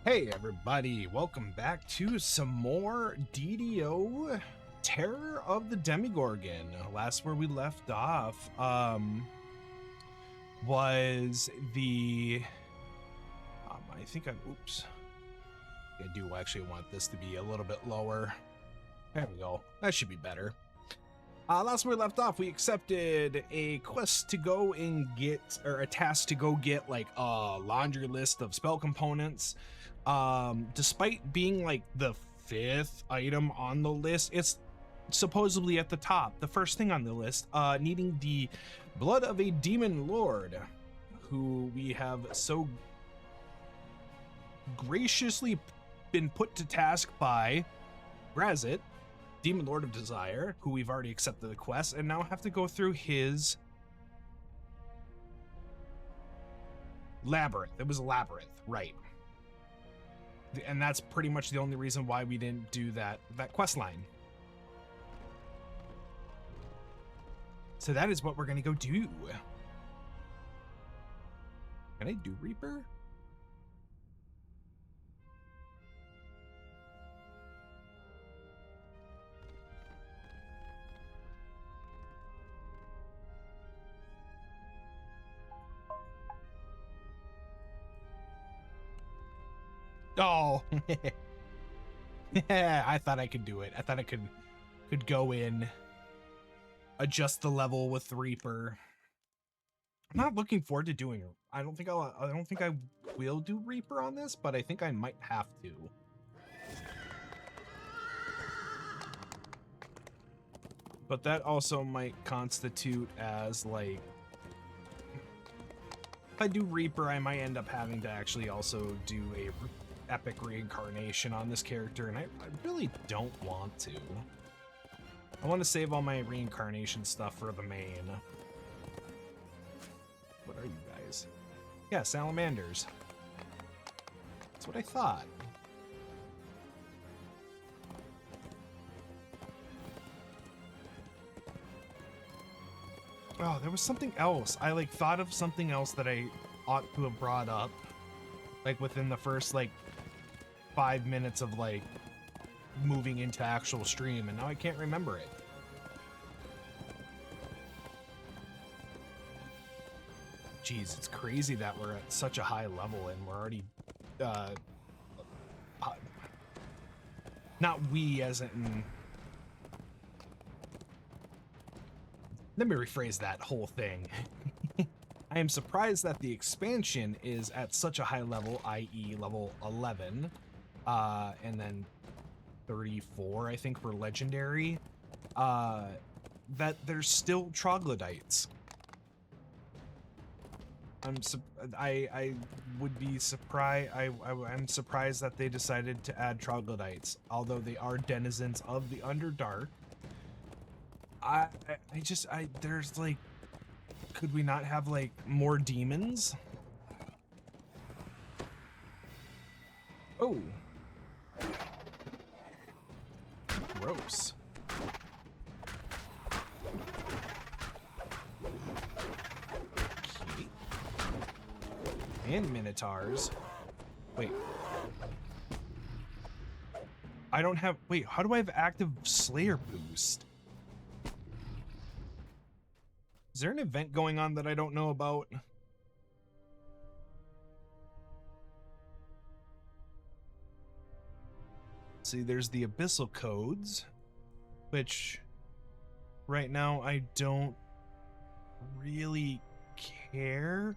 Hey everybody, welcome back to some more DDO Terror of the Demogorgon. Last where we left off was the I think oops. I do actually want this to be a little bit lower. There we go. That should be better. Last where we left off, we accepted a quest to go and get, or a task to go get like a laundry list of spell components. Despite being like the 5th item on the list, it's supposedly at the top, the first thing on the list, needing the blood of a demon lord, who we have so graciously been put to task by Grazit, Demon Lord of Desire, who we've already accepted the quest, and now have to go through his labyrinth. It was a labyrinth, right? And that's pretty much the only reason why we didn't do that quest line. So that is what we're gonna go do. Can I do Reaper? Oh, I thought I could do it. I thought I could go in, adjust the level with Reaper. I'm not looking forward to doing it. I don't think I will do Reaper on this, but I think I might have to. But that also might constitute as like, if I do Reaper, I might end up having to actually also do a epic reincarnation on this character, and I really don't want to. I want to save all my reincarnation stuff for the main. What are you guys? Yeah, salamanders. That's what I thought. Oh, there was something else. I like thought of something else that I ought to have brought up, like within the first like 5 minutes of like moving into actual stream, and now I can't remember it. Jeez, it's crazy that we're at such a high level and we're already not we as in, let me rephrase that whole thing. I am surprised that the expansion is at such a high level, i.e. level 11, and then 34, I think, for legendary, that there's still troglodytes. I would be surprised. I'm surprised that they decided to add troglodytes, although they are denizens of the Underdark. There's like, could we not have like more demons? Oh, gross. Okay. And minotaurs. Wait. I don't have, wait, how do I have active Slayer boost? Is there an event going on that I don't know about? See, there's the abyssal codes, which right now I don't really care.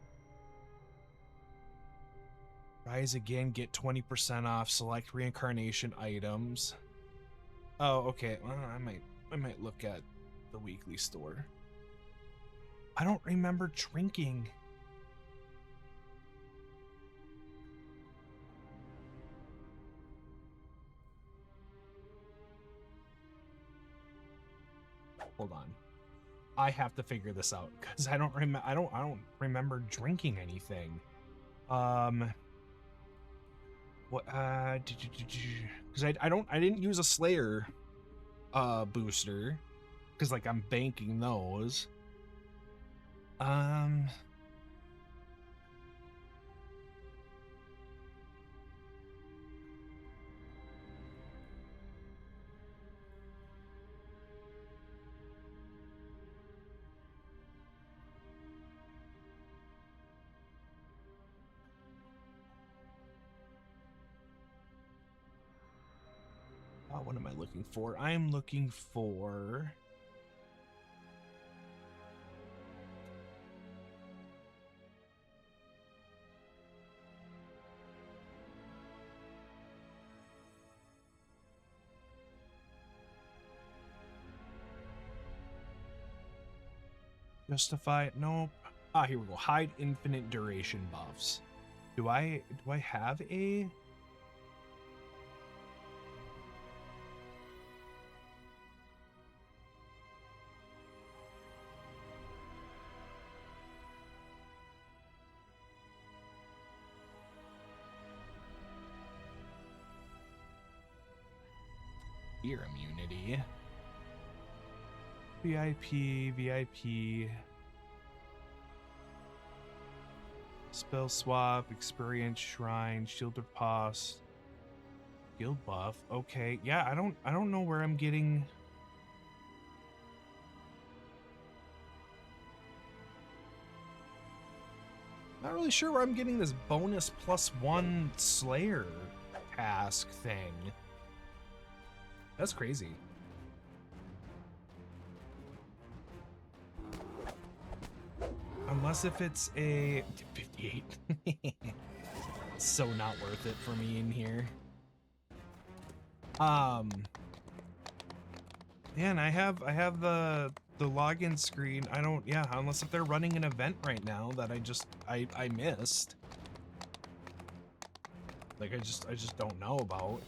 Rise again, get 20% off select reincarnation items. Oh, okay. Well, I might look at the weekly store. I don't remember drinking. Hold on. I have to figure this out because I don't remember drinking anything. What because I didn't use a Slayer booster because like I'm banking those. what am I looking for? I'm looking for... Justify it. Nope. Ah, here we go. Hide infinite duration buffs. Do I have a... Fear immunity. VIP. Spell swap, experience, shrine, shield of past, guild buff. Okay, yeah, I don't know where I'm getting. Not really sure where I'm getting this bonus +1 Slayer task thing. That's crazy. Unless if it's a 58. So not worth it for me in here. Yeah, and I have the login screen. I don't, yeah, unless if they're running an event right now that I missed. Like I just don't know about.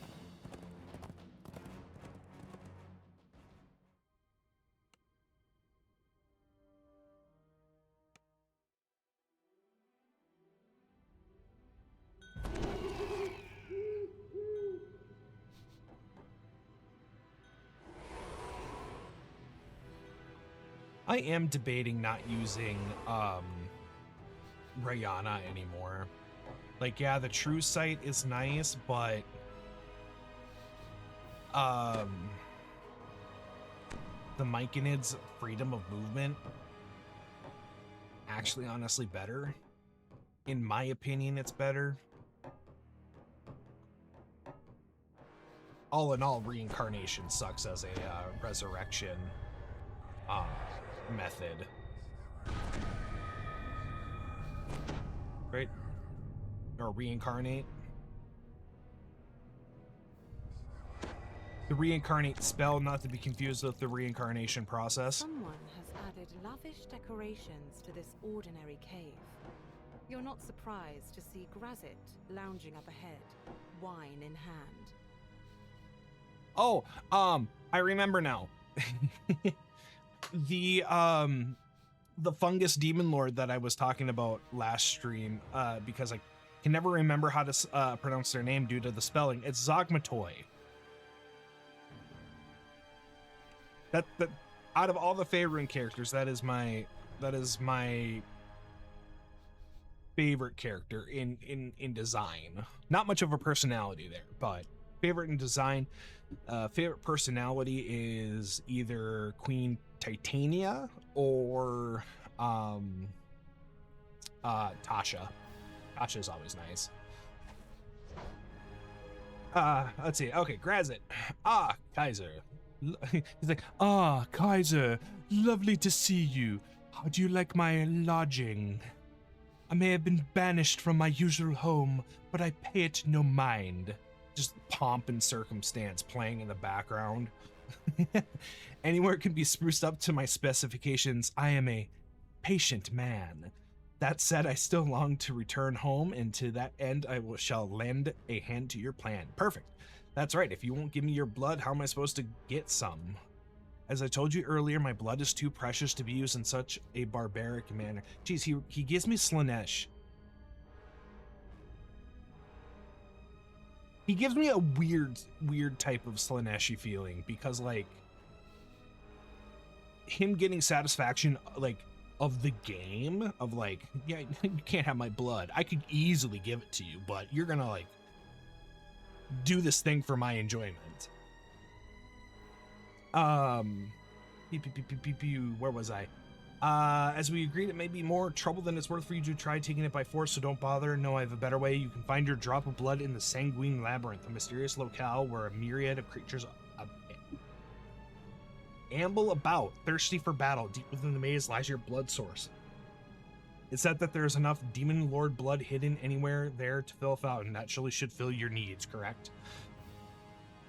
I am debating not using Rihanna anymore. Like, yeah, the true sight is nice, but the Myconid's freedom of movement actually honestly better. In my opinion, it's better. All in all, reincarnation sucks as a resurrection method. Right? Or reincarnate. The reincarnate spell, not to be confused with the reincarnation process. Someone has added lavish decorations to this ordinary cave. You're not surprised to see Grazit lounging up ahead, wine in hand. Oh, I remember now. The fungus demon lord that I was talking about last stream, because I can never remember how to pronounce their name due to the spelling. It's Zogmatoy. That out of all the favorite characters, that is my favorite character in design. Not much of a personality there, but favorite in design. Favorite personality is either Queen Titania or Tasha. Tasha's always nice. Let's see. Okay, Grazit. Kaiser. He's like, Kaiser, lovely to see you. How do you like my lodging? I may have been banished from my usual home, but I pay it no mind. Just pomp and circumstance playing in the background. Anywhere can be spruced up to my specifications. I am a patient man. That said, I still long to return home, and to that end shall lend a hand to your plan. Perfect. That's right. If you won't give me your blood, how am I supposed to get some? As I told you earlier, my blood is too precious to be used in such a barbaric manner. Geez, he gives me Slanesh. He gives me a weird type of Slaneshi feeling, because like him getting satisfaction like of the game of like, yeah, you can't have my blood. I could easily give it to you, but you're gonna like do this thing for my enjoyment. Where was I? As we agreed, it may be more trouble than it's worth for you to try taking it by force, so don't bother. No, I have a better way. You can find your drop of blood in the Sanguine Labyrinth, a mysterious locale where a myriad of creatures amble about, thirsty for battle. Deep within the maze lies your blood source. It's said that there's enough demon lord blood hidden anywhere there to fill a fountain. That surely should fill your needs, correct?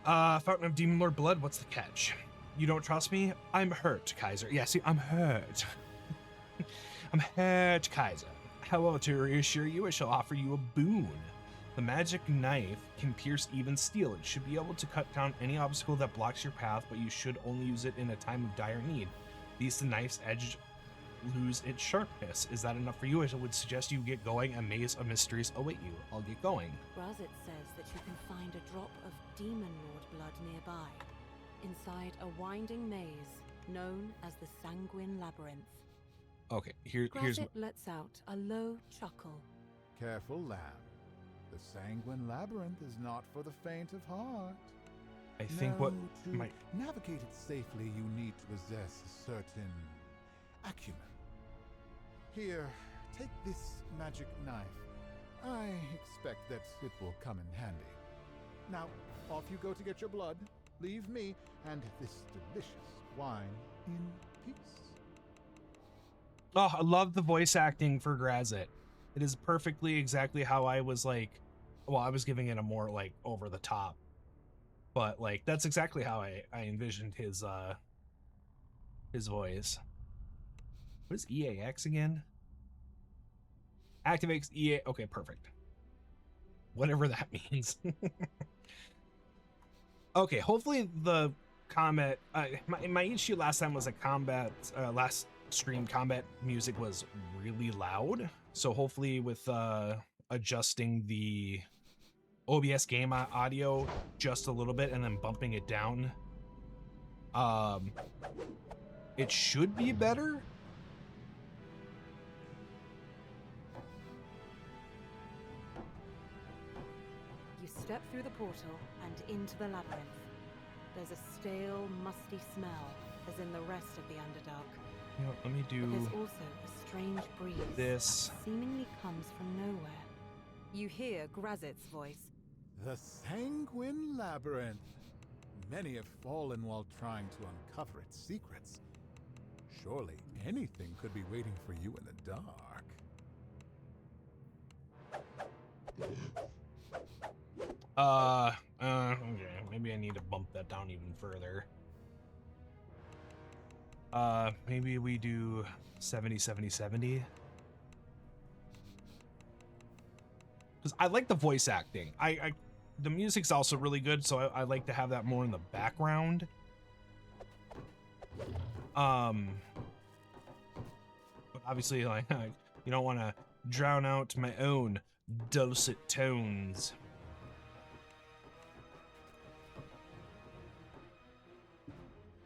Fountain of demon lord blood, what's the catch? You don't trust me? I'm hurt, Kaiser. Yeah, see, I'm hurt. I'm hurt, Kaiser. However, to reassure you, I shall offer you a boon. The magic knife can pierce even steel. It should be able to cut down any obstacle that blocks your path, but you should only use it in a time of dire need. These the knife's edge lose its sharpness. Is that enough for you? I would suggest you get going. A maze of mysteries await you. I'll get going. Grazit says that you can find a drop of demon lord blood nearby, inside a winding maze known as the Sanguine Labyrinth. Okay, here's... Grazit lets out a low chuckle. Careful, lamb. The Sanguine Labyrinth is not for the faint of heart. I think what to might... navigate it safely, you need to possess a certain acumen. Here, take this magic knife. I expect that it will come in handy. Now, off you go to get your blood. Leave me and this delicious wine in peace. Oh, I love the voice acting for Grazit. It is perfectly exactly how I was like, well, I was giving it a more like over the top, but like that's exactly how I envisioned his voice. What is EAX again? Activates EA. Okay, perfect. Whatever that means. Okay, hopefully the combat. My issue last time was a combat. Last stream combat music was really loud. So hopefully with adjusting the OBS game audio just a little bit and then bumping it down, it should be better. You step through the portal and into the labyrinth. There's a stale, musty smell, as in the rest of the Underdark. You know, let me But do there's also a strange breeze this. that seemingly comes from nowhere. You hear Grazit's voice. The Sanguine Labyrinth. Many have fallen while trying to uncover its secrets. Surely anything could be waiting for you in the dark. Okay, maybe I need to bump that down even further. Maybe we do 70, 70, 70. Because I like the voice acting. The music's also really good, so I like to have that more in the background. But obviously, like, you don't want to drown out my own dulcet tones.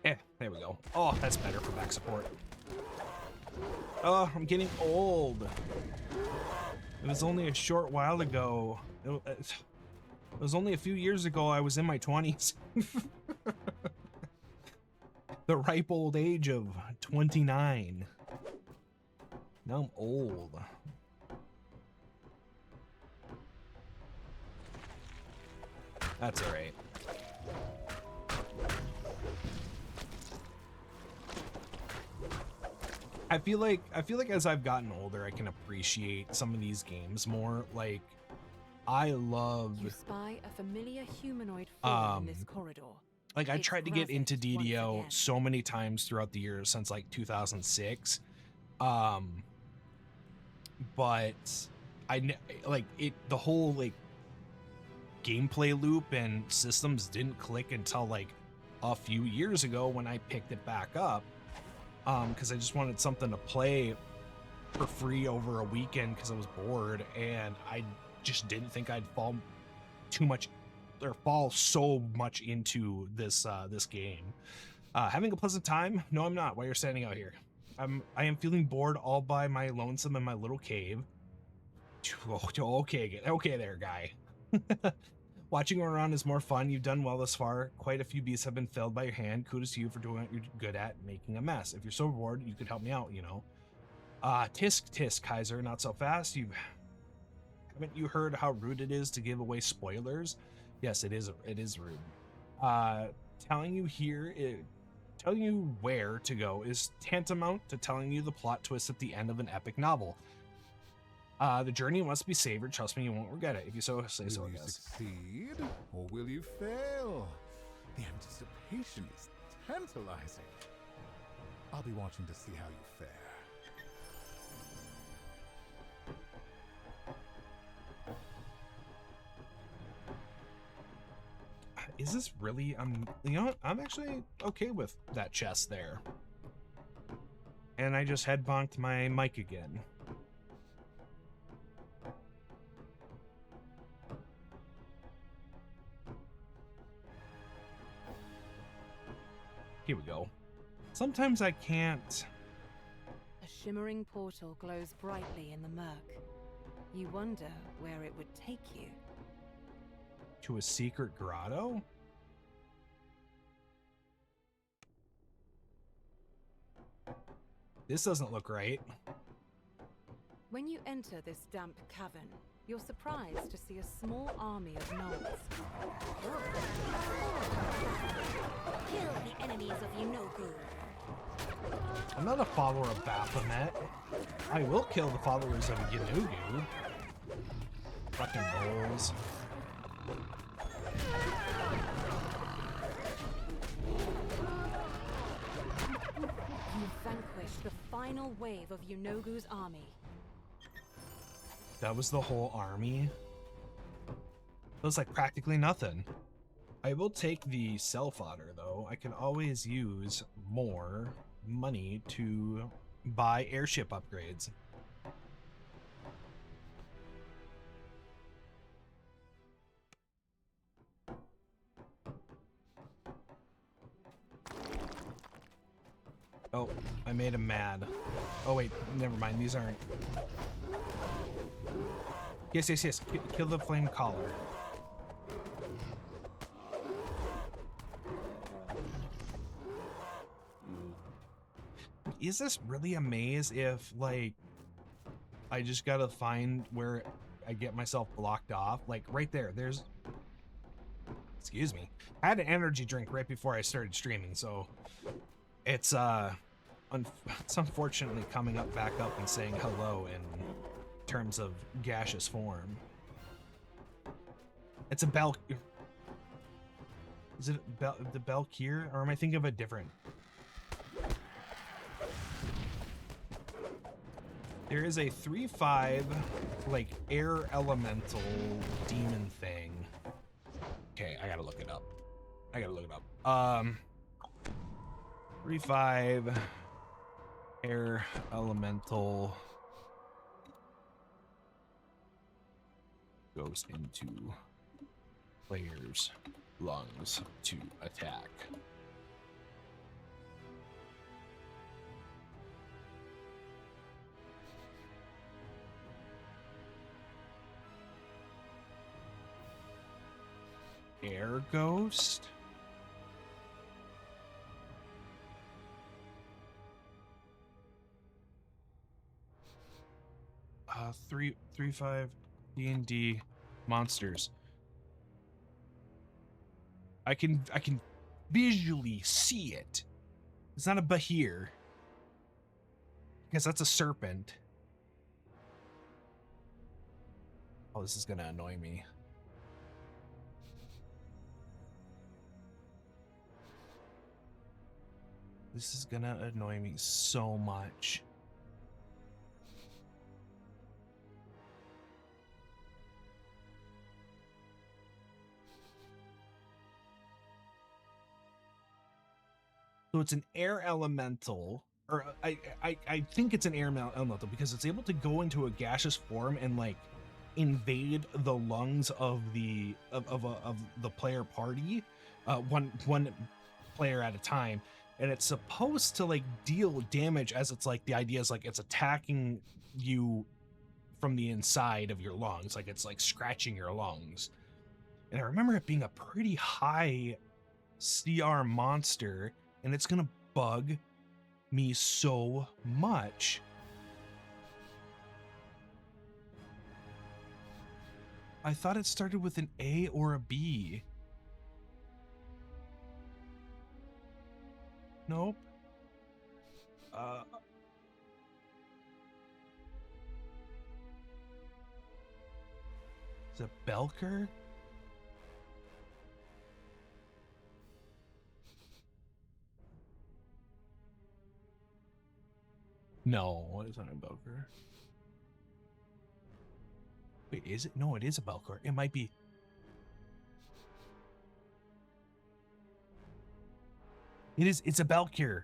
There we go. Oh, that's better for back support. Oh, I'm getting old. It was only a short while ago. It was only a few years ago I was in my 20s. The ripe old age of 29. Now I'm old. That's all right. I feel like as I've gotten older, I can appreciate some of these games more. Like, I love. You spy a familiar humanoid form in this corridor. Like, I It's tried to get Grazit into once DDO again. so many times throughout the years since like 2006, but the whole like gameplay loop and systems didn't click until like a few years ago when I picked it back up. Because I just wanted something to play for free over a weekend because I was bored, and I just didn't think I'd fall so much into this this game. Having a pleasant time? No, I'm not. While you're standing out here, I am feeling bored all by my lonesome in my little cave. Okay, there, guy. Watching around is more fun. You've done well thus far. Quite a few beasts have been felled by your hand. Kudos to you for doing what you're good at, making a mess. If you're so bored, you could help me out, you know. Tisk, Kaiser, not so fast. Haven't you heard how rude it is to give away spoilers? Yes, it is rude. Telling you Telling you where to go is tantamount to telling you the plot twist at the end of an epic novel. The journey must be savored. Trust me, you won't regret it. If you so say so, I Will you guess. succeed, or will you fail? The anticipation is tantalizing. I'll be watching to see how you fare. Is this really? You know what? I'm actually okay with that chest there. And I just head bonked my mic again. Here we go. Sometimes I can't. A shimmering portal glows brightly in the murk. You wonder where it would take you. To a secret grotto? This doesn't look right. When you enter this damp cavern, you're surprised to see a small army of gnolls. Kill the enemies of Yunogu. I'm not a follower of Baphomet. I will kill the followers of Yunogu. Fucking gnolls. You vanquished the final wave of Yunogu's army. That was the whole army? That was like practically nothing. I will take the self-fodder though. I can always use more money to buy airship upgrades. Oh, I made him mad. Oh wait, never mind. These aren't. Yes, yes, yes. Kill the flame collar. Is this really a maze if, like, I just gotta find where I get myself blocked off? Like, right there, there's... Excuse me. I had an energy drink right before I started streaming, so... It's unfortunately coming up back up and saying hello in terms of gaseous form. It's a bell. Is it the Belkier, or am I thinking of a different? There is a 3/5 like air elemental demon thing. Okay, I gotta look it up. 3/5 air elemental goes into player's lungs to attack. Air ghost? Three five D&D monsters. I can visually see it. It's not a Bahir. Because that's a serpent. Oh, this is gonna annoy me. This is gonna annoy me so much. So it's an air elemental, or I think it's an air elemental because it's able to go into a gaseous form and like invade the lungs of the player party, one player at a time, and it's supposed to like deal damage as it's like the idea is like it's attacking you from the inside of your lungs, like it's like scratching your lungs. And I remember it being a pretty high CR monster. And it's gonna bug me so much. I thought it started with an A or a B. Nope. Is it Belker? No, it's not a Belker. Wait, is it? No, it is a Belker. It might be. It's a Belkur.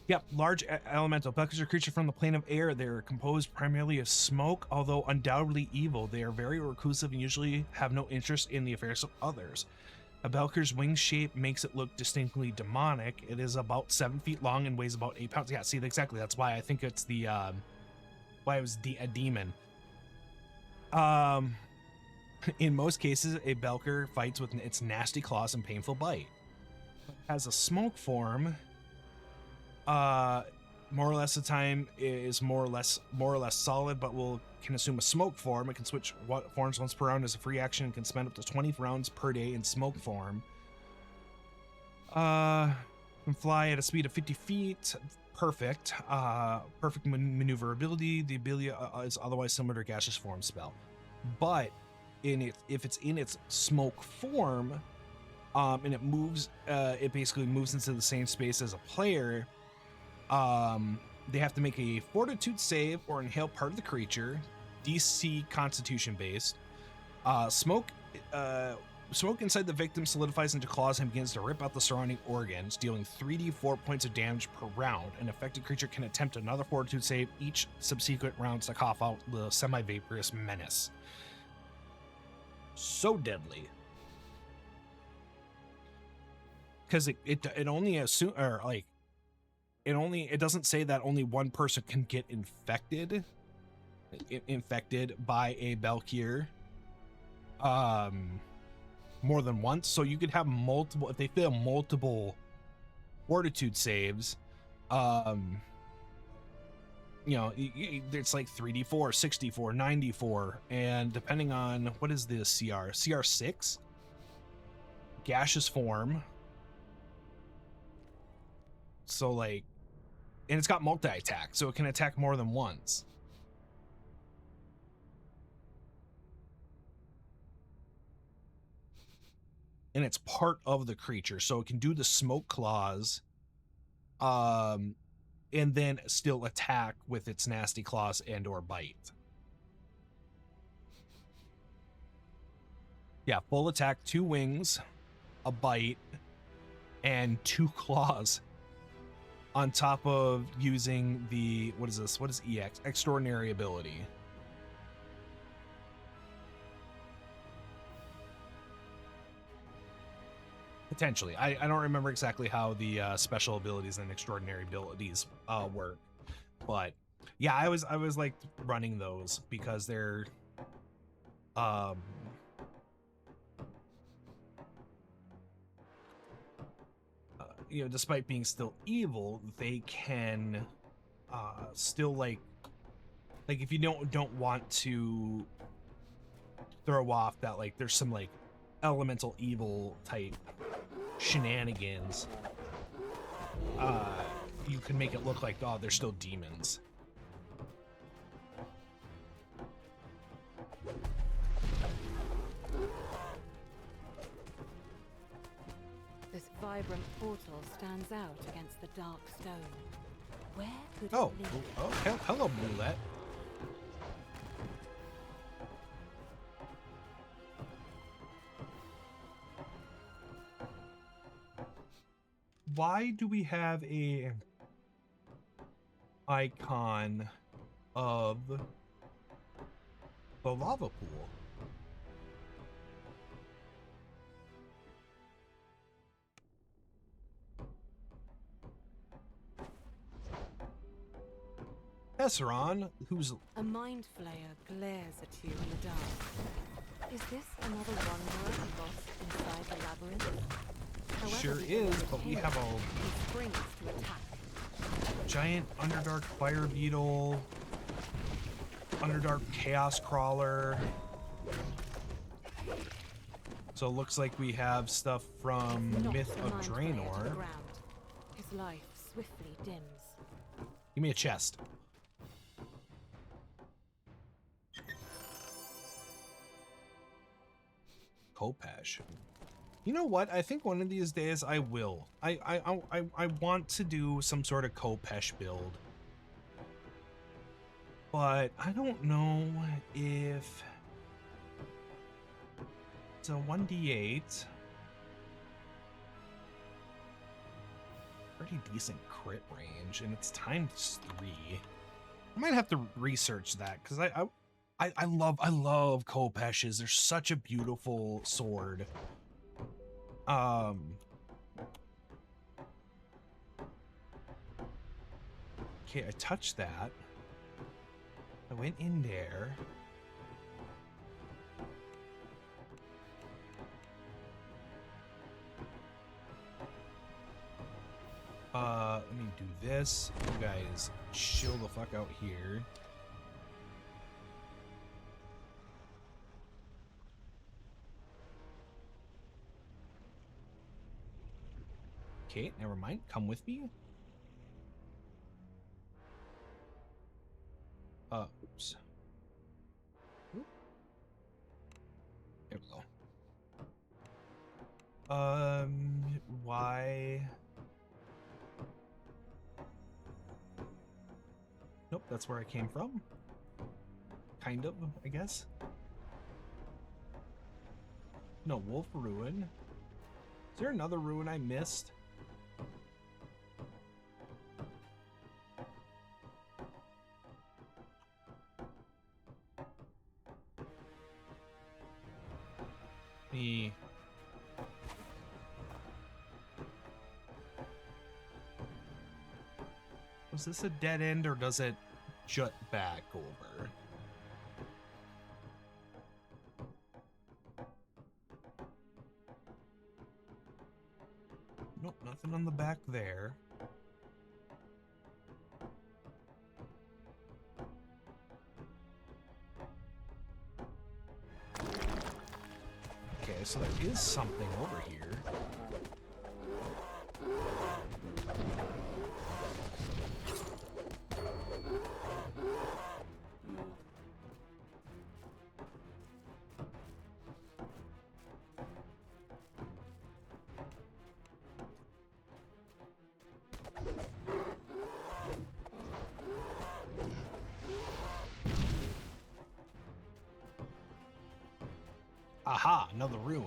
Yep, large elemental. Belkers are creatures from the plane of air. They're composed primarily of smoke, although undoubtedly evil. They are very reclusive and usually have no interest in the affairs of others. A Belker's wing shape makes it look distinctly demonic. It is about 7 feet long and weighs about 8 pounds. Yeah, see, exactly. That's why I think it's the, why it was a demon. In most cases, a Belker fights with its nasty claws and painful bite. It has a smoke form. More or less the time is more or less solid, but can assume a smoke form. It can switch forms once per round as a free action and can spend up to 20 rounds per day in smoke form. Can fly at a speed of 50 feet. Perfect. Perfect maneuverability. The ability is otherwise similar to a gaseous form spell, but if it's in its smoke form, and it moves, it basically moves into the same space as a player. They have to make a fortitude save or inhale part of the creature, DC Constitution based. Smoke inside the victim solidifies into claws and begins to rip out the surrounding organs, dealing 3d4 points of damage per round. An affected creature can attempt another fortitude save each subsequent round to cough out the semi-vaporous menace. So deadly. Because it only assume, or like, it doesn't say that only one person can get infected by a Belkur more than once. So you could have multiple, if they fail multiple fortitude saves, you know, it's like 3d4, 64, 94, and depending on what is the CR 6 gaseous form. So like, and it's got multi-attack, so it can attack more than once. And it's part of the creature, so it can do the smoke claws, and then still attack with its nasty claws and or bite. Yeah, full attack, 2 wings, a bite, and 2 claws. On top of using the, what is this? What is EX? Extraordinary ability. Potentially. I don't remember exactly how the special abilities and extraordinary abilities work. But yeah, I was like running those because they're you know, despite being still evil, they can still like if you don't want to throw off that like there's some like elemental evil type shenanigans, you can make it look like, oh, they're still demons. This vibrant portal stands out against the dark stone. Where could Oh, it lead? oh, hello, Roulette. Why do we have a icon of the lava pool? Esseron, who's A mind flayer glares at you in the dark. Is this another wanderer lost inside the labyrinth? However, sure the is, but we chaos, have a he springs to attack. giant Underdark fire beetle, Underdark chaos crawler. So it looks like we have stuff from Knocks Myth the of mind flayer to the Draenor. ground. His life swiftly dims. Give me a chest. Kopesh. You know what? I think one of these days I will. I want to do some sort of Kopesh build. But I don't know if it's a 1d8. Pretty decent crit range, and it's times 3. I might have to research that because I love Kopeshes. They're such a beautiful sword. Okay, I touched that. I went in there. Let me do this. You guys chill the fuck out here. Okay, never mind. Come with me. Oops. Oop. There we go. Why? Nope, that's where I came from. Kind of, I guess. No, Wolf Ruin. Is there another ruin I missed? Was this a dead end or does it jut back over? Nope, nothing on the back there. Okay, so there is something over here. Aha, another ruin.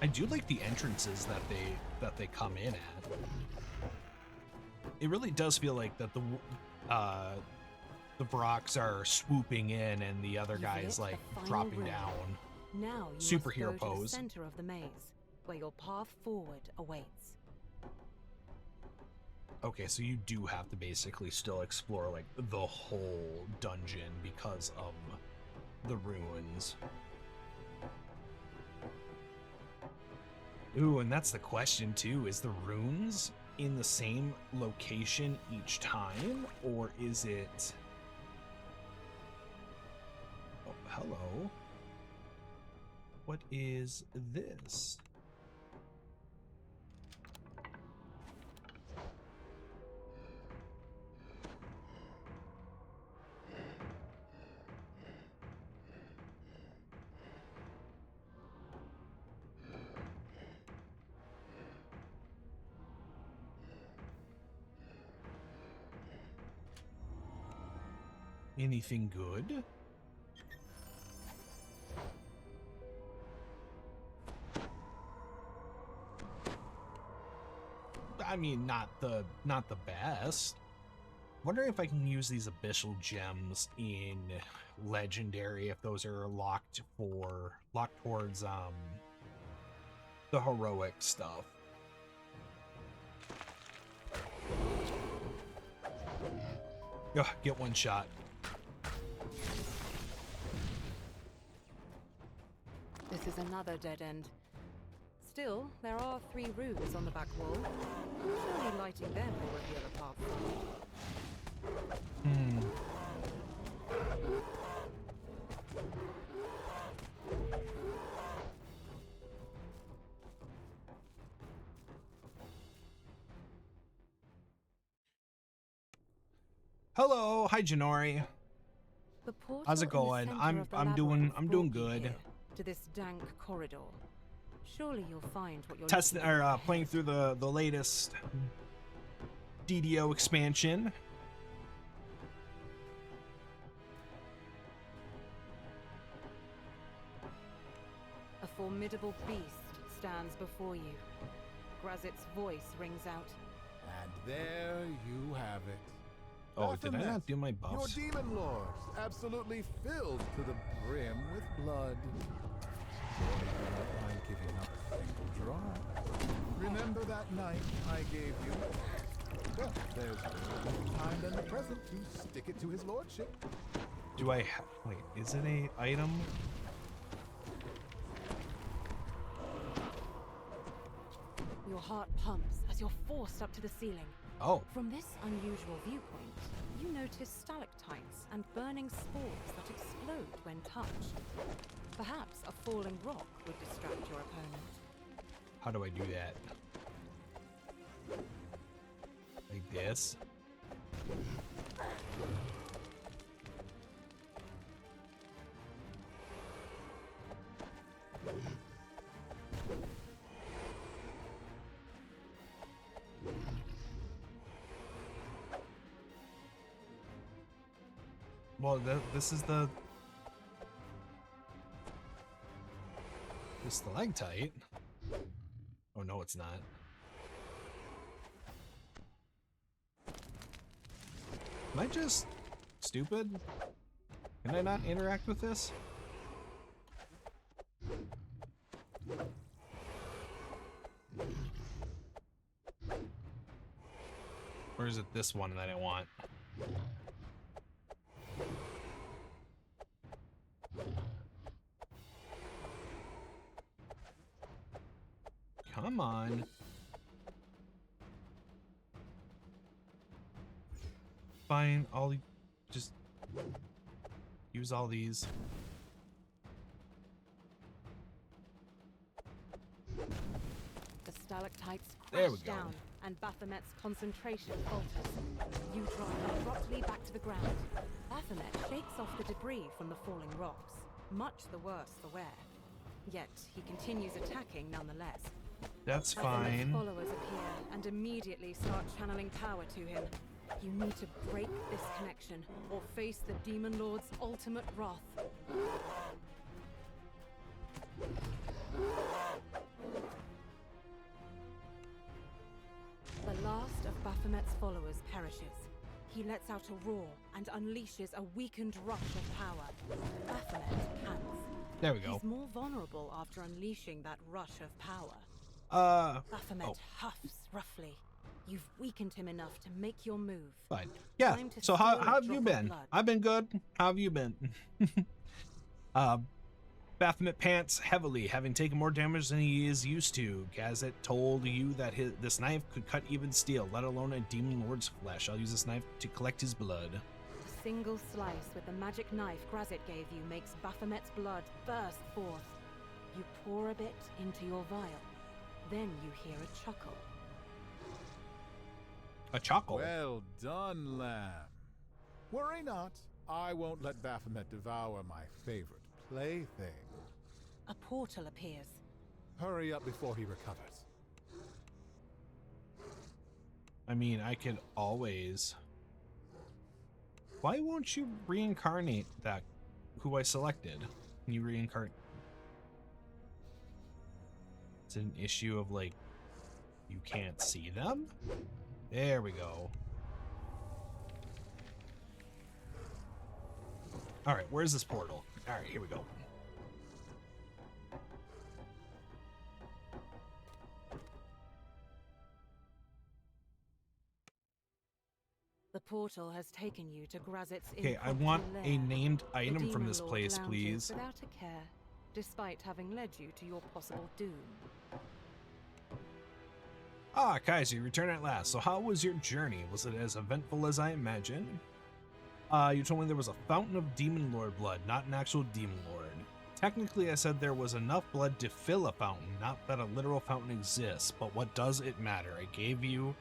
I do like the entrances that they come in at. It really does feel like that the Vrox are swooping in and the other guy is like dropping down. Now you Superhero must go to pose. the center of the maze, where your path forward awaits. Okay, so you do have to basically still explore like the whole dungeon because of the ruins. Ooh, and that's the question too. Is the runes in the same location each time, or is it... Oh, hello. What is this? Anything good? I mean, not the best. Wondering if I can use these abyssal gems in legendary, if those are locked towards the heroic stuff. Ugh, get one shot. This is another dead end. Still, there are 3 runes on the back wall. Surely lighting them will reveal a path forward. hi Janori. The portal How's it in the going? center I'm of the doing labyrinth doing brought you good. here, to this dank corridor. Surely you'll find what you're Testing looking or for playing ahead. through the latest DDO expansion. A formidable beast stands before you. Grazit's voice rings out. And there you have it. Oh, did I Baphomet, not do my buffs? Your demon lords, absolutely filled to the brim with blood. Surely you don't mind giving up a single drop. Remember that knife I gave you? Well, there's no better time than the present to stick it to his lordship. Do I wait, is it a item? Your heart pumps as you're forced up to the ceiling. Oh, From this unusual viewpoint, you notice stalactites and burning spores that explode when touched. Perhaps a falling rock would distract your opponent. how do I do that? Like this? Well, this is the stalactite. Oh no, it's not. Am I just stupid? Can I not interact with this? Or is it this one that I want? Come on. Fine, I'll just use all these. The stalactites There we crash go. down, and Baphomet's concentration falters. You drop abruptly back to the ground. Baphomet shakes off the debris from the falling rocks, much the worse for wear. Yet he continues attacking nonetheless. That's Baphomet's fine. followers appear and immediately start channeling power to him. You need to break this connection or face the Demon Lord's ultimate wrath. The last of Baphomet's followers perishes. He lets out a roar and unleashes a weakened rush of power. Baphomet pants. There we go. He's more vulnerable after unleashing that rush of power. Baphomet Oh, huffs roughly. You've weakened him enough to make your move. fine. Yeah. Time to So steal how a have you drop of been? blood. I've been good. How have you been? Baphomet pants heavily, having taken more damage than he is used to. Gazet told you that this knife could cut even steel, let alone a demon lord's flesh. I'll use this knife to collect his blood. A single slice with the magic knife Grazit gave you makes Baphomet's blood burst forth. You pour a bit into your vial. Then you hear a chuckle. A chuckle. Well done, lamb. Worry not. I won't let Baphomet devour my favorite plaything. A portal appears. Hurry up before he recovers. I mean, I could always... Why won't you reincarnate that who I selected? Can you reincarnate? It's an issue of, like, you can't see them? There we go. Alright, where's this portal? Alright, here we go. The portal has taken you to Grazit's Okay, I impromptu want lair. a named The item from Demon this Lord place, lounges please. Without a care, despite having led you to your possible doom. Ah, Kaiser, you return at last. So how was your journey? Was it as eventful as I imagined? You told me there was a fountain of Demon Lord blood, not an actual Demon Lord. Technically, I said there was enough blood to fill a fountain, not that a literal fountain exists, but what does it matter? I gave you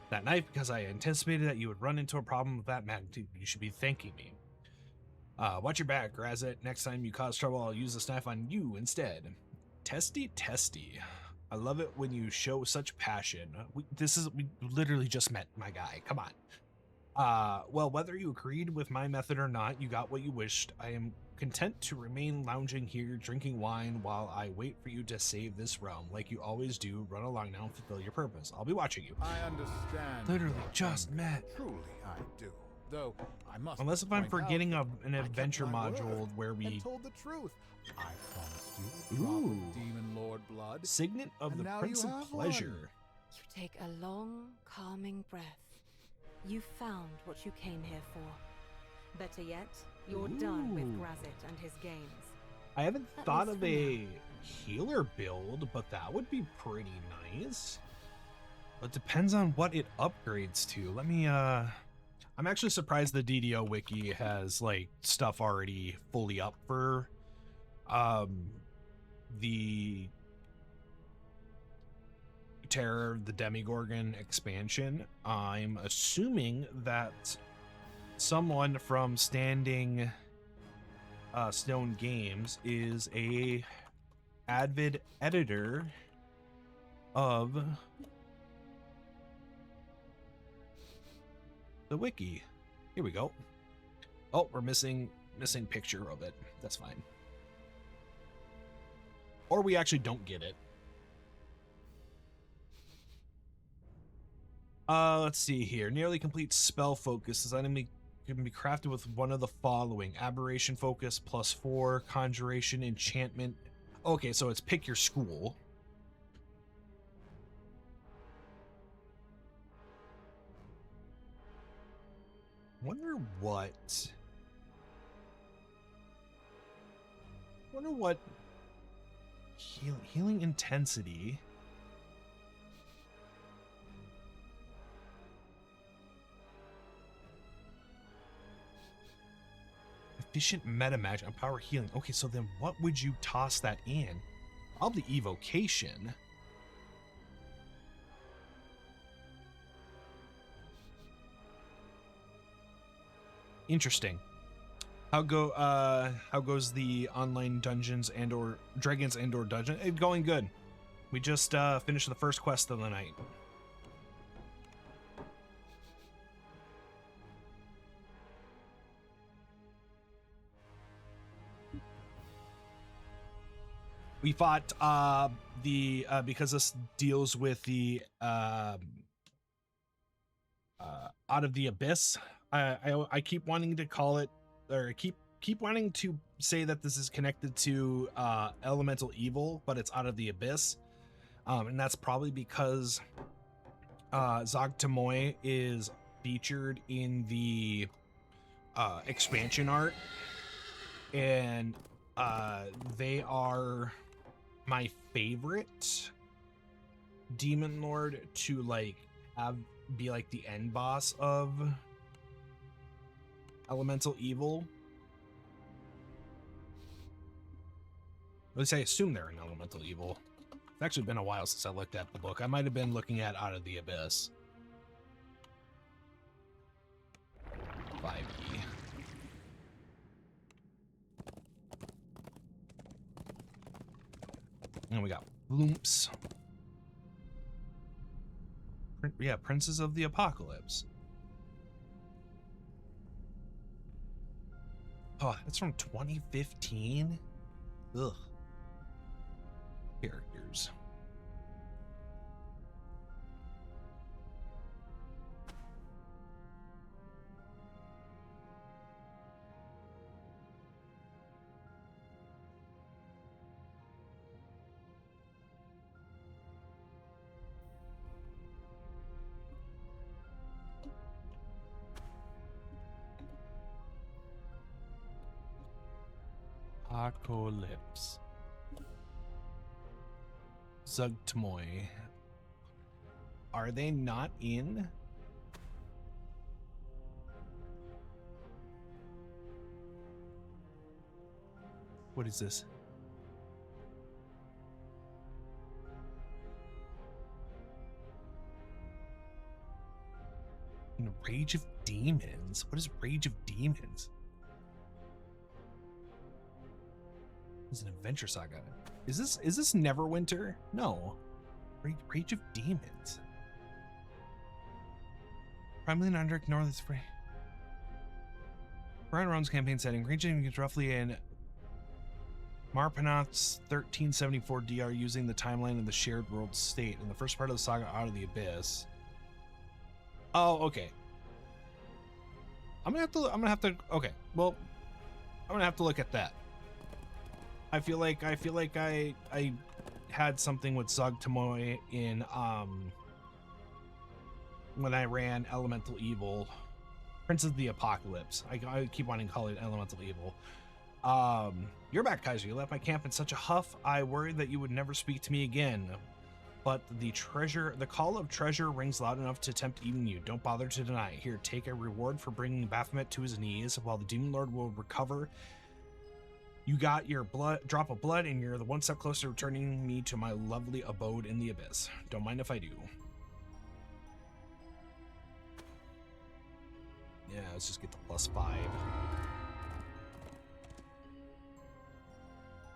that knife because I anticipated that you would run into a problem with that magnitude. You should be thanking me. Watch your back, Razit. Next time you cause trouble, I'll use this knife on you instead. Testy, testy. I love it when you show such passion. We literally just met, my guy. Come on. Well, whether you agreed with my method or not, you got what you wished. I am content to remain lounging here, drinking wine, while I wait for you to save this realm. Like you always do, run along now and fulfill your purpose. I'll be watching you. I understand. Literally your just anger. met. Truly, I do. Though I must. Unless if I'm point out forgetting that an I kept adventure my module word where and we... told the truth. I promised you a drop Ooh. of demon lord blood. Signet of And the now Prince you of have Pleasure. one. You take a long, calming breath. You found what you came here for. Better yet, you're done with Ooh. Razit and his games. I haven't At thought least of for a healer build, but that would be pretty nice. It depends on what it upgrades to. Let me, I'm actually surprised the DDO wiki has, like, stuff already fully up for, the Terror of the Demogorgon expansion. I'm assuming that someone from Standing Stone Games is a avid editor of the wiki. Here we go. Oh, we're missing picture of it. That's fine. Or we actually don't get it. Let's see here. Nearly complete spell focus. This item can be crafted with one of the following: aberration focus +4, conjuration, enchantment. Okay, so it's pick your school. Wonder what healing intensity. Efficient meta magic and power healing. Okay, so then what would you toss that in? Probably evocation. Interesting. How goes the online dungeons and or dragons and or dungeon? It's going good. We just finished the first quest of the night. We fought because this deals with the out of the abyss. I keep wanting to call it, or keep wanting to say that this is connected to elemental evil, but it's out of the abyss, and that's probably because Zog Tamoy is featured in the expansion art, and they are my favorite demon lord to like be like the end boss of elemental evil. At least I assume they're an elemental evil. It's actually been a while since I looked at the book. I might have been looking at Out of the Abyss. 5e. And we got Bloomps. Yeah, Princes of the Apocalypse. Oh, that's from 2015? Ugh. Characters. Apocalypse. Zugtmoy. Are they not in? What is this? Rage of Demons? What is Rage of Demons? It's an adventure saga. Is this Neverwinter? No. Rage of Demons. Primarily an Underdark North Spring. Brian Roan's campaign setting. Rage of Demons roughly in Marpanoth's 1374 DR using the timeline of the shared world state in the first part of the saga Out of the Abyss. Oh, okay. I'm gonna have to okay, well, I'm gonna have to look at that. I feel like I had something with Zug Tomoe in when I ran Elemental Evil. Prince of the Apocalypse. I keep wanting to call it Elemental Evil. You're back, Kaiser. You left my camp in such a huff. I worried that you would never speak to me again. But the call of treasure rings loud enough to tempt even you. Don't bother to deny it. Here, take a reward for bringing Baphomet to his knees. While the Demon Lord will recover, you got your drop of blood, and you're the one step closer to returning me to my lovely abode in the Abyss. Don't mind if I do. Yeah, let's just get the +5.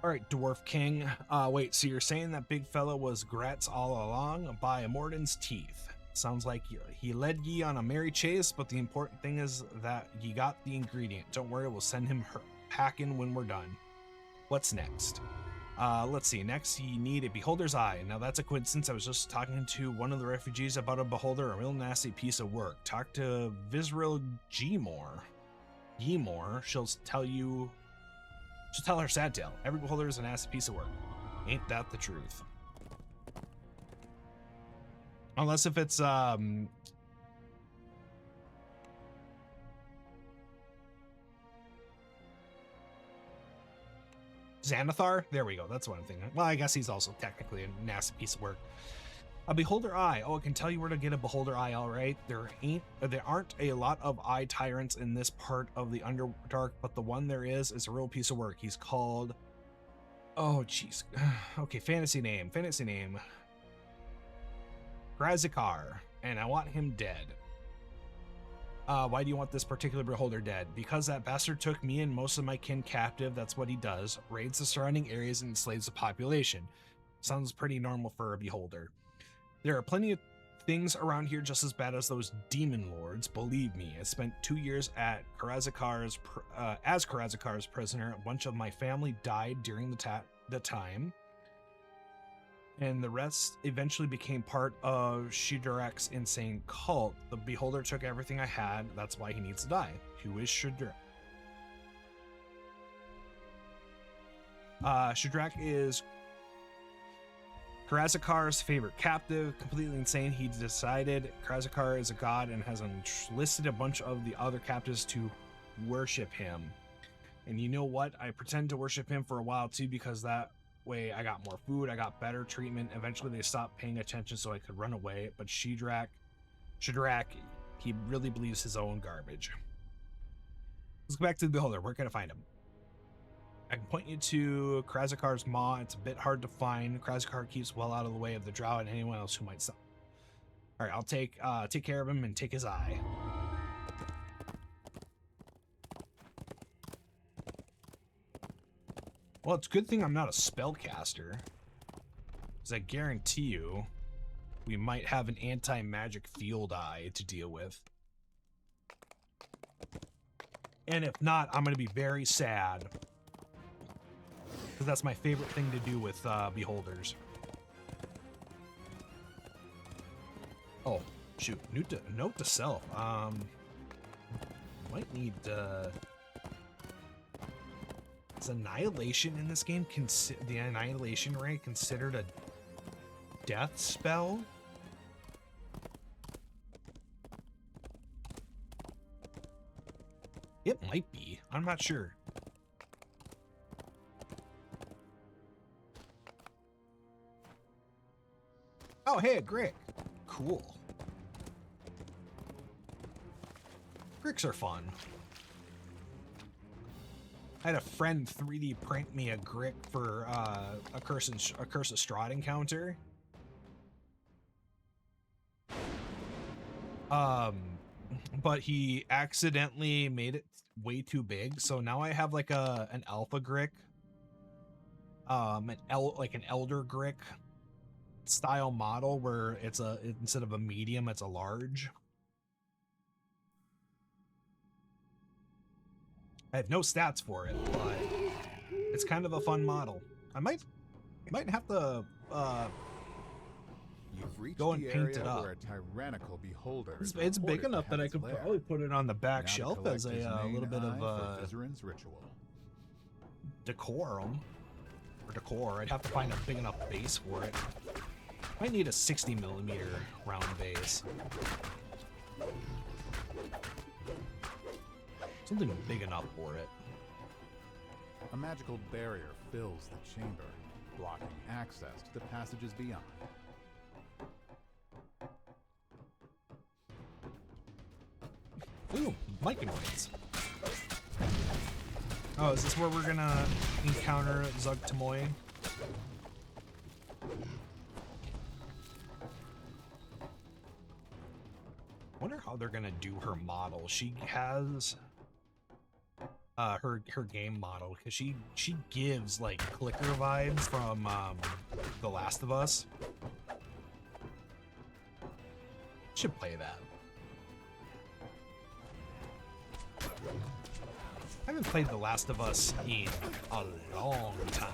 All right, Dwarf King. Wait, so you're saying that big fella was Gratz all along? By Mordin's teeth. Sounds like he led ye on a merry chase, but the important thing is that ye got the ingredient. Don't worry, we'll send him packing when we're done. What's next? Let's see. Next, you need a Beholder's Eye. Now, that's a coincidence. I was just talking to one of the refugees about a Beholder, a real nasty piece of work. Talk to Visril Gmore. She'll tell her sad tale. Every Beholder is a nasty piece of work. Ain't that the truth? Unless if it's, Xanathar? There we go. That's what I'm thinking. Well, I guess he's also technically a nasty piece of work. A Beholder Eye. Oh, I can tell you where to get a Beholder Eye, all right. There aren't a lot of eye tyrants in this part of the Underdark, but the one there is a real piece of work. He's called... Oh, jeez. Okay, fantasy name. Grazikar, and I want him dead. Why do you want this particular Beholder dead? Because that bastard took me and most of my kin captive. That's what he does. Raids the surrounding areas and enslaves the population. Sounds pretty normal for a Beholder. There are plenty of things around here just as bad as those demon lords. Believe me, I spent 2 years at as Karazikar's prisoner. A bunch of my family died during the time. And the rest eventually became part of Shidurak's insane cult. The Beholder took everything I had. That's why he needs to die. Who is Shidurak? Shidurak is Karazikar's favorite captive. Completely insane. He decided Karazikar is a god and has enlisted a bunch of the other captives to worship him. And you know what? I pretended to worship him for a while too, because that way I got more food, I got better treatment. Eventually they stopped paying attention so I could run away. But Shidurak, he really believes his own garbage. Let's go back to the Beholder. Where can I find him? I can point you to Krazikar's maw. It's a bit hard to find. Krazikar keeps well out of the way of the drow and anyone else who might stop. All right, I'll take care of him and take his eye. Well, it's a good thing I'm not a spellcaster, because I guarantee you we might have an anti-magic field eye to deal with. And if not, I'm going to be very sad, because that's my favorite thing to do with Beholders. Oh, shoot. Note to self. Might need... Is Annihilation in this game, the Annihilation Ray considered a death spell? It might be. I'm not sure. Oh, hey, a Grick. Cool. Gricks are fun. I had a friend 3D print me a Grick for a Curse of Strahd encounter. but he accidentally made it way too big. So now I have like an alpha Grick, like an elder Grick style model where it's instead of a medium, it's a large. I have no stats for it, but it's kind of a fun model. I might have to You've reached go and the paint area it up. where a tyrannical beholder It's big enough that I could probably put it on the back now shelf to as collect his a main little bit eye for of Vizarin's ritual. decorum or decor. I'd have to find a big enough base for it. Might need a 60mm round base. Something big enough for it. A magical barrier fills the chamber, blocking access to the passages beyond. Ooh, Myconoids. Oh, is this where we're gonna encounter Zugtamoy? Wonder how they're gonna do her model. She has her game model because she gives like clicker vibes from The Last of Us. Should play that. I haven't played The Last of Us in a long time.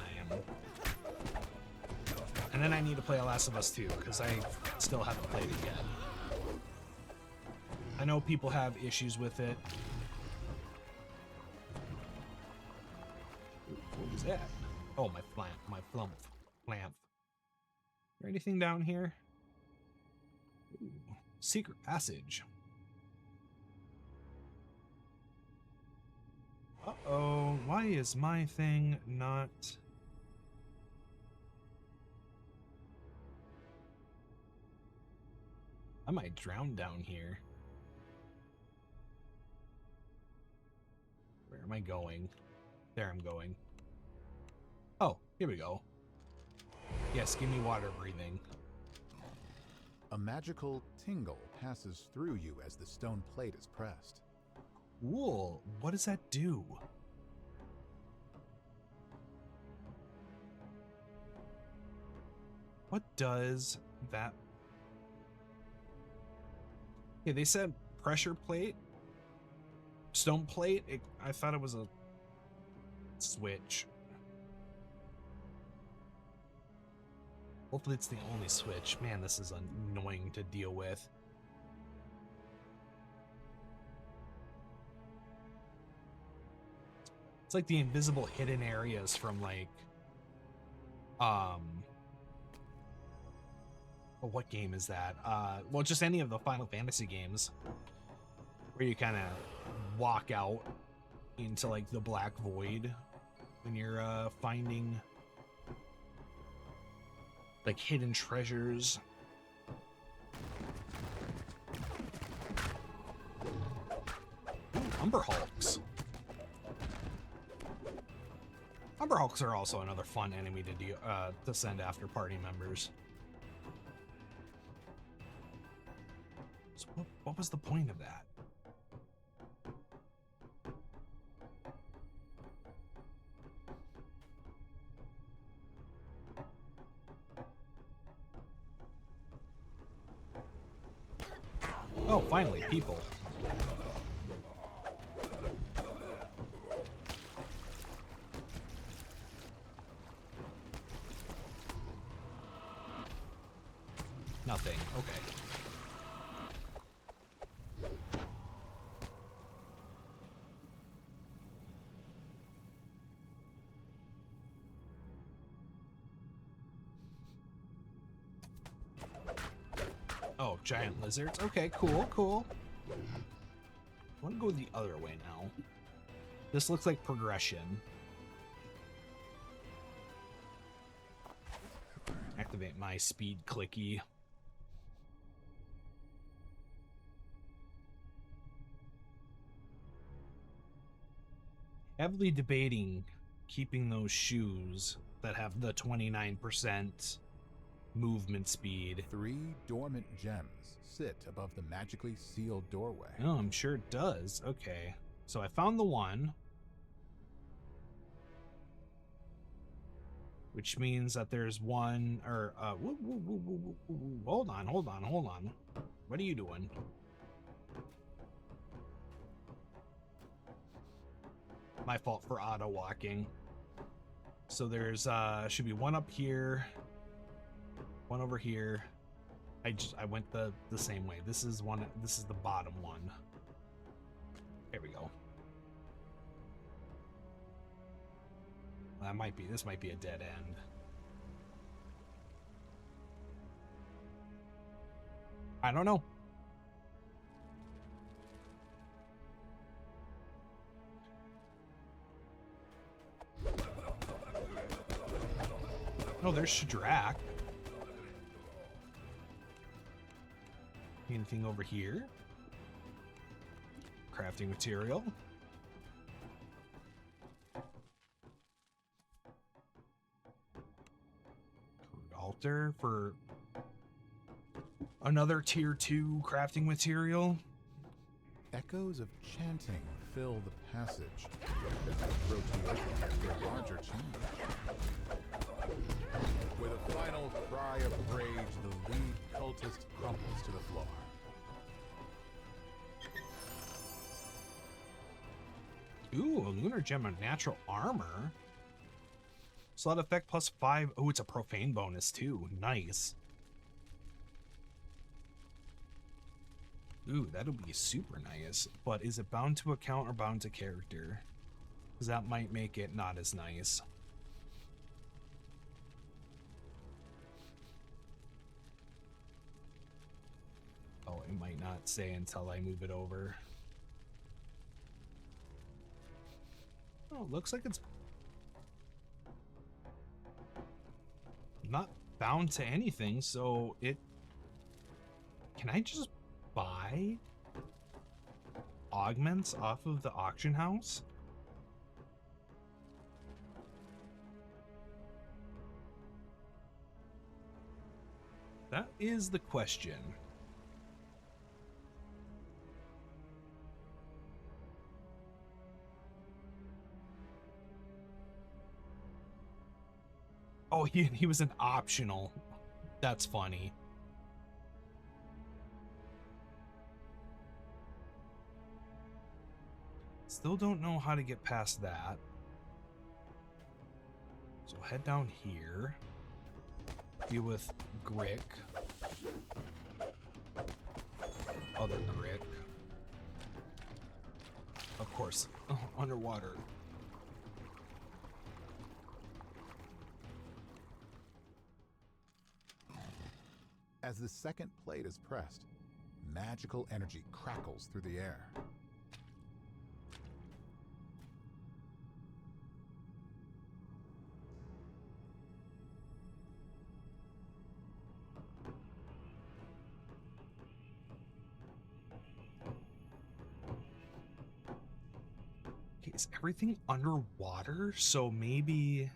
And then I need to play The Last of Us 2 because I still haven't played it yet. I know people have issues with it. What was that? Oh, my flump. Is there anything down here? Ooh, secret passage. Uh-oh, why is my thing not... I might drown down here. Where am I going? There I'm going. Oh, here we go. Yes, give me water breathing. A magical tingle passes through you as the stone plate is pressed. Cool. What does that do? What does that... Okay, they said pressure plate. Stone plate? I thought it was a switch. Hopefully it's the only switch. Man, this is annoying to deal with. It's like the invisible hidden areas from like oh, what game is that? Well, just any of the Final Fantasy games where you kind of walk out into like the black void when you're finding like hidden treasures. Ooh, Umber Hulks. Umber Hulks are also another fun enemy to send after party members. So what was the point of that? Oh, finally, people. Nothing. Okay. Oh, giant lizards. Okay, cool, cool. I want to go the other way now. This looks like progression. Activate my speed clicky. Heavily debating keeping those shoes that have the 29% movement speed. 3 dormant gems sit above the magically sealed doorway. Oh, I'm sure it does. Okay. So I found the one. Which means that there's one, or, hold on. What are you doing? My fault for auto walking. So there's, should be one up here, one over here. I went the same way. This is the bottom one. There we go. This might be a dead end. I don't know. Oh, there's Shadrach. Anything over here? Crafting material. Altar for another tier 2 crafting material. Echoes of chanting fill the passage. Rotate open for a larger chamber. With a final cry of rage, the lead cultist crumples to the floor. Ooh, a lunar gem of natural armor. Slot effect +5. Oh, it's a profane bonus too. Nice. Ooh, that'll be super nice. But is it bound to account or bound to character? Because that might make it not as nice. Oh, it might not say until I move it over. Oh, looks like it's not bound to anything, so it... Can I just buy augments off of the auction house? That is the question. Oh, he was an optional. That's funny. Still don't know how to get past that. So head down here. Deal with Grick. Other Grick. Of course. Oh, underwater. As the second plate is pressed, magical energy crackles through the air. Okay, is everything underwater? So maybe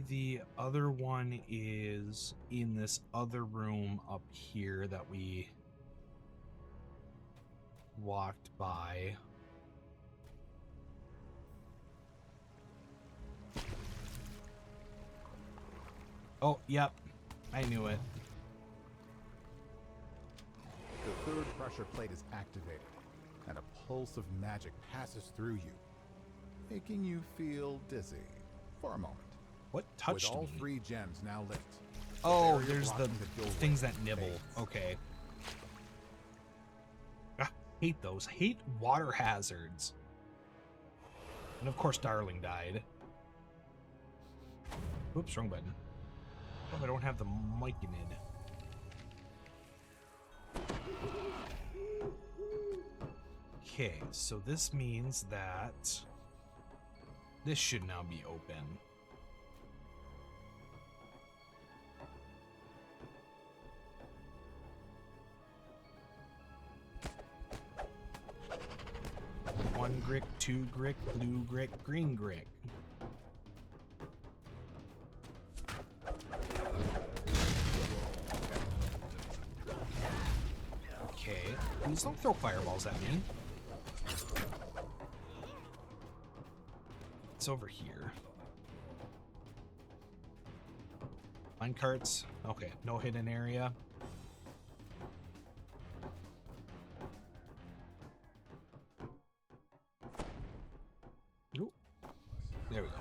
the other one is in this other room up here that we walked by. Oh, yep. I knew it. The third pressure plate is activated, and a pulse of magic passes through you, making you feel dizzy for a moment. What touched With all me? 3 gems now lit. Oh, barrier there's the blocking doorway things that nibble. fades. Okay. Ah, hate those. Hate water hazards. And of course, Darling died. Oops, wrong button. Oh, I don't have the mic in it. Okay, so this means that this should now be open. One Grick, 2 Grick, blue Grick, green Grick. Please don't throw fireballs at me. It's over here. Mine carts. Okay, no hidden area. Ooh. There we go.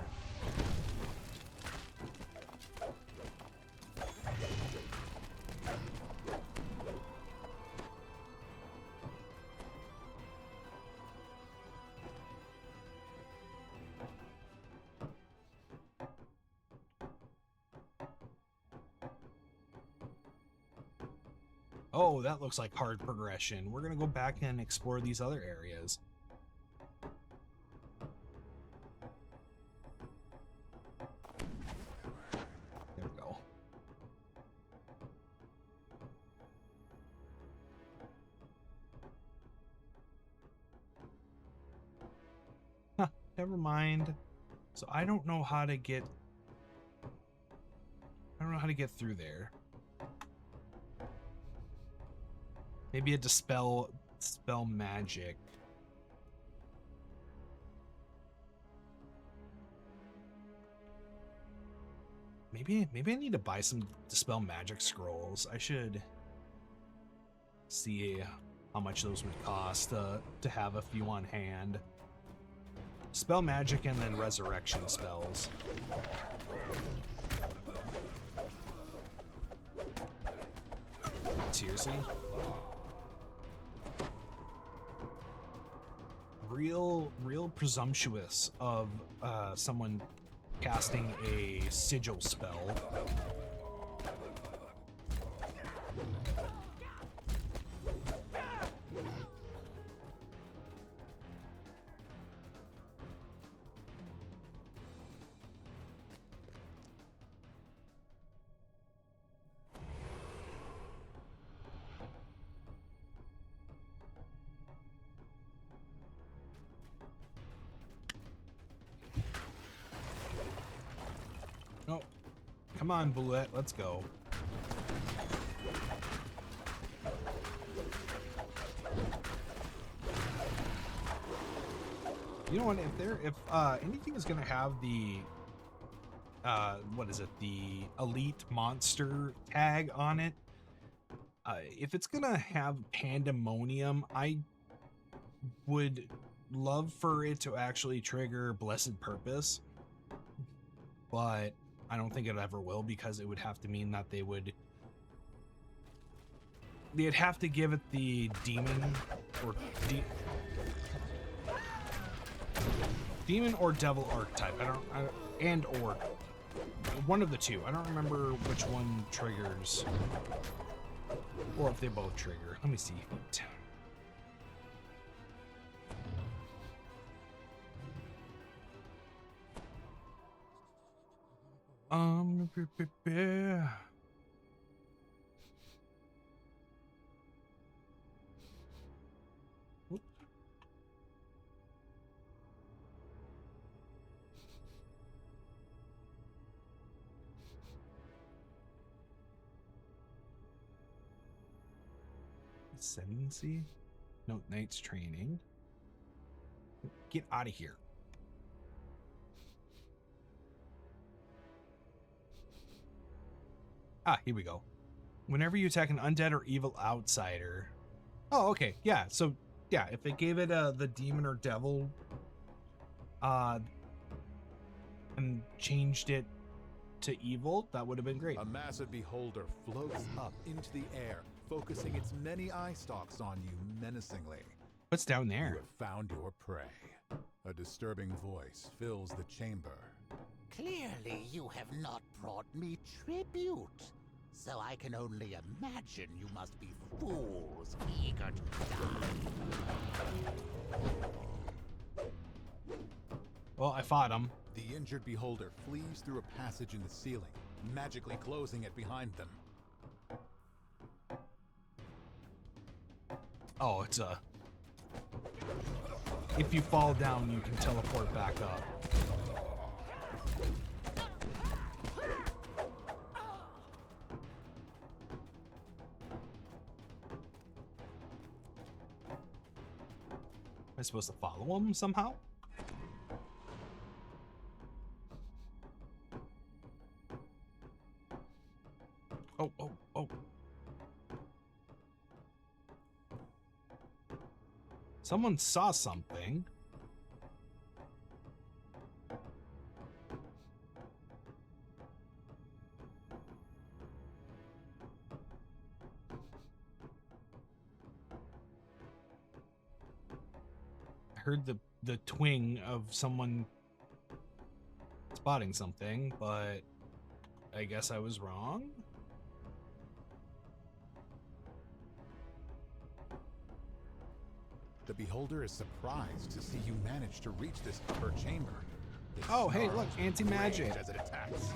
Oh, that looks like hard progression. We're gonna go back and explore these other areas. There we go. Huh, never mind. So I don't know how to get... I don't know how to get through there. Maybe a spell magic. Maybe I need to buy some dispel magic scrolls. I should see how much those would cost to have a few on hand. Spell magic and then resurrection spells. Seriously? Real presumptuous of someone casting a sigil spell. Oh, come on, Bullet, let's go. You know what? If anything is gonna have the what is it? The elite monster tag on it. If it's gonna have pandemonium, I would love for it to actually trigger blessed purpose, but I don't think it ever will, because it would have to mean that they'd have to give it the demon or devil archetype. Or one of the two. I don't remember which one triggers, or if they both trigger. Let me see. Ascendancy? No, Knight's training. Get out of here. Ah, here we go. Whenever you attack an undead or evil outsider. Oh, okay. Yeah, so yeah, if it gave it the demon or devil and changed it to evil, that would have been great. A massive beholder floats up into the air, focusing its many eye stalks on you menacingly. What's down there? You have found your prey. A disturbing voice fills the chamber. Clearly you have not brought me tribute, so I can only imagine you must be fools eager to die. Well, I fought him. The injured beholder flees through a passage in the ceiling, magically closing it behind them. Oh, it's a... If you fall down, you can teleport back up. I supposed to follow him somehow? Oh, oh, oh. Someone saw something. I heard the twing of someone spotting something, but I guess I was wrong. The beholder is surprised to see you manage to reach this upper chamber. It Oh, hey, snarls look, with anti-magic. rage as it attacks.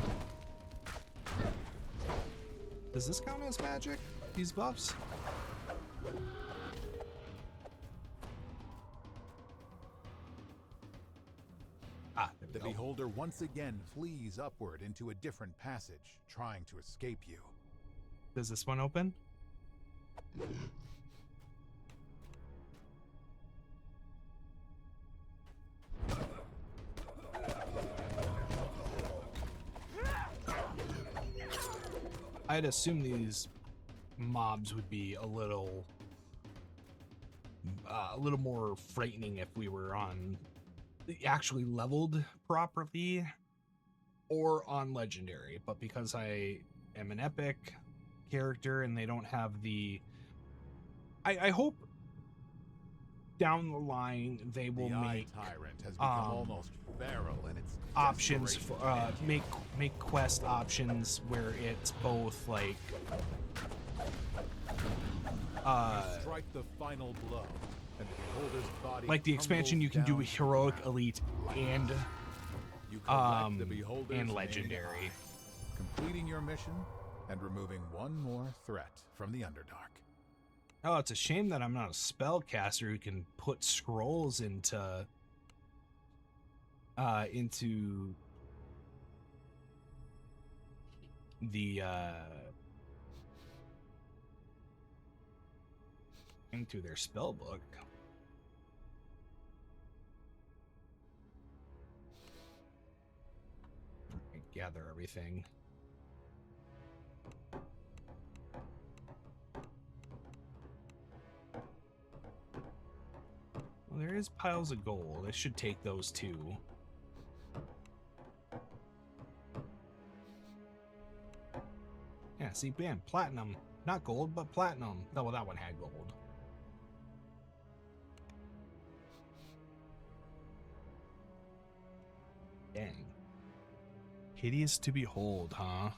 Does this count as magic? These buffs? Ah, there we The go. beholder once again flees upward into a different passage, trying to escape you. Does this one open? I'd assume these mobs would be a little more frightening if we were on actually leveled properly or on legendary, but because I am an epic character and they don't have the I hope down the line they will The Eye make Tyrant has become almost feral in its options for desperation. make quest options where it's both like Strike the final blow, and the beholder's body like the expansion you can do tumbles down heroic, to the ground. elite, and You collect the beholder's and main legendary. eye, completing your mission and removing one more threat from the Underdark. Oh, it's a shame that I'm not a spellcaster who can put scrolls into the into their spell book. Gather everything. Well, there is piles of gold. I should take those too. Yeah, see, bam, platinum. Not gold, but platinum. Oh, well, that one had gold. Dang. Hideous to behold, huh?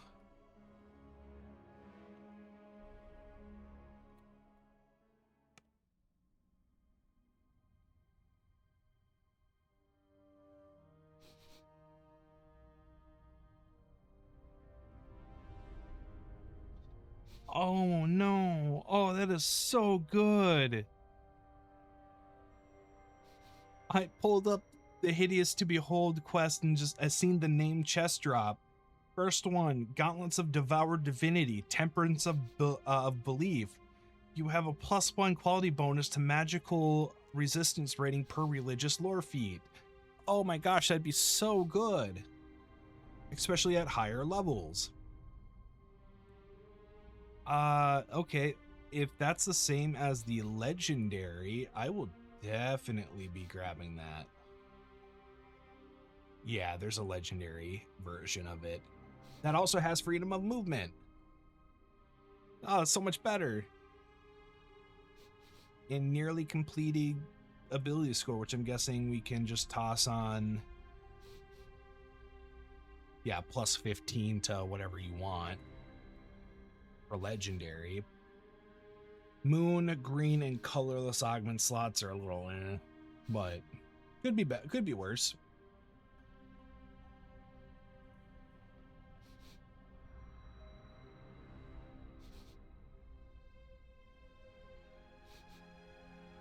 Oh no. Oh, that is so good. I pulled up the Hideous to Behold quest and I seen the name chest drop. First one, Gauntlets of Devoured Divinity, Temperance of Belief. You have a +1 quality bonus to magical resistance rating per religious lore feat. Oh my gosh, that'd be so good. Especially at higher levels. Okay. If that's the same as the legendary, I will definitely be grabbing that. Yeah, there's a legendary version of it. That also has freedom of movement. Oh, it's so much better. And nearly completed ability score, which I'm guessing we can just toss on. Yeah, +15 to whatever you want. For legendary. Moon, green, and colorless augment slots are a little but could be worse.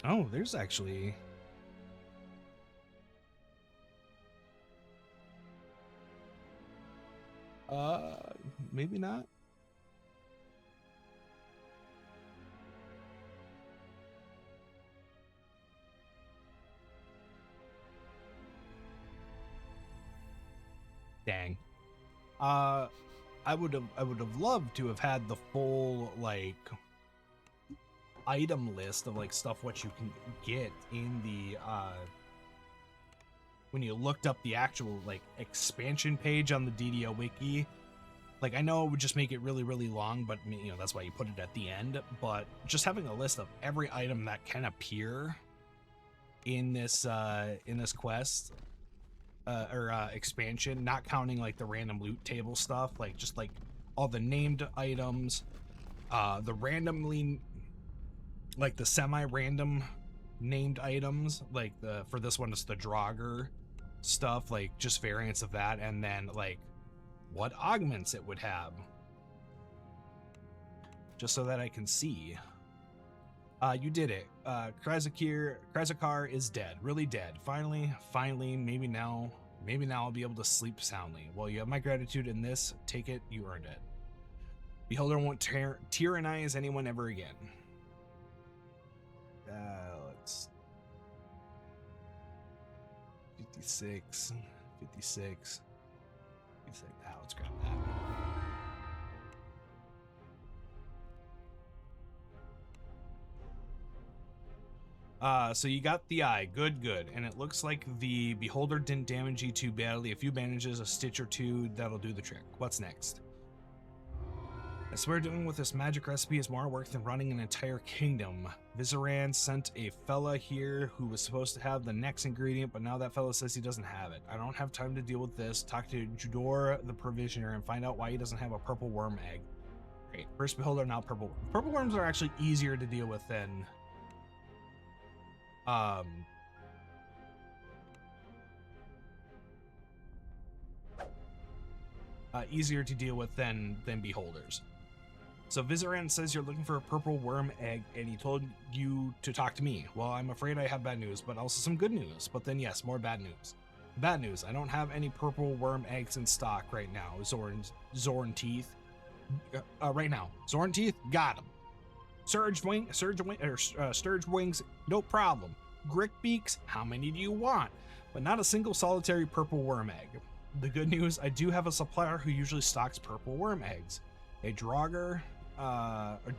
Oh, there's actually maybe not. Dang. I would have loved to have had the full like item list of like stuff what you can get in the when you looked up the actual like expansion page on the DDO wiki. Like I know it would just make it really really long, but you know that's why you put it at the end, but just having a list of every item that can appear in this quest expansion, not counting like the random loot table stuff, like just like all the named items, the randomly like the semi-random named items, like for this one it's the Draugr stuff, like just variants of that, and then like what augments it would have, just so that I can see. You did it. Krazakar is dead, really dead. Finally, maybe now I'll be able to sleep soundly. Well, you have my gratitude in this. Take it, you earned it. Beholder won't tyrannize anyone ever again. Let's 56. Let's grab that. So you got the eye, good, and it looks like the Beholder didn't damage you too badly. A few bandages, a stitch or two, that'll do the trick. What's next? I swear doing with this magic recipe is more work than running an entire kingdom. Vizeran sent a fella here who was supposed to have the next ingredient, but now that fella says he doesn't have it. I don't have time to deal with this. Talk to Judor the provisioner and find out why he doesn't have a purple worm egg. Great. First Beholder, now purple. Purple worms are actually easier to deal with than beholders. So Vizeran says you're looking for a purple worm egg and he told you to talk to me. Well, I'm afraid I have bad news, but also some good news. But then yes, more bad news. Bad news, I don't have any purple worm eggs in stock right now. Zorn Teeth. Right now. Zorn Teeth, got them. Sturge Wings, no problem. Grick Beaks, how many do you want? But not a single solitary purple worm egg. The good news, I do have a supplier who usually stocks purple worm eggs. A Draugr,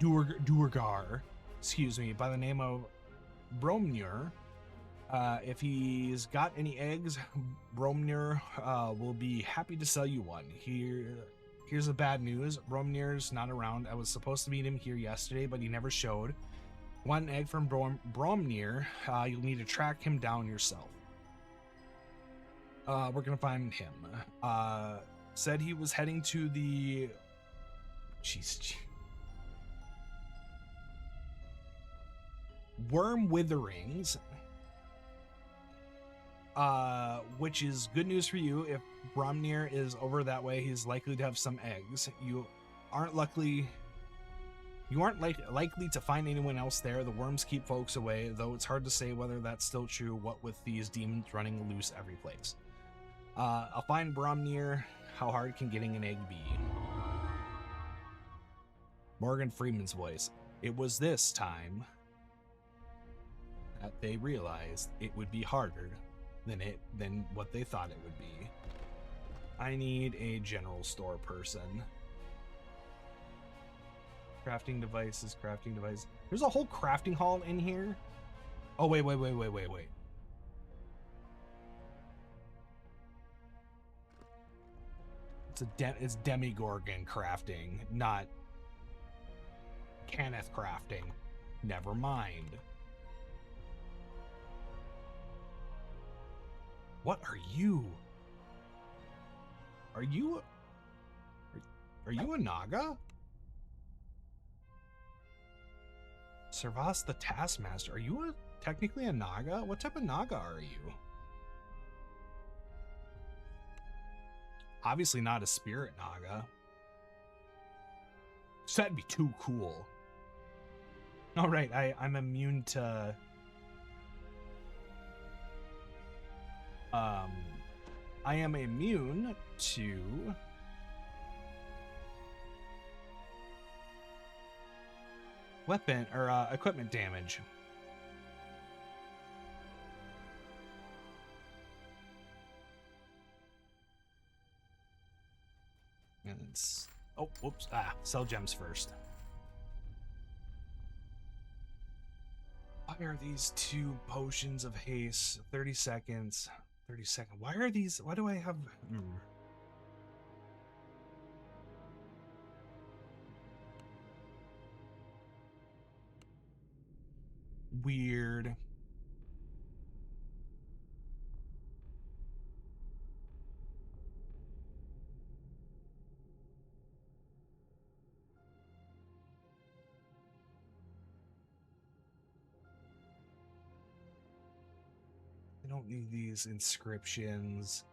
Duergar, excuse me, by the name of Bromnir. If he's got any eggs, Bromnir will be happy to sell you one. Here's the bad news. Bromnir's not around. I was supposed to meet him here yesterday, but he never showed. One egg from Bromnir, you'll need to track him down yourself. We're gonna find him. Said he was heading to the... Jeez. Worm Witherings. Which is good news for you. If Bromnir is over that way, he's likely to have some eggs. You aren't likely to find anyone else there. The worms keep folks away, though it's hard to say whether that's still true, what with these demons running loose every place. I'll find Bromnir. How hard can getting an egg be? Morgan Freeman's voice. It was this time that they realized it would be harder than what they thought it would be. I need a general store person. Crafting devices. There's a whole crafting hall in here. Oh, wait. It's Demogorgon crafting, not Kenneth crafting. Never mind. What are you? Are you a Naga? Servas the Taskmaster. Are you technically a Naga? What type of Naga are you? Obviously not a spirit Naga. So that'd be too cool. All right, I'm immune to... I am immune to... weapon or equipment damage. And it's... Oh, whoops. Ah, sell gems first. Why are these 2 potions of haste? 30 seconds. 30 seconds. Why are these... Why do I have... Weird. I don't need these inscriptions.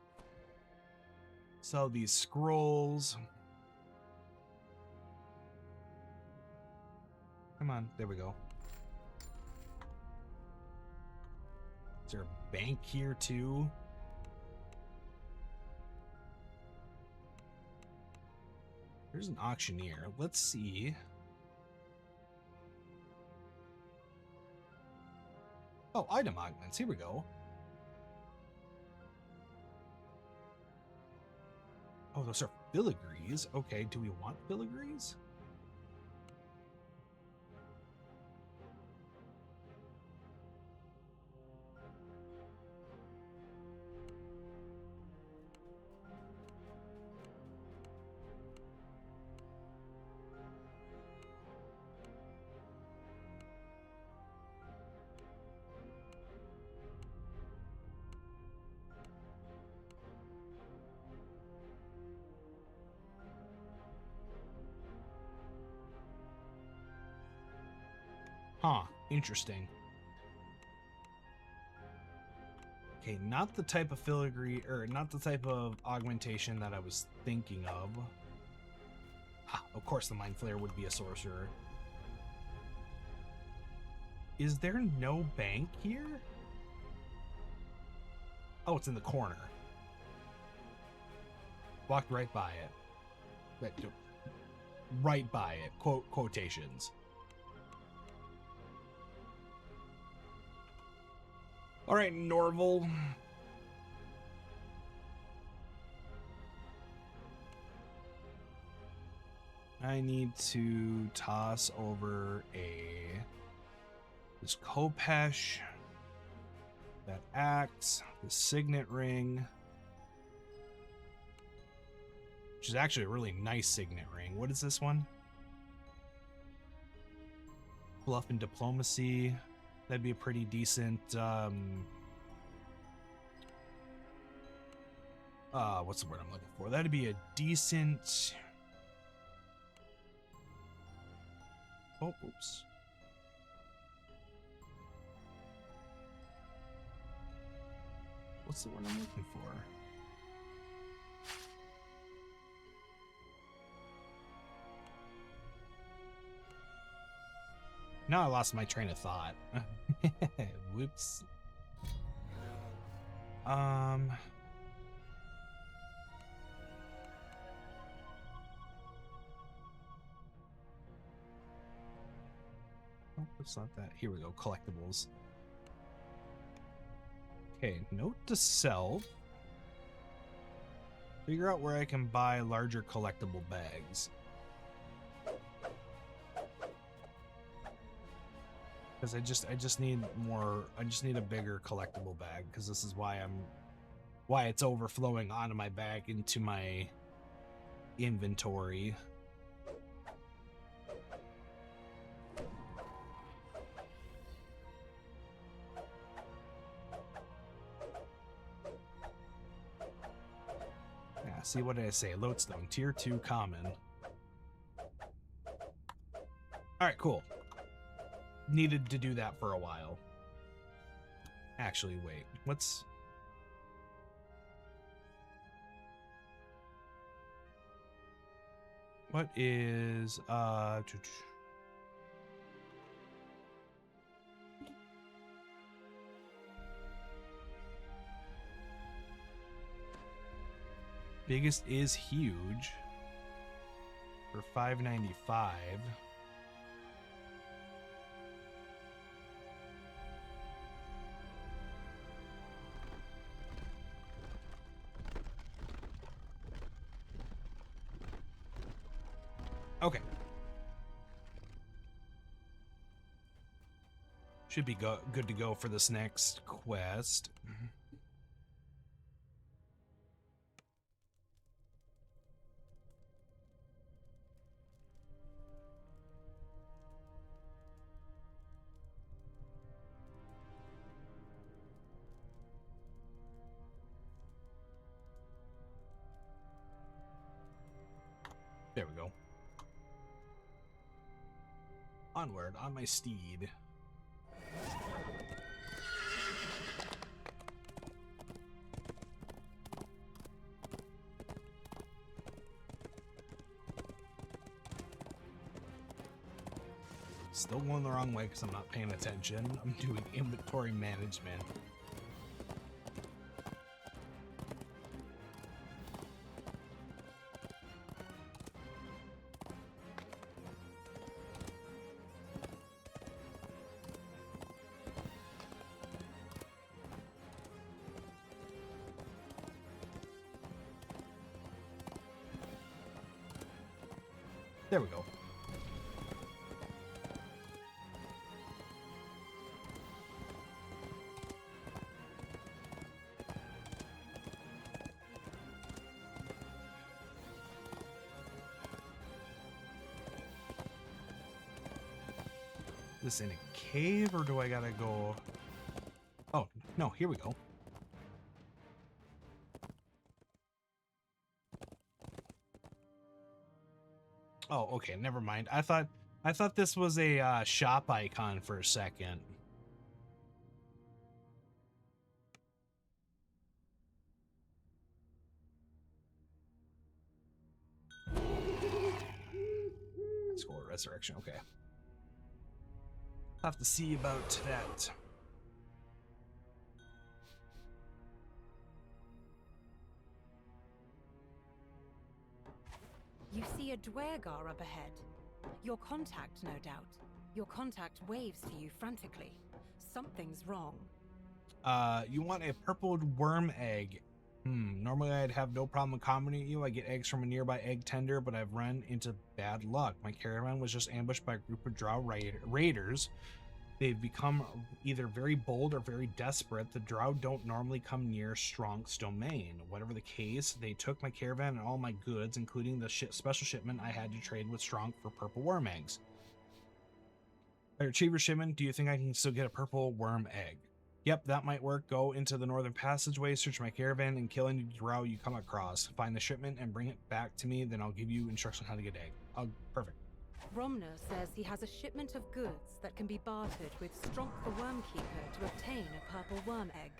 Sell these scrolls. Come on, there we go. Is there a bank here too? There's an auctioneer. Let's see. Oh, item augments. Here we go. Oh, those are filigrees. Okay, do we want filigrees? Huh, interesting. Okay, not the type of filigree, or not the type of augmentation that I was thinking of. Ah, of course the Mind Flayer would be a sorcerer. Is there no bank here? Oh, it's in the corner. Walked right by it. Right by it. Quotations. All right, Norval. I need to toss over this Kopesh, that axe, the signet ring, which is actually a really nice signet ring. What is this one? Bluff and diplomacy. That'd be a pretty decent, what's the word I'm looking for? That'd be a decent... Oh, oops. What's the word I'm looking for? Now I lost my train of thought. Whoops. Oh, it's not that. Here we go. Collectibles. Okay, note to self. Figure out where I can buy larger collectible bags. Because I just need more. I just need a bigger collectible bag, because this is why it's overflowing onto my bag into my inventory. Yeah, see, what did I say? Lodestone, tier 2 common. Alright, cool. Needed to do that for a while. Actually, wait. What is biggest is huge for $5.95. Okay. Should be good to go for this next quest. There we go. Onward on my steed. Still going the wrong way because I'm not paying attention. I'm doing inventory management. There we go. This in a cave, or do I gotta go? Oh, no, here we go. Oh, okay, never mind. I thought this was a shop icon for a second. Let's go with resurrection. Okay. Have to see about that. You see a Dwergar up ahead. Your contact, no doubt. Your contact waves to you frantically. Something's wrong. You want a purpled worm egg. Normally I'd have no problem accommodating you. I get eggs from a nearby egg tender, but I've run into bad luck. My caravan was just ambushed by a group of drow raiders. They've become either very bold or very desperate. The drow don't normally come near Stronk's domain. Whatever the case, they took my caravan and all my goods, including the special shipment I had to trade with Stronk for purple worm eggs. I retrieve your shipment. Do you think I can still get a purple worm egg? Yep, that might work. Go into the northern passageway, search my caravan, and kill any drow you come across. Find the shipment and bring it back to me, then I'll give you instructions on how to get egg. Perfect. Romner says he has a shipment of goods that can be bartered with Stronk the Wormkeeper to obtain a purple worm egg.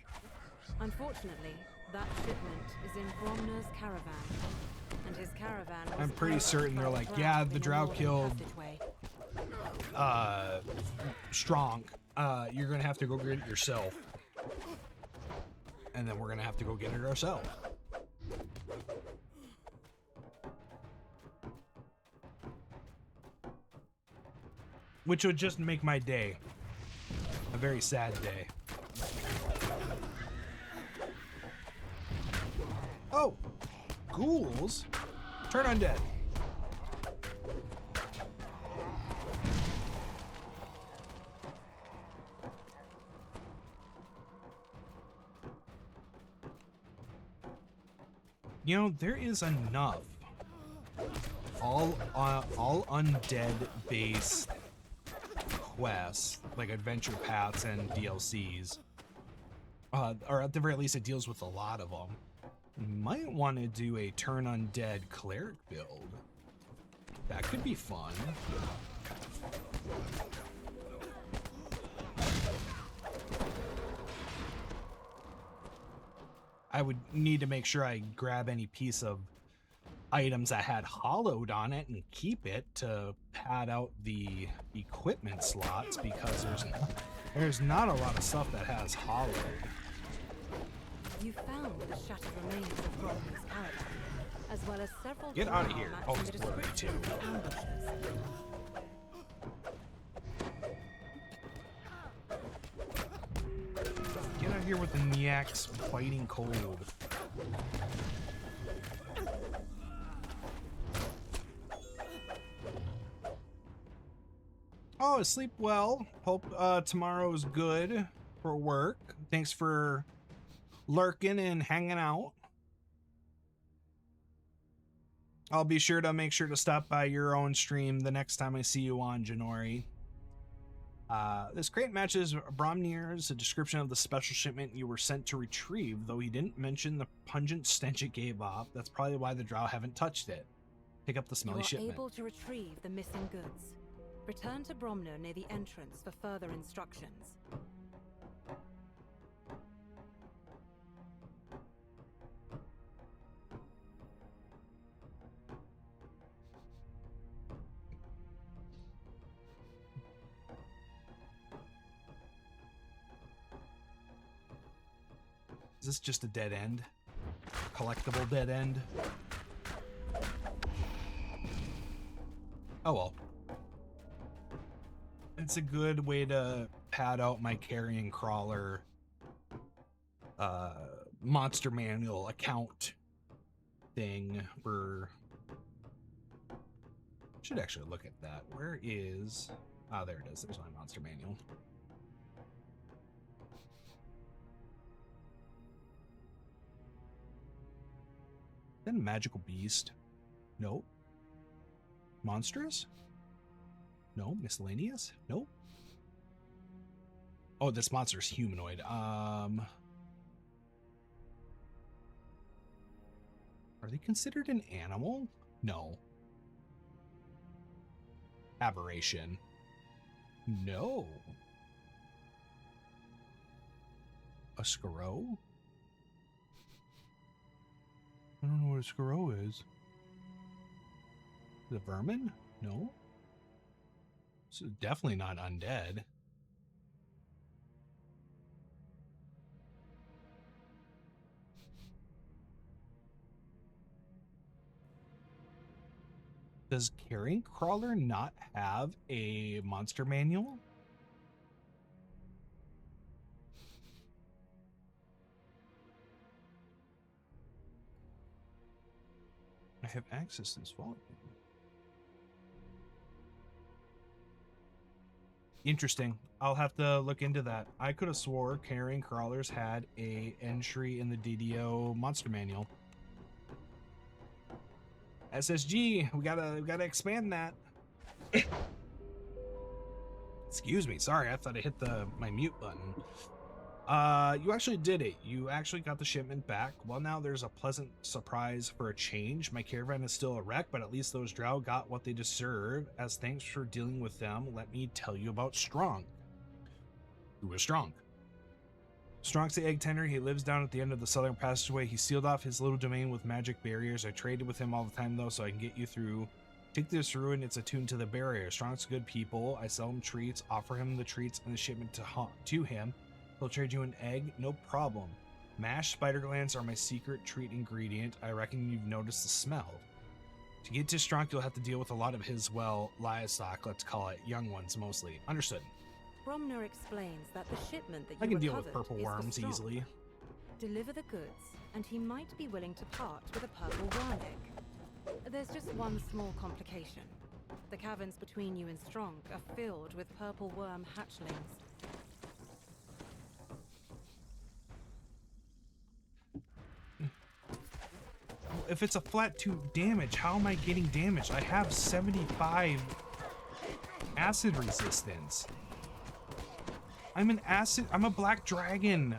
Unfortunately, that shipment is in Bromner's caravan, and his caravan was I'm pretty certain they're like, yeah, the drow killed Stronk. You're gonna have to go get it yourself, and then we're gonna have to go get it ourselves. Which would just make my day a very sad day. Oh, ghouls? Turn undead. You know, there is enough all undead based quests, like adventure paths and DLCs, or at the very least it deals with a lot of them. Might want to do a turn undead cleric build. That could be fun. I would need to make sure I grab any piece of items that had hollowed on it and keep it to pad out the equipment slots, because there's not a lot of stuff that has hollowed. You found the shattered remains of Bromner's caravan, as well as several. Get out of here! Oh, matching it's the blurry too. description of the ambushers. Get out of here with the Nyaks biting cold. Oh, sleep well. Hope tomorrow's good for work. Thanks for lurking and hanging out. I'll be sure to make sure to stop by your own stream the next time I see you on, Janori. This crate matches Bromnir's description of the special shipment you were sent to retrieve, though he didn't mention the pungent stench it gave off. That's probably why the drow haven't touched it. Pick up the smelly shipment. You are able to retrieve the missing goods. Return to Bromner near the entrance for further instructions. Is this just a dead end? Collectible dead end? Oh well. It's a good way to pad out my carrion crawler monster manual account thing for... Should actually look at that. Where is... Ah, there it is. There's my monster manual. Then magical beast. Nope. Monstrous? No. Miscellaneous? Nope. Oh, this monster is humanoid. Are they considered an animal? No. Aberration. No. A Skaro? I don't know what a Skaro is. The vermin? No. This is definitely not undead. Does Carrion Crawler not have a monster manual? I have access to this volume. Interesting. I'll have to look into that. I could have swore Carrion Crawlers had a entry in the DDO monster manual. SSG, we gotta expand that. Excuse me, sorry, I thought I hit my mute button. You actually did it. You actually got the shipment back. Well, now there's a pleasant surprise for a change. My caravan is still a wreck, but at least those drow got what they deserve. As thanks for dealing with them, let me tell you about Strong. Who is Strong? Strong's the egg tender. He lives down at the end of the southern passageway. He sealed off his little domain with magic barriers. I traded with him all the time, though, so I can get you through. Take this ruin. It's attuned to the barrier. Strong's good people. I sell him treats, offer him the treats and the shipment to him. He'll trade you an egg, no problem. Mashed spider glands are my secret treat ingredient. I reckon you've noticed the smell. To get to Strong, you'll have to deal with a lot of his, well, livestock, let's call it. Young ones, mostly. Understood. Bromner explains that the shipment that you I can deal with recovered purple is for worms Strong. easily. Deliver the goods, and he might be willing to part with a purple worm egg. There's just one small complication. The caverns between you and Strong are filled with purple worm hatchlings. If it's a flat 2 damage, how am I getting damaged? I have 75 acid resistance. I'm a black dragon.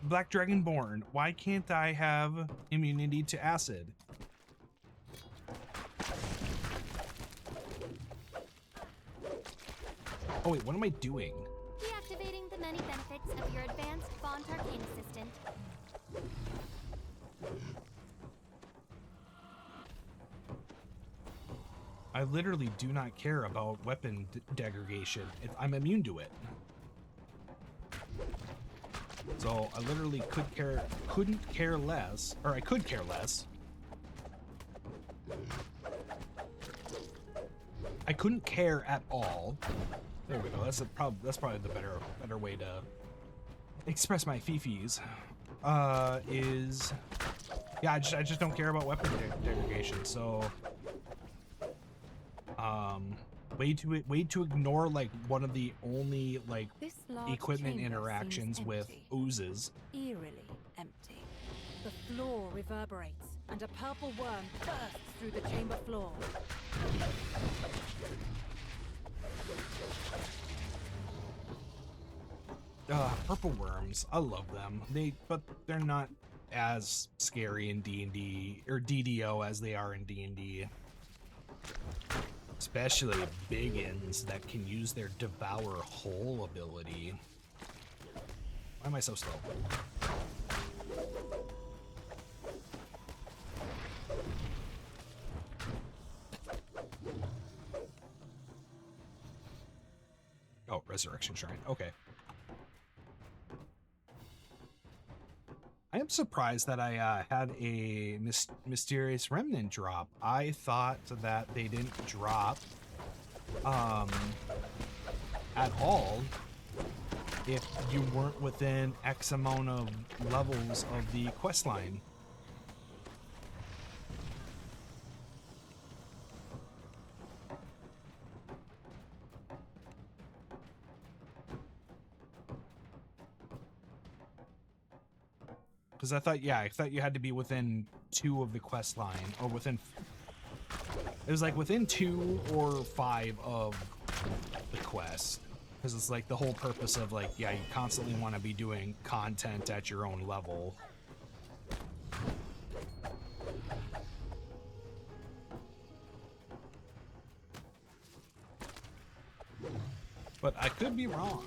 Black Dragonborn. Why can't I have immunity to acid? Oh wait, what am I doing? Deactivating the many benefits of your advanced Bond Arcane Assistant. I literally do not care about weapon degradation. I'm immune to it. So I literally couldn't care less, or I could care less. I couldn't care at all. There we go. That's probably the better way to express my fifis. Yeah, I just don't care about weapon degradation. So way to ignore like one of the only like This large equipment chamber interactions seems with empty. oozes. Eerily empty. The floor reverberates, and a purple worm bursts through the chamber floor. Purple worms. I love them. But they're not as scary in D&D or DDO as they are in D&D. Especially biggins that can use their devour whole ability. Why am I so slow? Oh, Resurrection Shrine. Okay. I am surprised that I had a mysterious remnant drop. I thought that they didn't drop at all if you weren't within X amount of levels of the quest line. Because I thought you had to be within 2 of the quest line, or within, it was like within 2 or 5 of the quest. Because it's like the whole purpose of like, yeah, you constantly want to be doing content at your own level. But I could be wrong.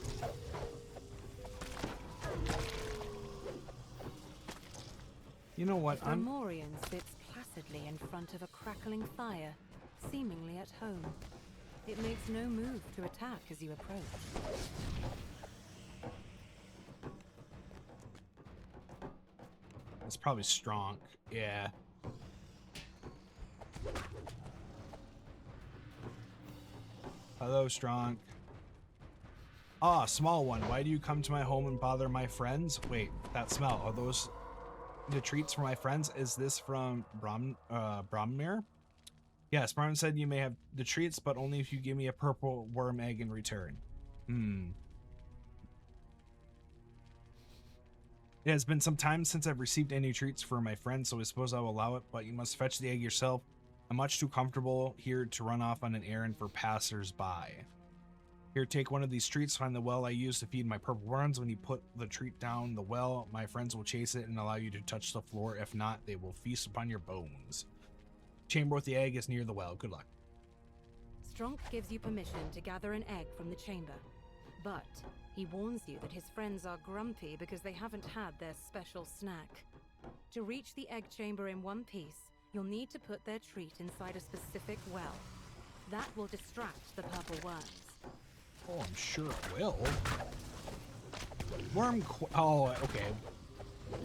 You know what? The Fomorian sits placidly in front of a crackling fire, seemingly at home. It makes no move to attack as you approach. It's probably strong. Yeah. Hello, Strong. Ah, small one. Why do you come to my home and bother my friends? Wait, that smell. Are those the treats for my friends? Is this from Brommere? Yes, Martin said you may have the treats, but only if you give me a purple worm egg in return. It has been some time since I've received any treats for my friends, so I suppose I will allow it, but you must fetch the egg yourself. I'm much too comfortable here to run off on an errand for passers-by. Here, take one of these treats, find the well I use to feed my purple worms. When you put the treat down the well, my friends will chase it and allow you to touch the floor. If not, they will feast upon your bones. Chamber with the egg is near the well. Good luck. Strunk gives you permission to gather an egg from the chamber, but he warns you that his friends are grumpy because they haven't had their special snack. To reach the egg chamber in one piece, you'll need to put their treat inside a specific well. That will distract the purple worms. Oh, I'm sure it will. Oh, okay.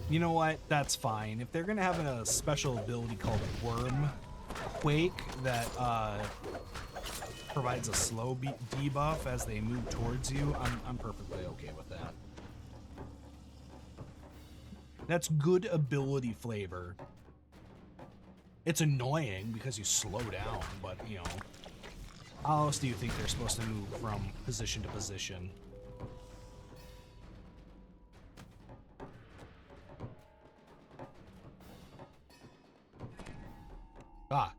You know what? That's fine. If they're gonna have a special ability called Worm Quake that provides a slow debuff as they move towards you, I'm perfectly okay with that. That's good ability flavor. It's annoying because you slow down, but you know. How else do you think they're supposed to move from position to position? Ah,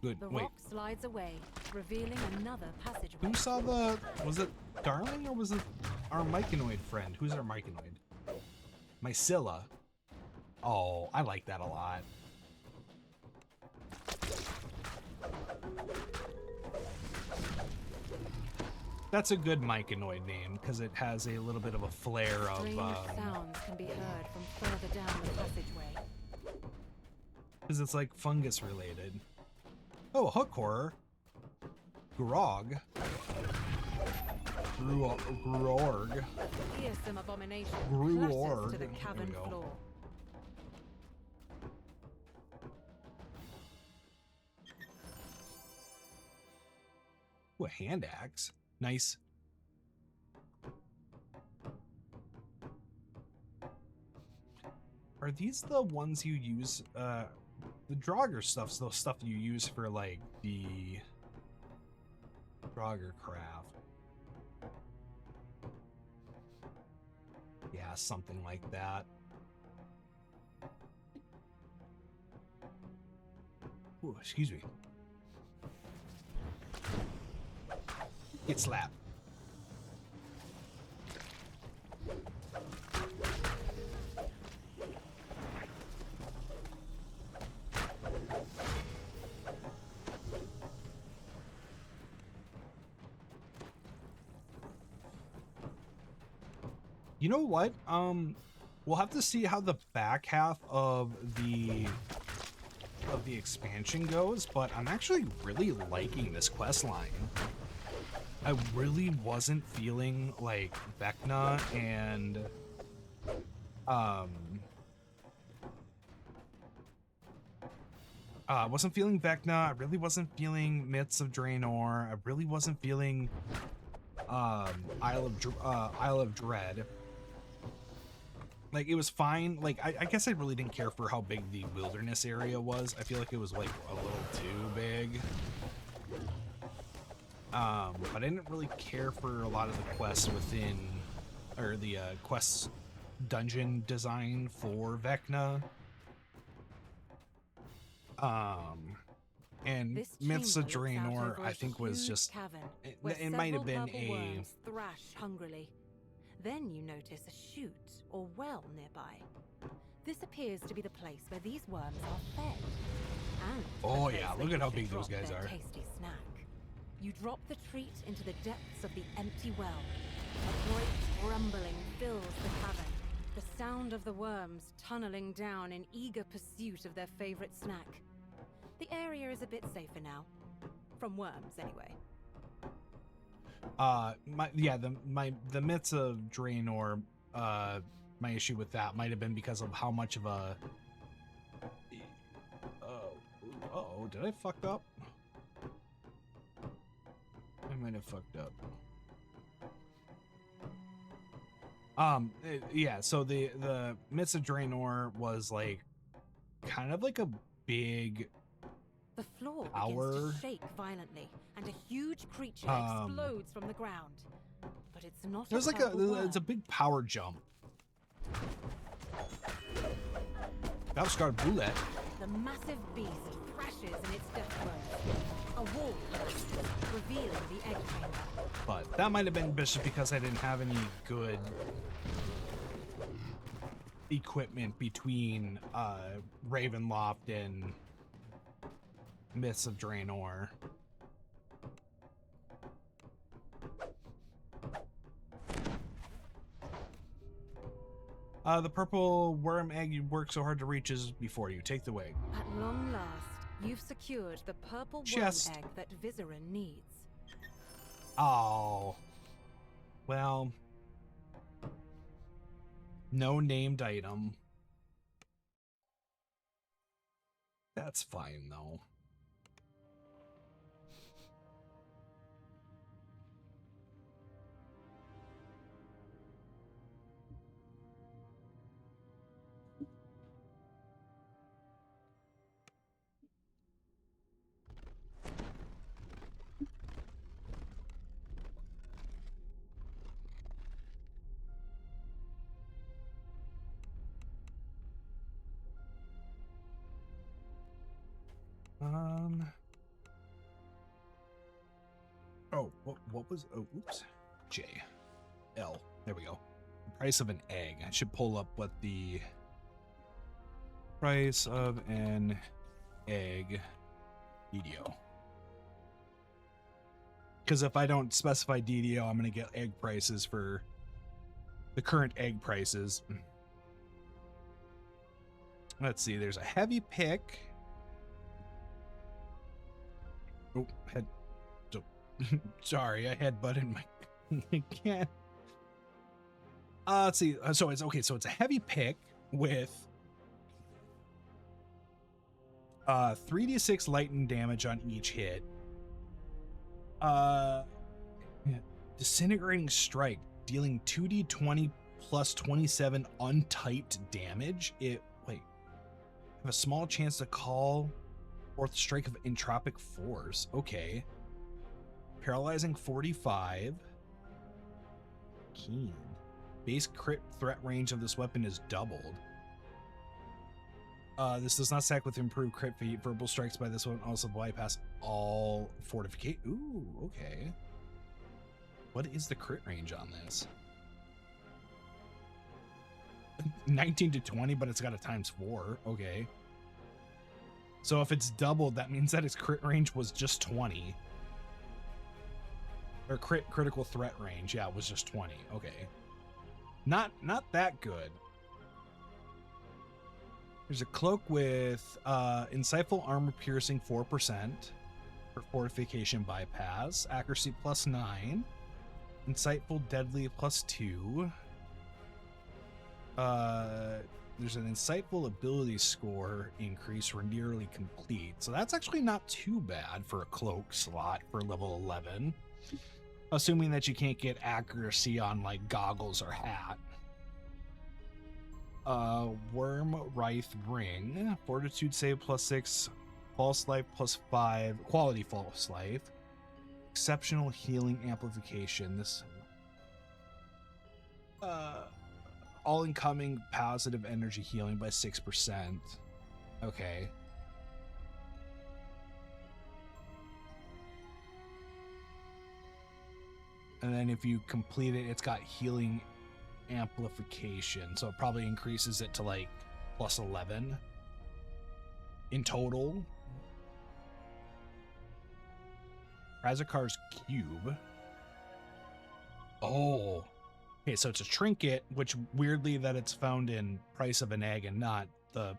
good. The Wait, rock slides away, revealing another passageway. who saw the... Was it Darling or was it our Myconoid friend? Who's our Myconoid? Mycilla. Oh, I like that a lot. That's a good Myconoid name because it has a little bit of a flair of... Strange sounds can be heard from further down the passageway. Because it's like fungus related. Oh, hook horror. Grog. Gruorg. A fearsome abomination Gruorg. clashes to the There we cavern go. floor. Ooh, a hand axe. Nice. Are these the ones you use? The Draugr stuff's the stuff you use for like the Dragercraft. Yeah, something like that. Ooh, excuse me. Get slapped. You know what? We'll have to see how the back half of the expansion goes, but I'm actually really liking this quest line. I really wasn't feeling like Vecna and I wasn't feeling Vecna. I really wasn't feeling Myths of Draenor. I really wasn't feeling Isle of Dread. Like, it was fine. Like, I guess I really didn't care for how big the wilderness area was. I feel like it was like a little too big. But I didn't really care for a lot of the quests within, or the quests dungeon design for Vecna. And This Myths of chamber looks out Draenor, over I a think, was huge just cavern it where might have several been purple a worms thrash hungrily. Then you notice a chute or well nearby. This appears to be the place where these worms are fed. And the Oh place yeah, where look you at how should big those drop guys their are. tasty snack. You drop the treat into the depths of the empty well. A great rumbling fills the cavern. The sound of the worms tunneling down in eager pursuit of their favorite snack. The area is a bit safer now. From worms, anyway. The Myths of Draenor, my issue with that might have been because of how much of a uh-oh, did I fuck up? I might have fucked up. Yeah, so the Myths of Draenor was like kind of like a big The floor tower. begins to shake violently, and a huge creature explodes from the ground. But it's not. There's like it's a big power jump. Battlescar Bullet. The massive beast crashes in its death throes. A wall collapses, revealing the egg chamber. But that might have been just because I didn't have any good equipment between Ravenloft and Myths of Draenor. The purple worm egg you worked so hard to reach is before you. Take the way. At long last, you've secured the purple Chest. worm egg that Vizerin needs. Oh. Well. No named item. That's fine, though. Oh, what was, oh, oops. J. L. There we go. The price of an egg. I should pull up what the price of an egg DDO. Because if I don't specify DDO, I'm going to get egg prices for the current egg prices. Let's see. There's a heavy pick. Oh, head. Sorry, I headbutted my. I can't. Let's see. So it's okay. So it's a heavy pick with 3d6 lightning damage on each hit. Disintegrating strike, dealing 2d20 plus 27 untyped damage. Have a small chance to call forth strike of entropic force. Okay. Paralyzing 45. Keen. Base crit threat range of this weapon is doubled. This does not stack with improved crit feat. Verbal strikes by this one also bypass all fortification. Ooh, okay. What is the crit range on this? 19 to 20, but it's got a ×4. Okay. So if it's doubled, that means that its crit range was just 20. Or critical threat range, yeah, it was just 20. Okay. Not that good. There's a cloak with insightful armor piercing 4% for fortification bypass, accuracy +9, insightful deadly +2. There's an insightful ability score increase for nearly complete, so that's actually not too bad for a cloak slot for level 11, assuming that you can't get accuracy on like goggles or hat. Worm Writhe Ring, Fortitude save +6, False Life +5, Quality False Life, Exceptional Healing Amplification. This all incoming positive energy healing by 6%. Okay. And then if you complete it, it's got healing amplification, so it probably increases it to like +11 in total. Razakar's Cube. Oh, okay, so it's a trinket, which weirdly that it's found in Price of an Egg and not the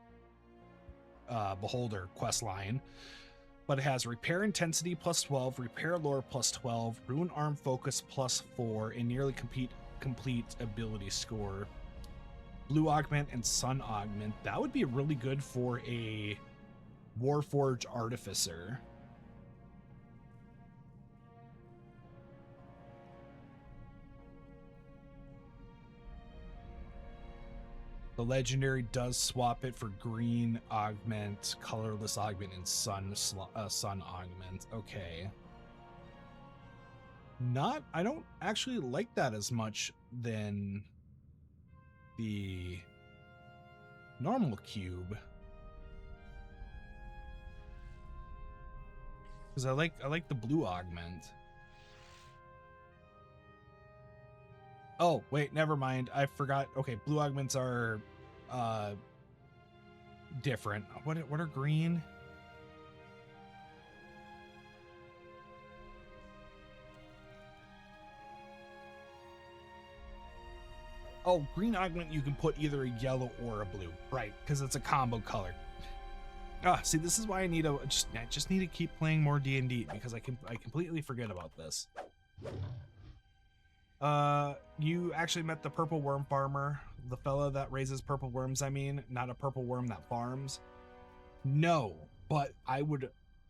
Beholder quest line. But it has repair intensity +12, repair lore +12, rune arm focus +4, and nearly complete ability score. Blue augment and sun augment. That would be really good for a Warforged artificer. The legendary does swap it for green augment, colorless augment, and sun augment. Okay. I don't actually like that as much than the normal cube. Because I like the blue augment. Oh, wait, never mind. I forgot. Okay, blue augments are different. What are green? Oh, green augment you can put either a yellow or a blue, right? Because it's a combo color. See, this is why I need I just need to keep playing more D&D because I completely forget about this. You actually met the purple worm farmer, the fella that raises purple worms. I mean, not a purple worm that farms. No, but I would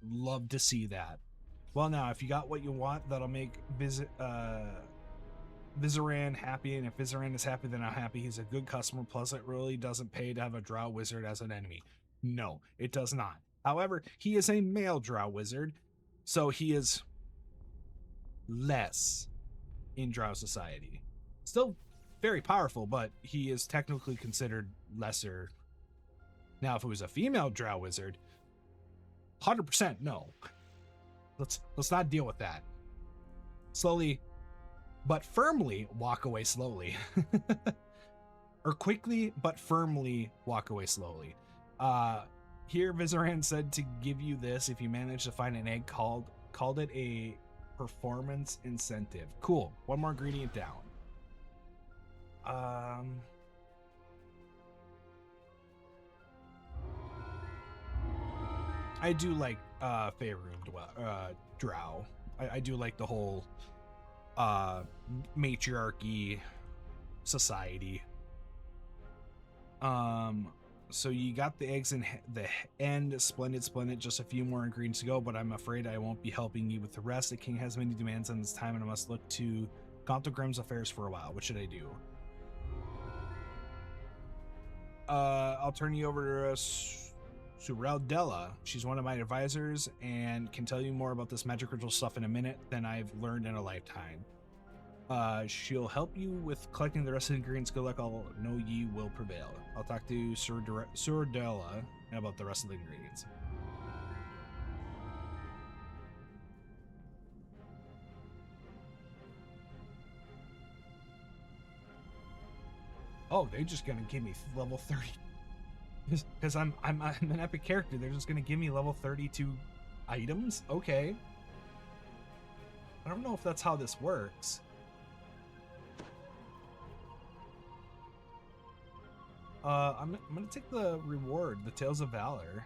love to see that. Well, now if you got what you want, that'll make Vizaran happy, and if Vizaran is happy, then I'm happy. He's a good customer. Plus, it really doesn't pay to have a drow wizard as an enemy. No, it does not. However, he is a male drow wizard, so he is less in drow society. Still very powerful, but he is technically considered lesser. Now, if it was a female drow wizard, 100% no. Let's not deal with that. Slowly but firmly walk away slowly. Or quickly but firmly walk away slowly. Here Vizaran said to give you this if you manage to find an egg, called it a performance incentive. Cool. One more ingredient down. I do like Faerun drow. I do like the whole matriarchy society. So you got the eggs in the end. Splendid. Just a few more ingredients to go, but I'm afraid I won't be helping you with the rest. The king has many demands on this time, and I must look to Grim's affairs for a while. What should I do? I'll turn you over to Surreldella. She's one of my advisors and can tell you more about this magic ritual stuff in a minute than I've learned in a lifetime. She'll help you with collecting the rest of the ingredients. Good luck, I'll know ye will prevail. I'll talk to Surreldella about the rest of the ingredients. Oh, they're just gonna give me level 30. Because I'm an epic character. They're just gonna give me level 32 items? Okay. I don't know if that's how this works. I'm gonna take the reward, the Tales of Valor.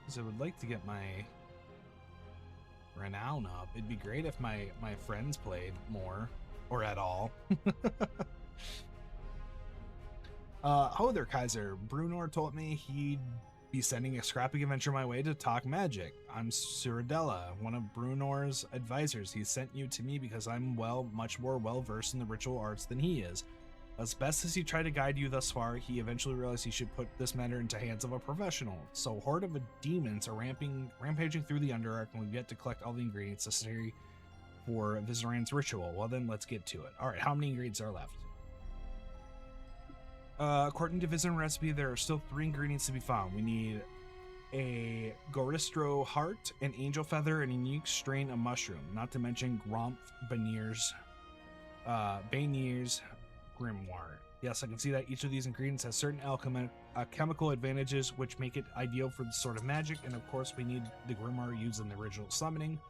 Because I would like to get my renown up. It'd be great if my friends played more, or at all. Oh there, Kaiser. Brunor told me he'd be sending a scrappy adventure my way to talk magic. I'm Surreldella, one of Brunor's advisors. He sent you to me because I'm much more well-versed in the ritual arts than he is. As best as he tried to guide you thus far, he eventually realized he should put this matter into hands of a professional. So horde of demons are rampaging through the Underdark, and we've yet to collect all the ingredients necessary for Vizoran's ritual. Well then, let's get to it. Alright, how many ingredients are left? According to Vizoran recipe, there are still 3 ingredients to be found. We need a Goristro heart, an angel feather, and a unique strain of mushroom, not to mention Gromp Banier's grimoire. Yes, I can see that each of these ingredients has certain chemical advantages which make it ideal for this sort of magic, and of course we need the grimoire used in the original summoning.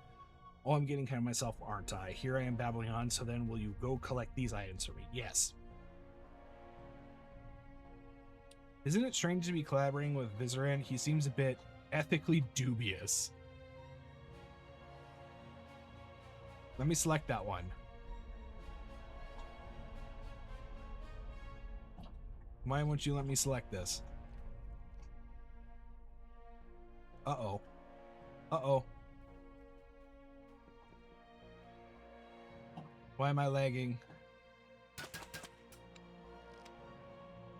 Oh, I'm getting kind of myself, aren't I? Here I am babbling on, so then will you go collect these items for me? Yes. Isn't it strange to be collaborating with Vizoran? He seems a bit ethically dubious. Let me select that one. Why won't you let me select this? Uh-oh. Uh-oh. Why am I lagging?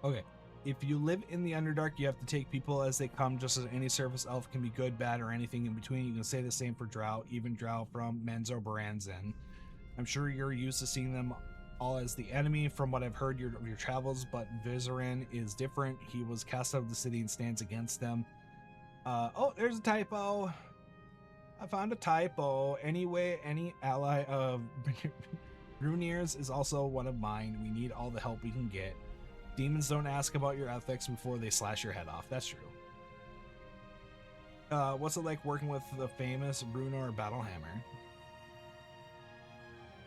Okay. If you live in the Underdark, you have to take people as they come, just as any surface elf can be good, bad, or anything in between. You can say the same for Drow, even Drow from Menzo Baranzan. I'm sure you're used to seeing them all as the enemy from what I've heard of your travels, but Vizoran is different. He was cast out of the city and stands against them. Oh, there's a typo. I found a typo. Anyway, any ally of Brunier's is also one of mine. We need all the help we can get. Demons don't ask about your ethics before they slash your head off. That's true. What's it like working with the famous Brunor Battlehammer?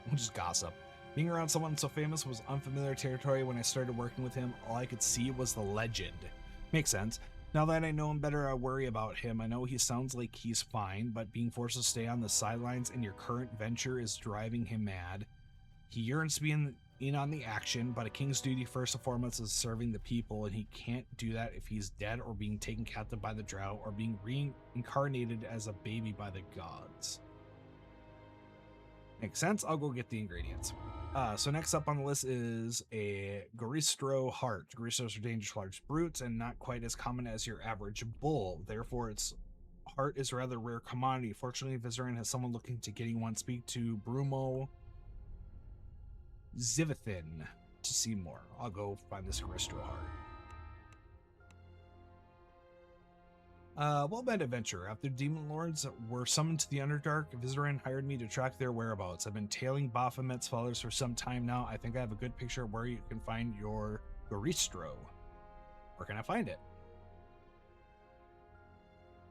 We'll just gossip. Being around someone so famous was unfamiliar territory. When I started working with him, all I could see was the legend. Makes sense. Now that I know him better, I worry about him. I know he sounds like he's fine, but being forced to stay on the sidelines in your current venture is driving him mad. He yearns to be in on the action, but a king's duty first and foremost is serving the people, and he can't do that if he's dead or being taken captive by the Drow or being reincarnated as a baby by the gods. Makes sense. I'll go get the ingredients. So next up on the list is a Goristro heart. Goristros are dangerous large brutes and not quite as common as your average bull. Therefore, its heart is a rather rare commodity. Fortunately, Vizoran has someone looking to getting one. Speak to Brumo Zivithin to see more. I'll go find this Goristro heart. Well-met adventurer. After demon lords were summoned to the Underdark, Vizoran hired me to track their whereabouts. I've been tailing Baphomet's followers for some time now. I think I have a good picture of where you can find your Goristro. Where can I find it?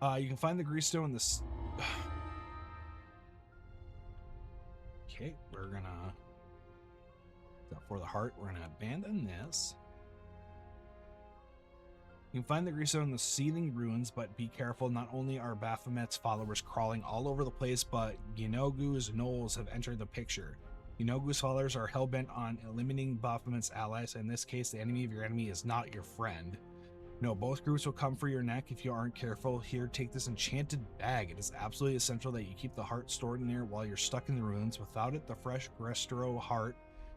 You can find the Goristro in this. Okay, we're gonna. For the heart, we're gonna abandon this. You can find the Goristro in the seething ruins, but be careful. Not only are Baphomet's followers crawling all over the place, but Yenogu's gnolls have entered the picture. Yenogu's followers are hell-bent on eliminating Baphomet's allies. In this case, the enemy of your enemy is not your friend. No, both groups will come for your neck if you aren't careful. Here, take this enchanted bag. It is absolutely essential that you keep the heart stored in there while you're stuck in the ruins. Without it, the fresh Goristro heart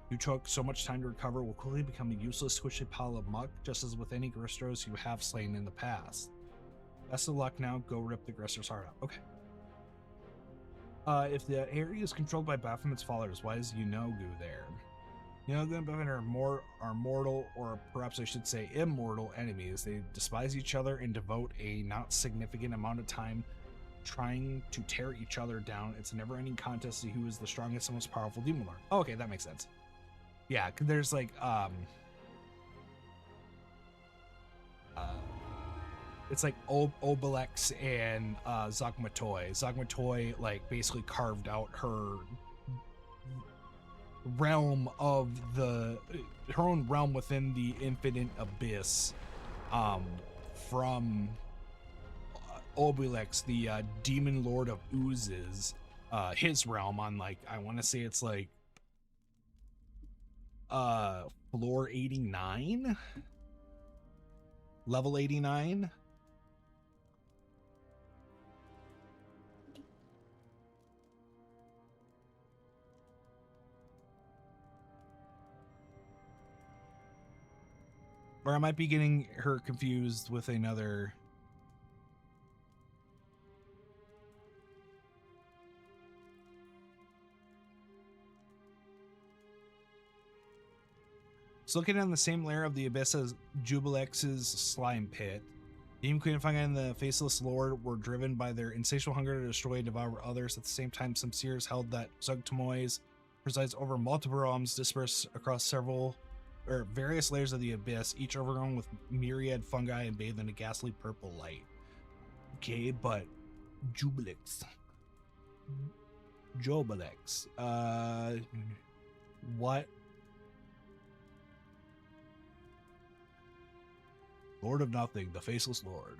You took so much time to recover will quickly become a useless, squishy pile of muck, just as with any Gristros you have slain in the past. Best of luck now, go rip the Grister's heart out. Okay. If the area is controlled by Baphomet's followers, why is Yunogu there? Yunogu and Baphomet are mortal, or perhaps I should say immortal enemies. They despise each other and devote a not significant amount of time trying to tear each other down. It's a never-ending contest to see who is the strongest and most powerful demon lord. Oh, okay, that makes sense. Yeah, 'cause there's like it's like Obelix and Zogmatoi. Zogmatoi like basically carved out her realm of her own realm within the infinite abyss from Obelix, the demon lord of oozes, his realm on like, I want to say it's like floor 89, level 89. Or I might be getting her confused with another. It's located on the same layer of the abyss as Jubilex's slime pit. Demon Queen and Fungi and the Faceless Lord were driven by their insatiable hunger to destroy and devour others. At the same time, some seers held that Zugtamoys presides over multiple realms dispersed across various layers of the abyss, each overgrown with myriad fungi and bathed in a ghastly purple light. Okay, but Jubilix. What? Lord of Nothing, the Faceless Lord.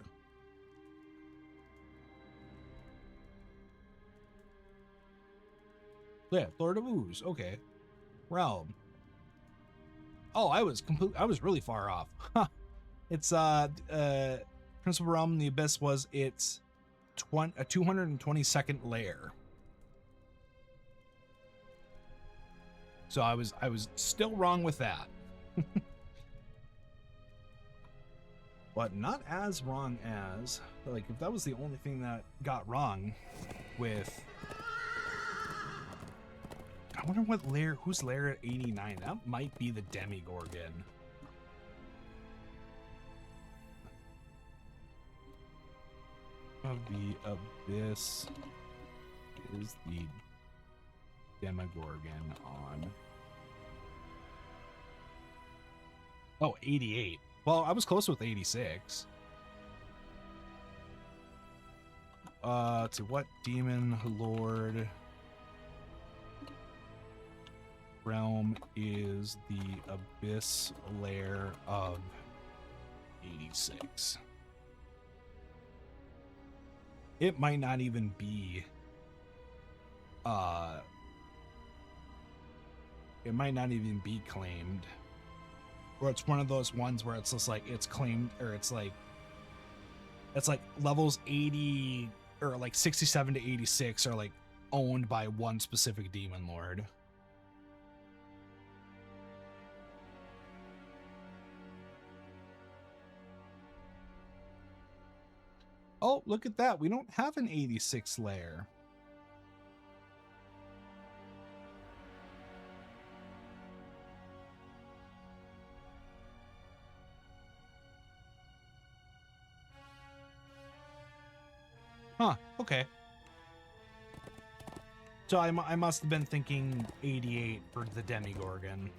Yeah, Lord of Ooze. Okay. Realm. Oh, I was really far off. Huh. It's Principal Realm in the Abyss was its a 222nd layer. So I was still wrong with that. But not as wrong as, like, if that was the only thing that got wrong with, I wonder what layer, who's layer at 89? That might be the Demogorgon. Of the Abyss is the Demogorgon on. Oh, 88. Well, I was close with 86. To what demon lord realm is the Abyss lair of 86? It might not even be claimed. Or it's one of those ones where it's just like it's claimed, or it's like levels 80 or like 67 to 86 are like owned by one specific demon lord. Oh, look at that. We don't have an 86 layer. Huh, okay. So I must have been thinking 88 for the Demogorgon.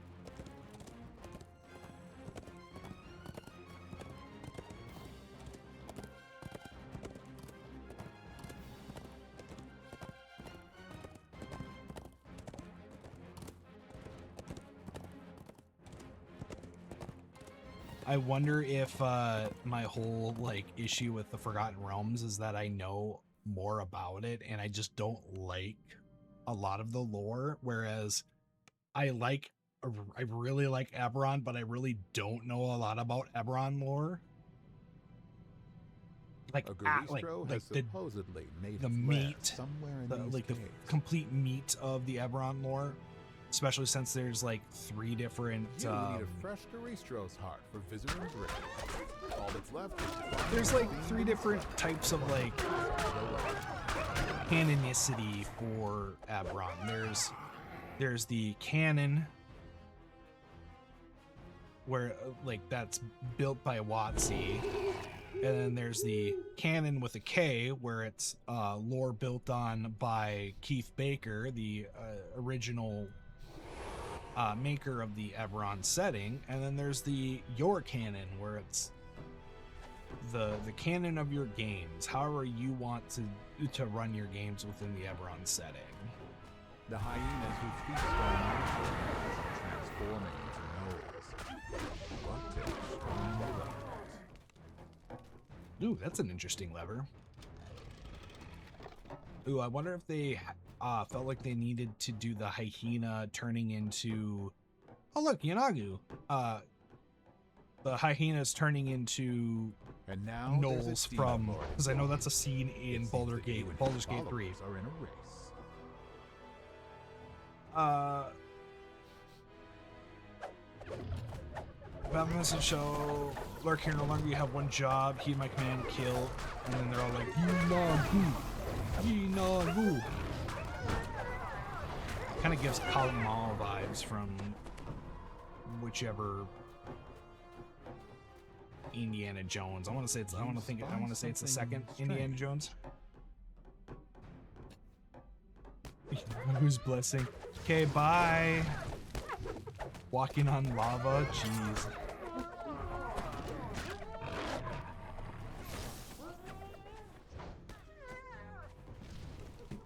I wonder if my whole like issue with the Forgotten Realms is that I know more about it and I just don't like a lot of the lore, whereas I really like Eberron, but I really don't know a lot about Eberron lore. Like A Garistro has supposedly made the its lair meat, somewhere in the these like the caves. complete meat of the Eberron lore. especially since there's like 3 different. You need a fresh Garistro's heart for visitor and grave. All that's left is to find There's like 3 different types of like canonicity for Eberron. There's the canon, where like that's built by WotC, and then there's the canon with a K, where it's lore built on by Keith Baker, the original maker of the Eberron setting, and then there's the your canon, where it's the canon of your games, however you want to run your games within the Eberron setting. the hyenas who feast on nature transforming into gnolls. But take strong levers. Ooh, that's an interesting lever. Ooh, I wonder if they felt like they needed to do the hyena turning into... Oh, look, Yanagu. The hyena's turning into And now there's a gnolls demon from... lord. Because I know that's a scene in It Baldur's seems that you Gate, and Baldur's your Gate 3. followers are in a race. About message show, Lurk here no longer, you have one job, heed my command, kill, and then they're all like, Yinagu, Yinagu. Kind of gives Colin Mall vibes from whichever Indiana Jones. I want to say it's the second Indiana Jones. Who's blessing? Okay, bye. Walking on lava, jeez.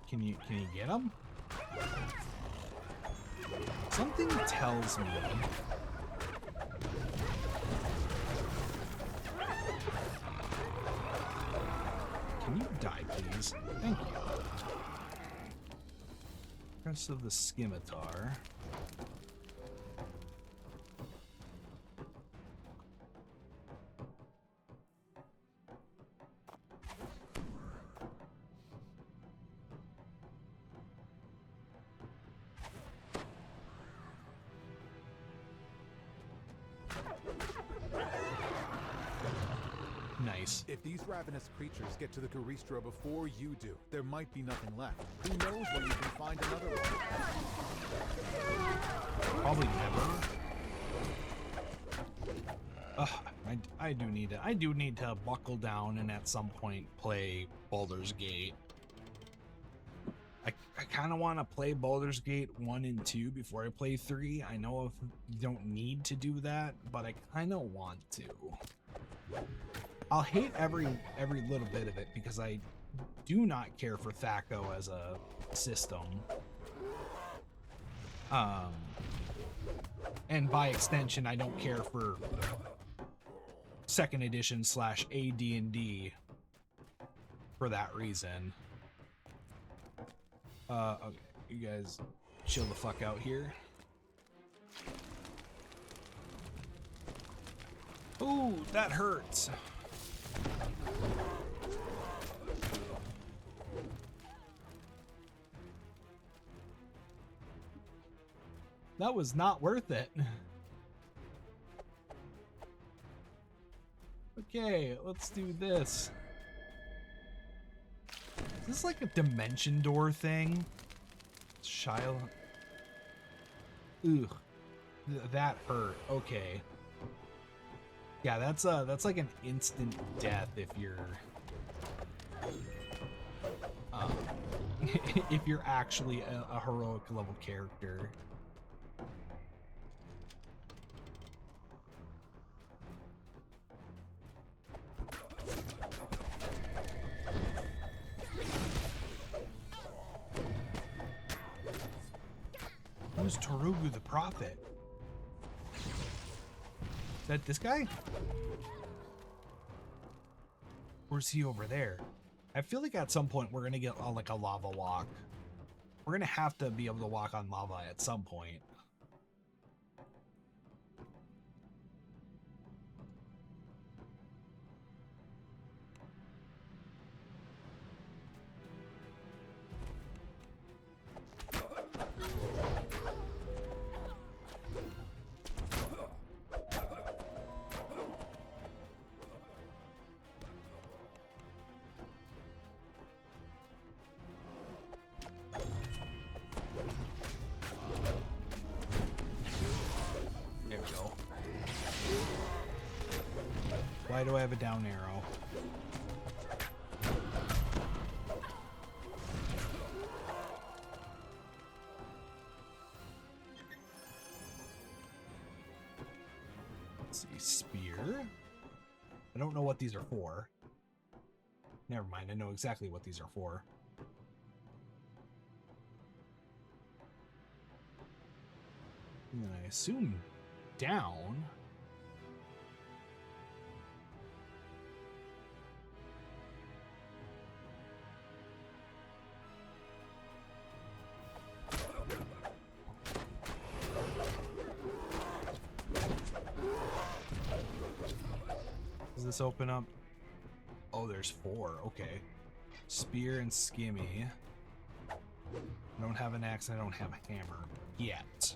Can you get him? Something tells me. Can you die, please? Thank you. Rest of the scimitar. Nice. If these ravenous creatures get to the Garistro before you do, there might be nothing left. Who knows when you can find another one? Probably never. I do need to buckle down and at some point play Baldur's Gate. I kind of want to play Baldur's Gate 1 and 2 before I play 3. I know you don't need to do that, but I kind of want to. I'll hate every little bit of it because I do not care for THAC0 as a system. And by extension, I don't care for 2nd edition / AD&D for that reason. Okay, you guys chill the fuck out here. Ooh, that hurts. That was not worth it. Okay, let's do this. Is this like a dimension door thing? Shiloh. Ugh. That hurt. Okay. Yeah, that's like an instant death if you're if you're actually a heroic level character. Who's Torugu the Prophet? Is that this guy? Or is he over there? I feel like at some point we're gonna get like a lava walk. We're gonna have to be able to walk on lava at some point. Why do I have a down arrow? Let's see, spear. I don't know what these are for. Never mind, I know exactly what these are for. And then I assume down. Does this open up? Oh, there's 4. Okay. Spear and skimmy. I don't have an axe and I don't have a hammer yet.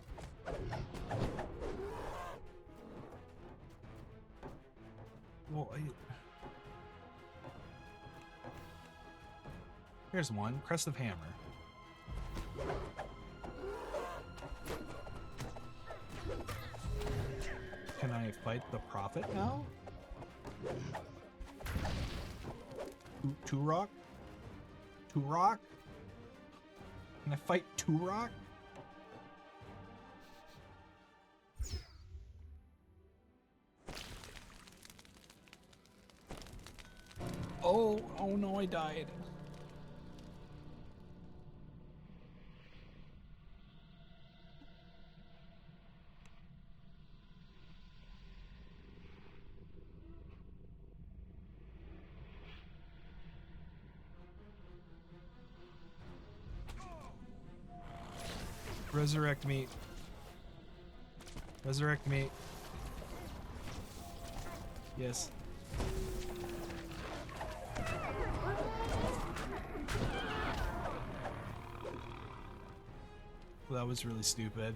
Well, here's one. Crest of Hammer. Can I fight the Prophet now? Turok? Turok? Can I fight Turok? Oh no, I died. Resurrect me. Resurrect me. Yes. Well, that was really stupid.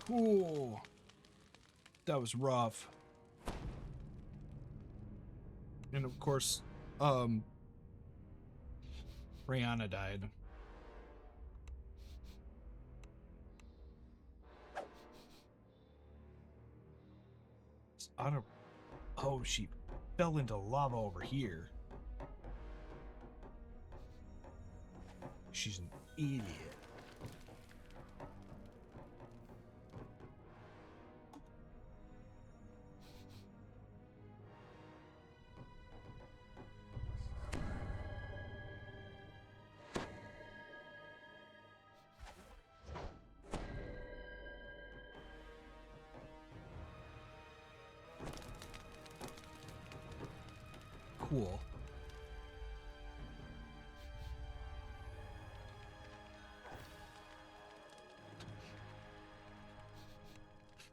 Ooh, that was rough. And of course, Rihanna died. It's out of... Oh, she fell into lava over here. She's an idiot. Cool.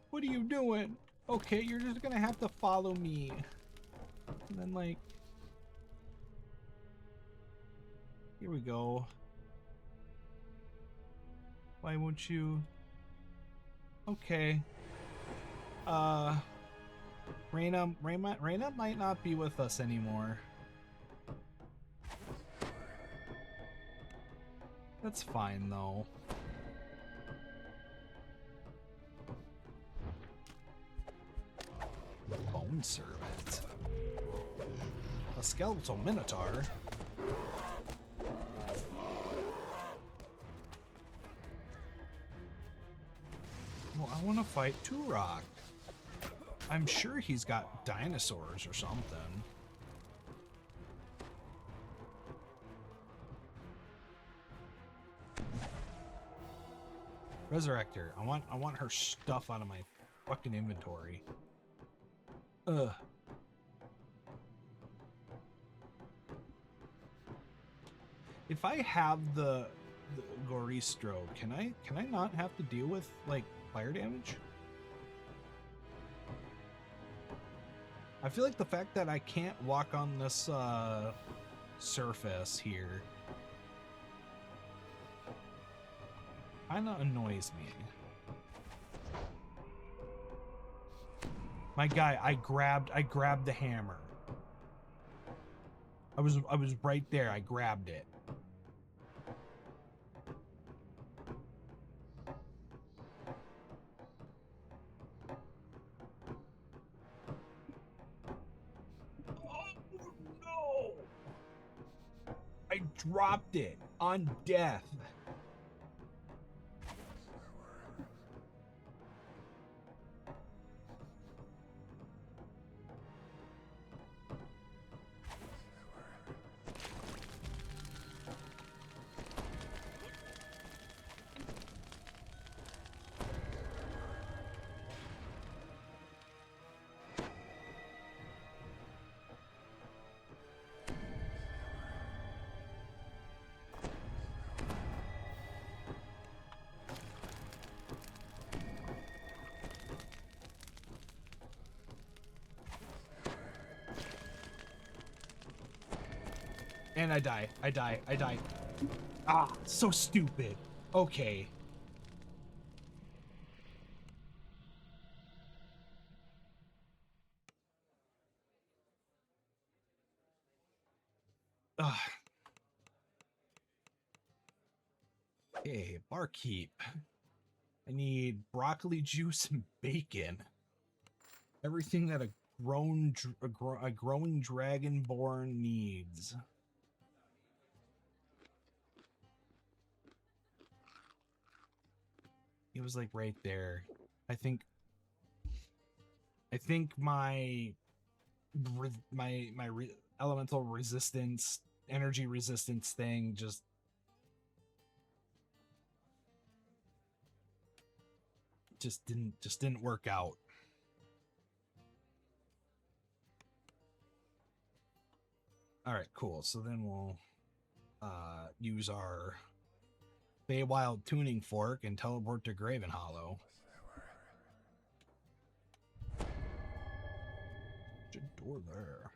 What are you doing? Okay, you're just gonna have to follow me. And then, like... Here we go. Why won't you... Okay. Reyna might not be with us anymore. That's fine, though. Bone Servant. A skeletal minotaur. Well, I want to fight Turok. I'm sure he's got dinosaurs or something. Resurrect her. I want her stuff out of my fucking inventory. Ugh. If I have the Goristro, can I not have to deal with like fire damage? I feel like the fact that I can't walk on this surface here kind of annoys me. My guy, I grabbed the hammer. I was right there. I grabbed it. Oh no! I dropped it on death. And I die. I die. Ah, so stupid. Okay. Ugh. Okay, barkeep. I need broccoli juice and bacon. Everything that a growing dragonborn needs. It was like right there. I think my elemental resistance, energy resistance thing just didn't work out. All right, cool. So then we'll use our Feywild tuning fork and teleport to Graven Hollow. Good door there.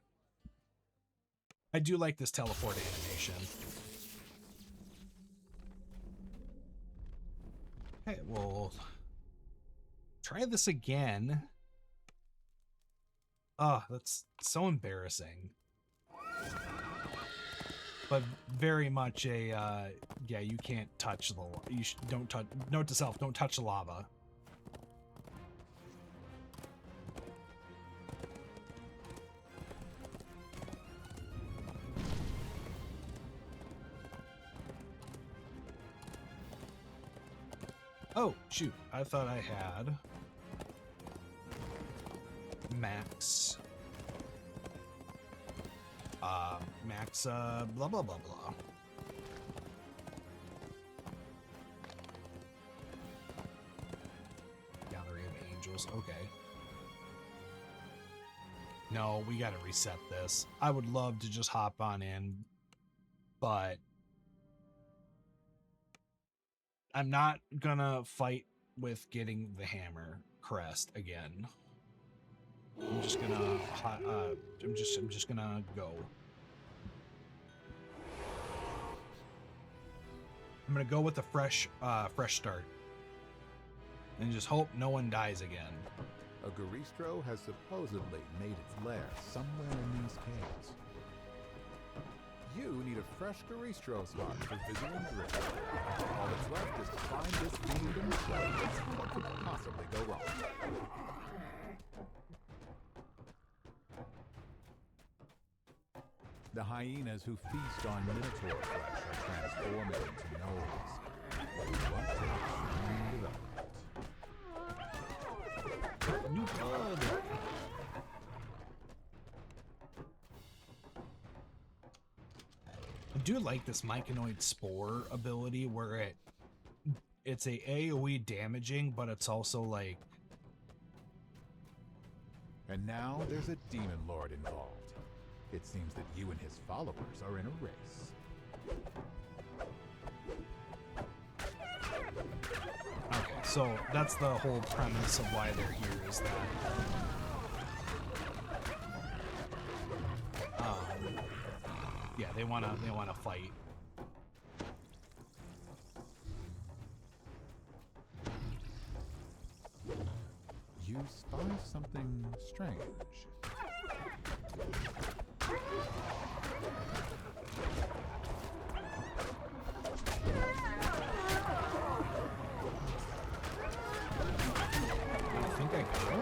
I do like this teleport animation. Okay, we'll try this again. Oh, that's so embarrassing. But very much a, yeah, you can't touch the, don't touch, note to self, don't touch the lava. Oh, shoot, I thought I had max. Blah, blah, blah, blah. Gallery of Angels, okay. No, we gotta reset this. I would love to just hop on in, but I'm not gonna fight with getting the hammer crest again. I'm just gonna, I'm just gonna go. I'm gonna go with a fresh start, and just hope no one dies again. A Garistro has supposedly made its lair somewhere in these caves. You need a fresh Garistro spark for Visiting Drift. All that's left is to find this fiend and play. What could possibly go wrong? The hyenas who feast on minotaur flesh are transformed into gnolls. What a new blood! I do like this myconoid spore ability where it's a AoE damaging, but it's also like. And now there's a demon lord involved. It seems that you and his followers are in a race. Okay, so that's the whole premise of why they're here, is that yeah, they wanna fight. You you spy something strange. I think I got him.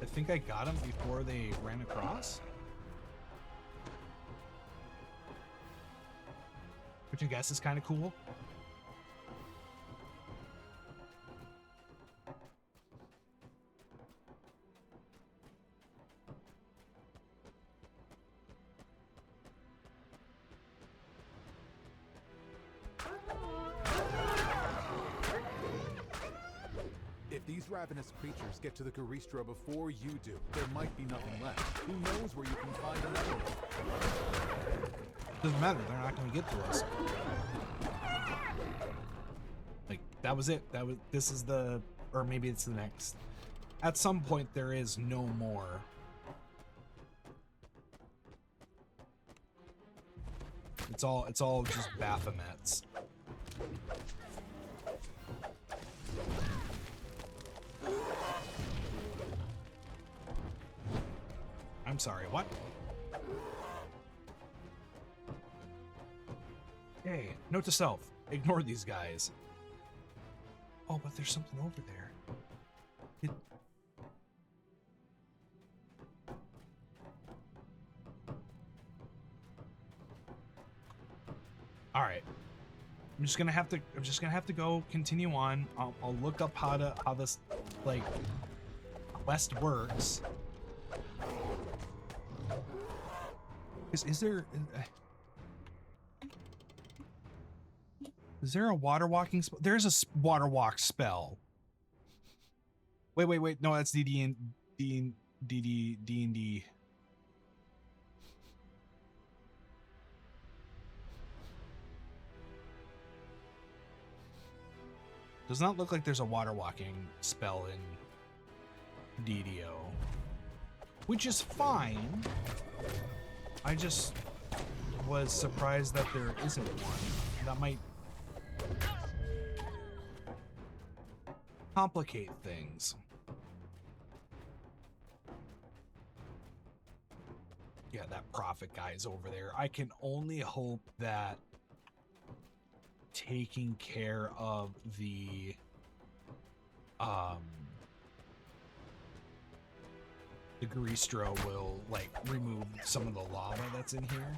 I think I got him before they ran across. Which I guess is kind of cool. If these ravenous creatures get to the Garistro before you do, there might be nothing left. Who knows where you can find another one? Doesn't matter, they're not going to get to us. Like, that was it. This is the, or maybe it's the next. At some point, there is no more. It's all just Baphomets. I'm sorry, what? Hey, note to self, ignore these guys. Oh, but there's something over there. All right. I'm just gonna have to go continue on. I'll look up how this like quest works. Is there a water walking spell? There's a water walk spell. Wait. No, that's D&D. Does not look like there's a water walking spell in DDO, which is fine. I just was surprised that there isn't one. That might complicate things. Yeah, that prophet guy is over there. I can only hope that taking care of the Garistro will like remove some of the lava that's in here.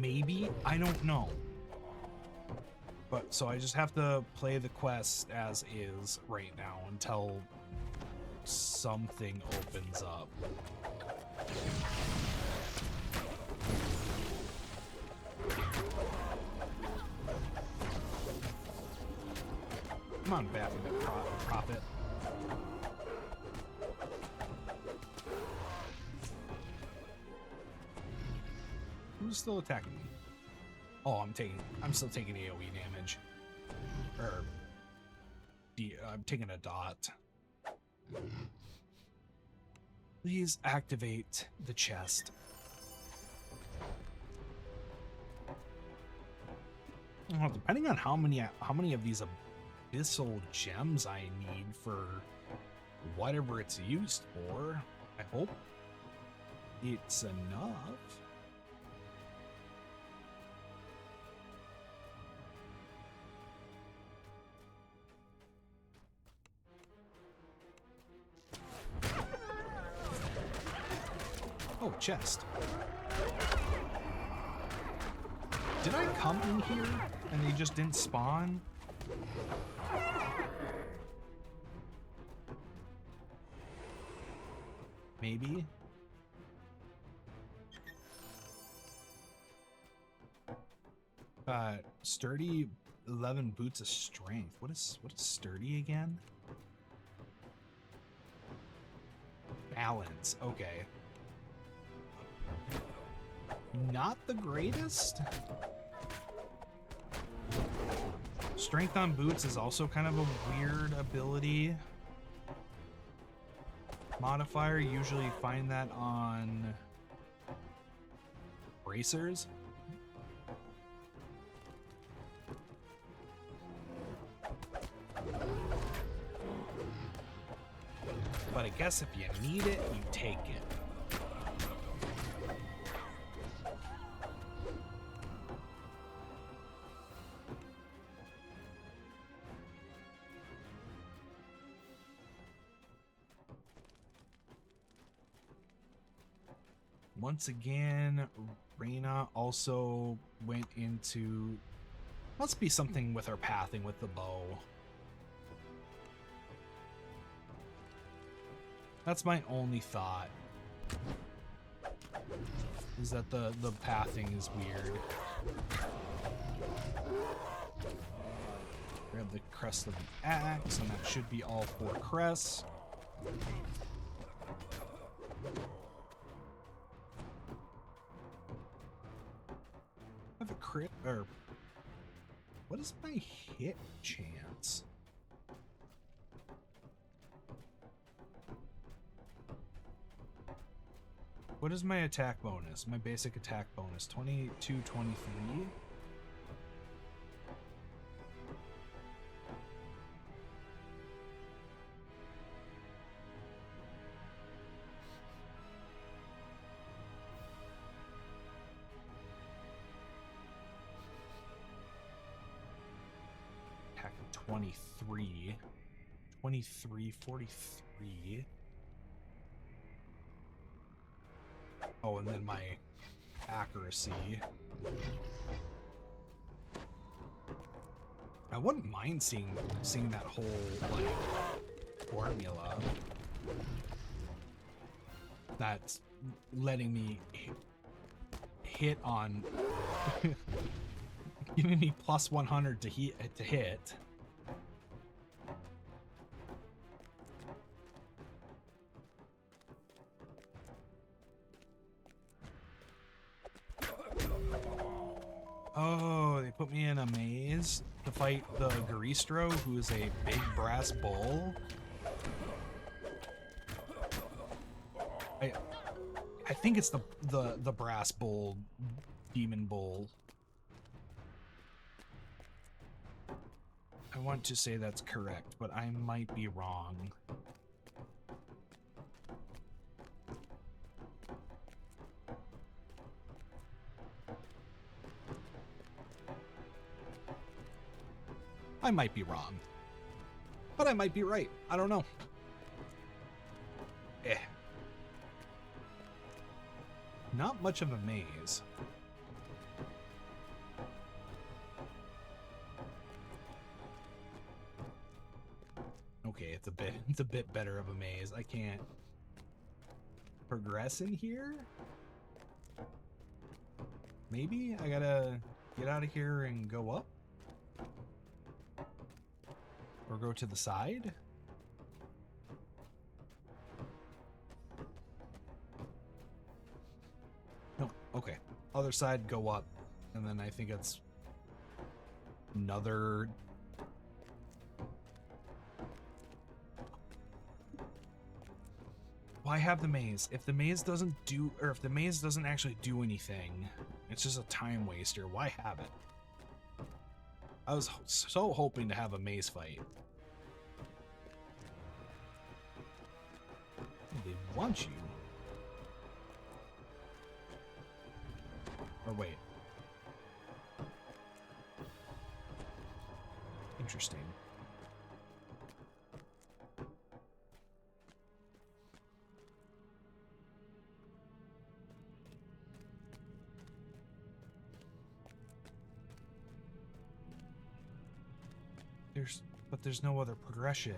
Maybe, I don't know. But so I just have to play the quest as is right now until something opens up. Come on, Baphomet Prophet. Who's still attacking me? Oh, I'm still taking AoE damage. I'm taking a dot. Please activate the chest. Well, depending on how many of these abyssal gems I need for whatever it's used for, I hope it's enough. Oh, chest. Did I come in here and they just didn't spawn? Maybe. Sturdy 11 boots of strength. What is sturdy again? Balance. Okay. Not the greatest. Strength on boots is also kind of a weird ability modifier. Usually find that on bracers. But I guess if you need it, you take it. Once again, Reyna also went into... Must be something with her pathing with the bow. That's my only thought. Is that the pathing is weird. Grab the crest of the axe, and that should be all 4 crests. I have a crit, or what is my hit chance? What is my attack bonus? My basic attack bonus, 22, 23. Attack of 23. 23, 43. Oh, and then my accuracy. I wouldn't mind seeing that whole like formula. That's letting me hit on giving me plus 100 to hit. Oh, they put me in a maze to fight the Garistro, who is a big brass bull. I think it's the brass bull, demon bull. I want to say that's correct, but I might be wrong. I might be wrong, but I might be right. I don't know. Not much of a maze. Okay, it's a bit better of a maze. I can't progress in here. Maybe I gotta get out of here and go up. Or go to the side? No, okay. Other side, go up. And then I think it's another... Why have the maze? If the maze doesn't do... Or if the maze doesn't actually do anything, it's just a time waster, why have it? I was so hoping to have a maze fight. They want you. Or wait. Interesting. But there's no other progression.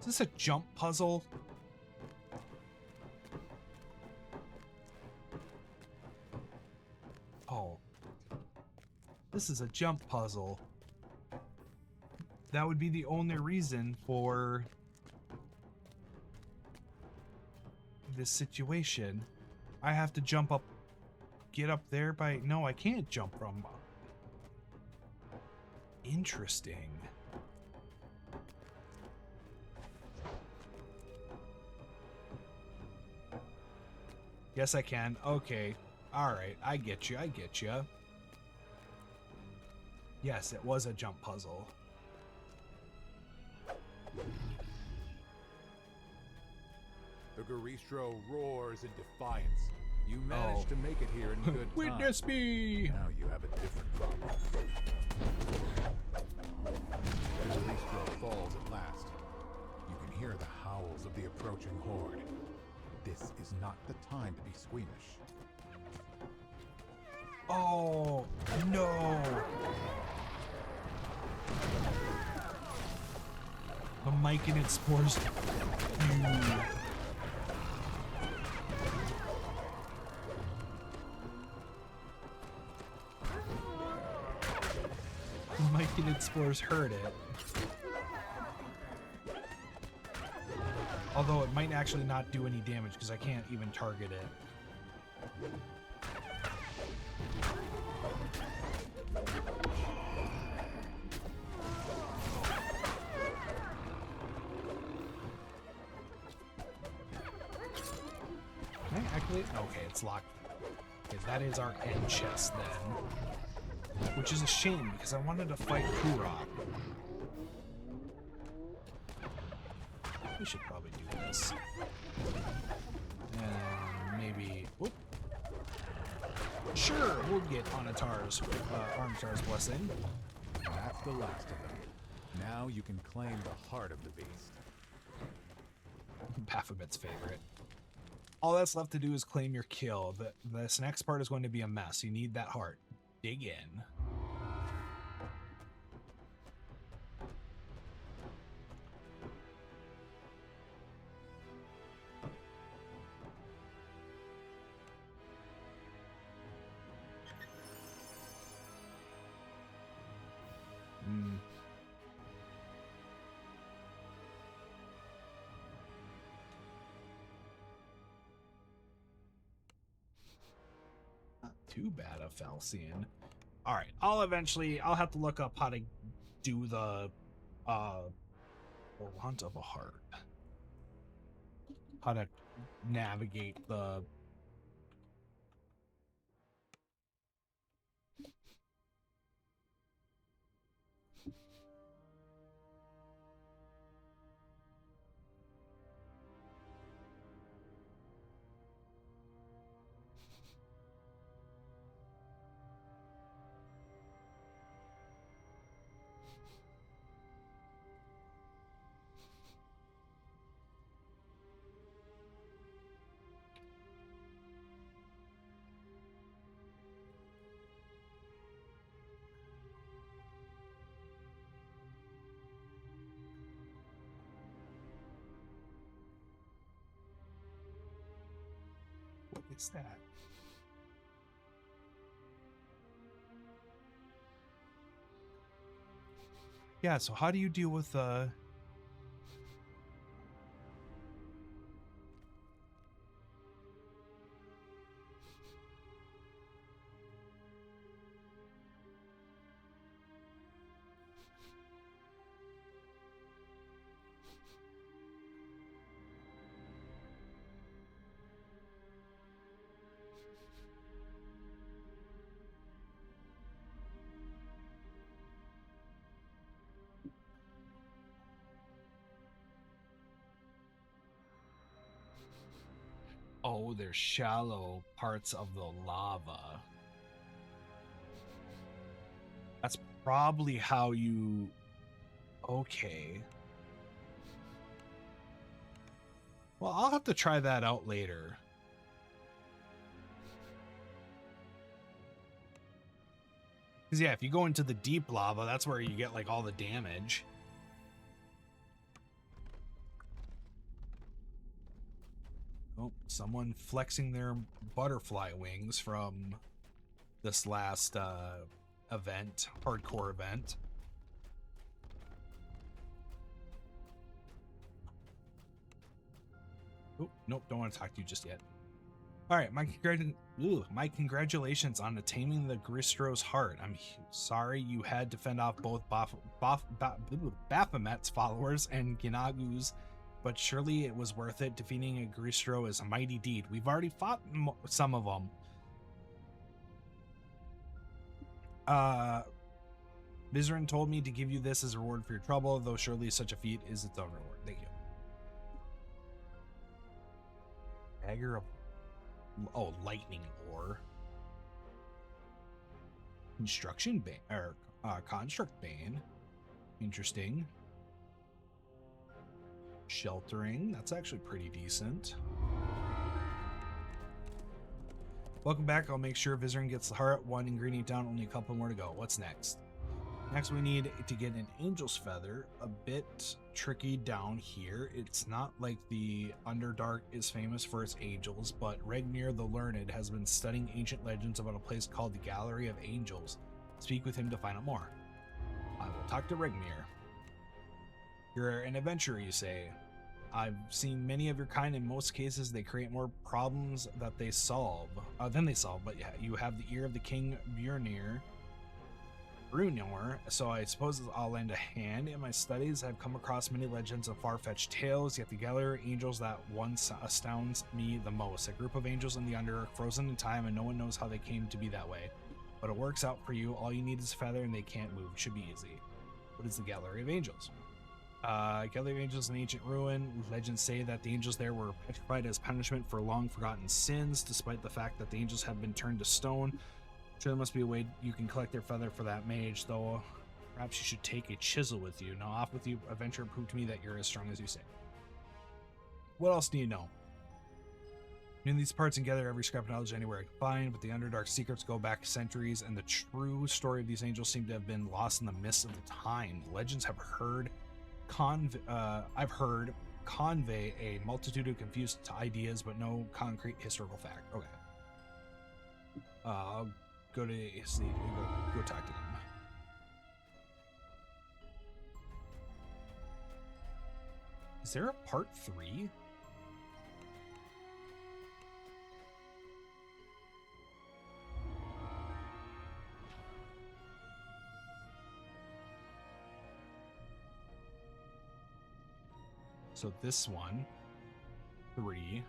Is this a jump puzzle? Oh. This is a jump puzzle. That would be the only reason for this situation. I have to jump up, get up there by... No, I can't jump from... Interesting. Yes, I can. Okay. Alright, I get you, I get you. Yes, it was a jump puzzle. The Garistro roars in defiance. You managed to make it here in good time. Witness me! Now you have a different problem. The Garistro falls at last. You can hear the howls of the approaching horde. This is not the time to be squeamish. Oh, no! The myconid spores. The myconid spores hurt it. Although it might actually not do any damage because I can't even target it. Can I activate? Okay, it's locked. Okay, that is our end chest then. Which is a shame because I wanted to fight Kurok. We should probably do this. And maybe... Whoop. Sure, we'll get Armitar's blessing. That's the last of them. Now you can claim the heart of the beast. Baphomet's favorite. All that's left to do is claim your kill. This next part is going to be a mess. You need that heart. Dig in. Too bad a Falcian. All right, I'll have to look up how to do the want of a heart. How to navigate the what is that? Yeah, so how do you deal with Oh, they're shallow parts of the lava. That's probably how you... Okay. Well, I'll have to try that out later. Because, yeah, if you go into the deep lava, that's where you get, like, all the damage. Oh, someone flexing their butterfly wings from this last event, hardcore event. Oh, nope, don't want to talk to you just yet. All right, my congratulations on taming the Gristro's heart. I'm sorry you had to fend off both Baphomet's followers and Ginagu's, but surely it was worth it. Defeating a Gristro is a mighty deed. We've already fought some of them. Vizerin told me to give you this as a reward for your trouble, though surely such a feat is its own reward. Thank you. Dagger of... Oh, lightning ore. Construction bane, or construct bane. Interesting. Sheltering, that's actually pretty decent. Welcome back. I'll make sure Vizerin gets the heart. One ingredient down, only a couple more to go. What's next? Next, we need to get an angel's feather. A bit tricky down here. It's not like the Underdark is famous for its angels, but Regmir the Learned has been studying ancient legends about a place called the Gallery of Angels. Speak with him to find out more. I will talk to Regmir. You're an adventurer, you say. I've seen many of your kind. In most cases, they create more problems that they solve than they solve. But yeah, you have the ear of the King Brunor, so I suppose I'll lend a hand. In my studies, I've come across many legends of far-fetched tales, yet the Gallery of Angels that once astounds me the most. A group of angels in the Underdark, frozen in time, and no one knows how they came to be that way. But it works out for you. All you need is a feather, and they can't move. Should be easy. What is the Gallery of Angels? Gallery of Angels is an ancient ruin. Legends say that the angels there were petrified as punishment for long-forgotten sins, despite the fact that the angels have been turned to stone. Sure, there must be a way you can collect their feather for that mage, though perhaps you should take a chisel with you. Now off with you, adventure, prove to me that you're as strong as you say. What else do you know? In these parts and gather every scrap of knowledge anywhere I can find, but the Underdark secrets go back centuries, and the true story of these angels seem to have been lost in the mists of the time. Legends have heard convey a multitude of confused ideas, but no concrete historical fact. Okay. I'll go to see. Go talk to them. Is there a part 3? So this one, 3.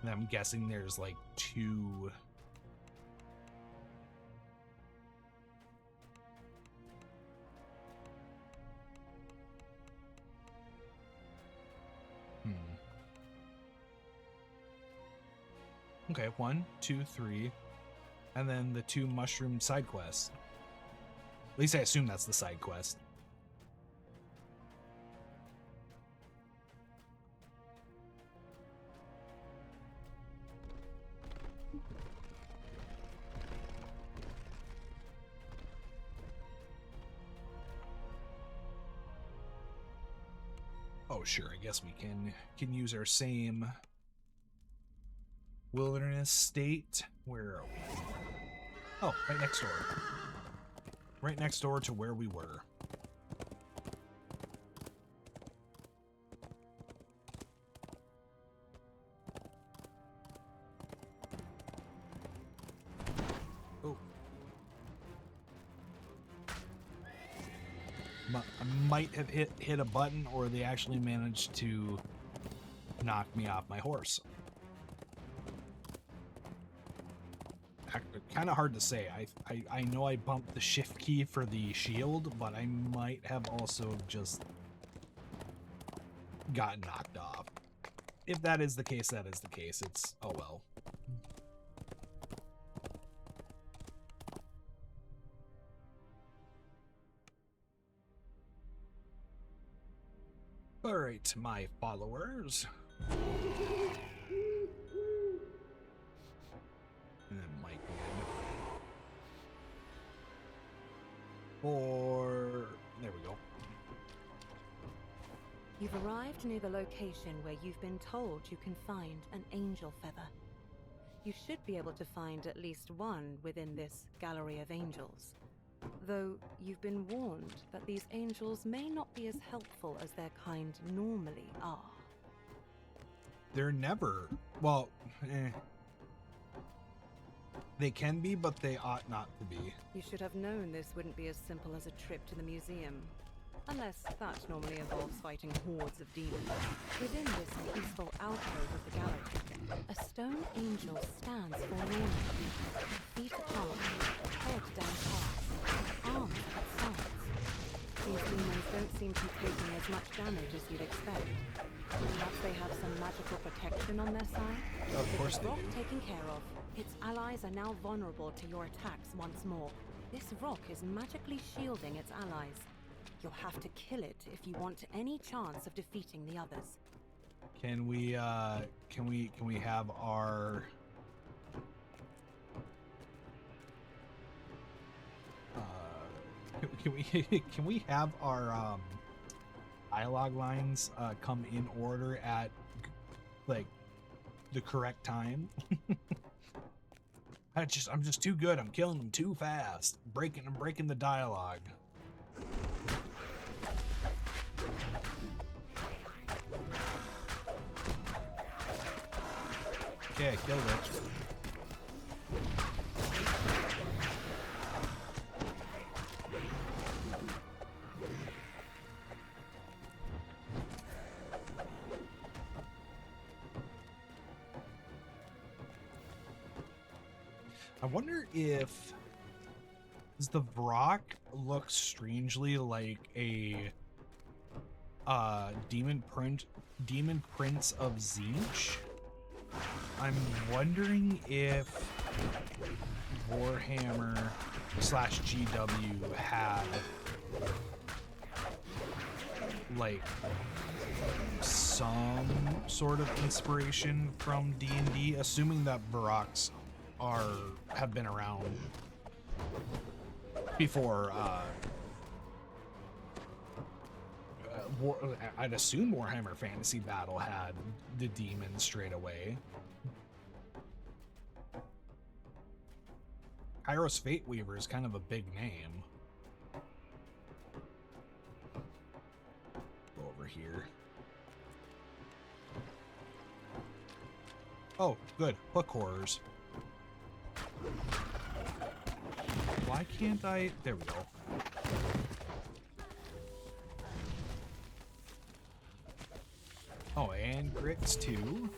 And I'm guessing there's like 2. Okay, 1, 2, 3. And then the 2 mushroom side quests. At least I assume that's the side quest. Oh, sure. I guess we can use our same wilderness state. Where are we? Oh, right next door. Right next door to where we were. Oh. I might have hit a button, or they actually managed to knock me off my horse. Kind of hard to say. I know I bumped the shift key for the shield, but I might have also just gotten knocked off. If that is the case, that is the case. It's, oh well. All right, my followers. And then Mike again. There we go. You've arrived near the location where you've been told you can find an angel feather. You should be able to find at least one within this Gallery of Angels. Though you've been warned that these angels may not be as helpful as their kind normally are. They're never, well, they can be, but they ought not to be. You should have known this wouldn't be as simple as a trip to the museum. Unless that normally involves fighting hordes of demons. Within this peaceful alcove of the gallery, a stone angel stands forlornly, feet apart, head downcast, arms at sides. These demons don't seem to be taking as much damage as you'd expect. Perhaps they have some magical protection on their side? Of course With the they rock do. taken care of, its allies are now vulnerable to your attacks once more. This rock is magically shielding its allies. You'll have to kill it if you want any chance of defeating the others. Can we have our can we have our dialogue lines come in order at like the correct time? I'm just too good. I'm killing them too fast. I'm breaking the dialogue. Okay, killed it. I wonder if does the Vrock look strangely like a demon prince of Zinch? I'm wondering if Warhammer / GW had like some sort of inspiration from D&D, assuming that Varroks have been around before I'd assume Warhammer Fantasy Battle had the demons straight away. Kairos Fate Weaver is kind of a big name. Go over here. Oh, good. Hook horrors. Why can't I? There we go. Oh, and grits too.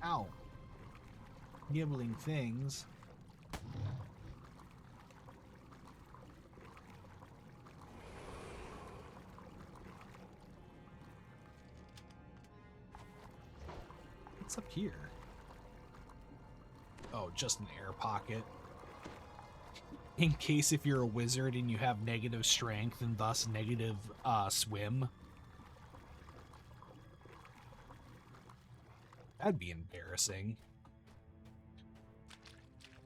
Ow. Nibbling things. What's up here? Oh, just an air pocket. In case if you're a wizard and you have negative strength and thus negative swim. That'd be embarrassing.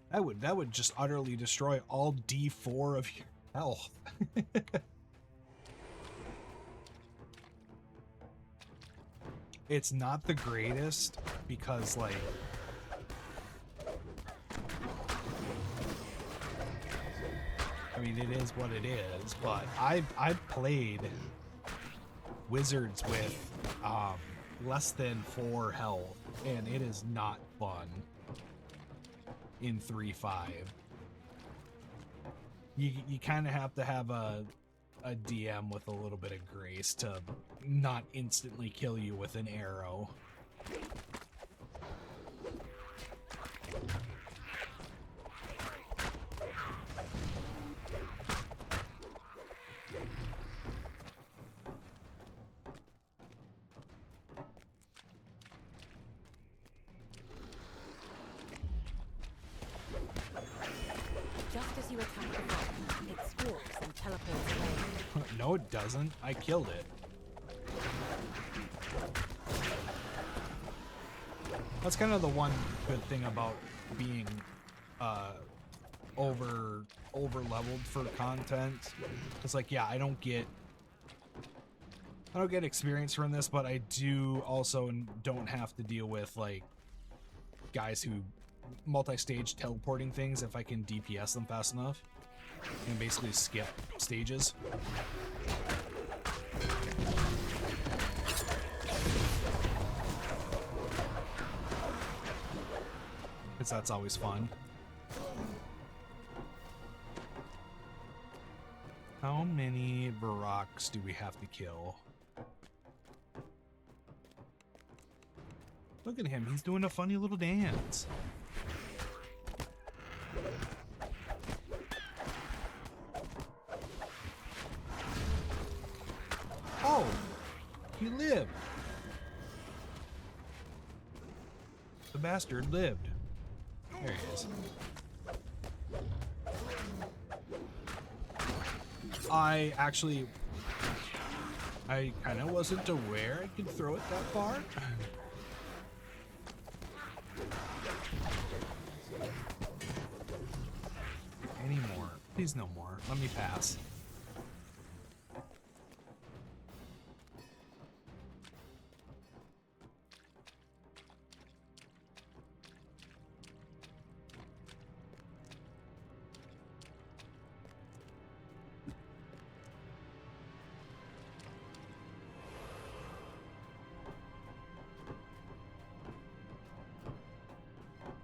That would just utterly destroy all D4 of your health. It's not the greatest because like I mean it is what it is, but I've played wizards with less than 4 health, and it is not fun in 3.5. You kind of have to have a DM with a little bit of grace to not instantly kill you with an arrow. Just as you attack the rock, it stalks and teleports away. No, it doesn't. I killed it. That's kind of the one good thing about being over leveled for content. It's like, yeah, I don't get experience from this, but I do also don't have to deal with like guys who multi-stage teleporting things if I can DPS them fast enough and basically skip stages. Because that's always fun. How many Baroks do we have to kill? Look at him, he's doing a funny little dance. Oh, he lived. The bastard lived. There he is. I kind of wasn't aware I could throw it that far. Any more? Please no more. Let me pass.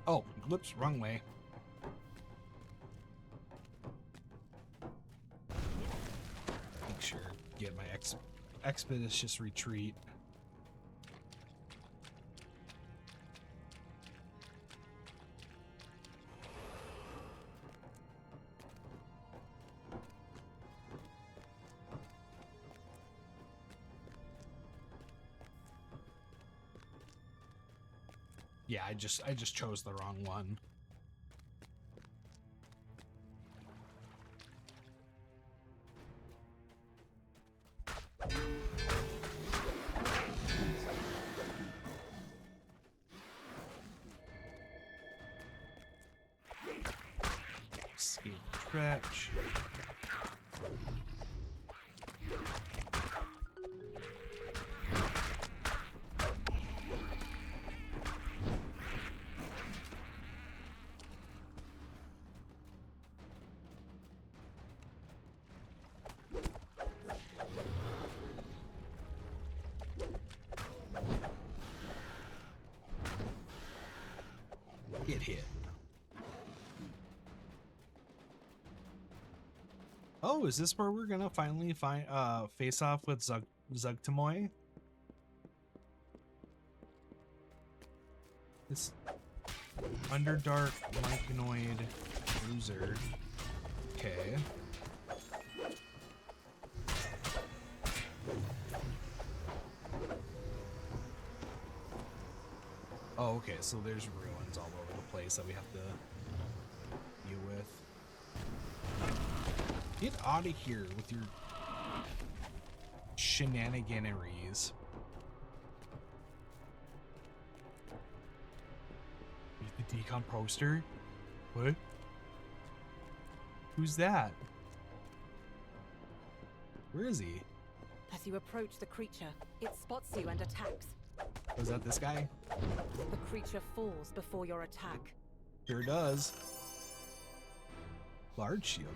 Oh, whoops, wrong way. Make sure get my expeditious retreat. Yeah, I just chose the wrong one. Escape stretch. Get hit. Oh, is this where we're gonna finally face off with Zugtamoy? This Underdark Myconoid loser. Okay. Oh, okay, so there's ruins all over the place that we have to deal with. Get out of here with your shenaniganeries. The decon poster? What? Who's that? Where is he? As you approach the creature, it spots you and attacks. Was that this guy? The creature falls before your attack. Sure does. Large shield.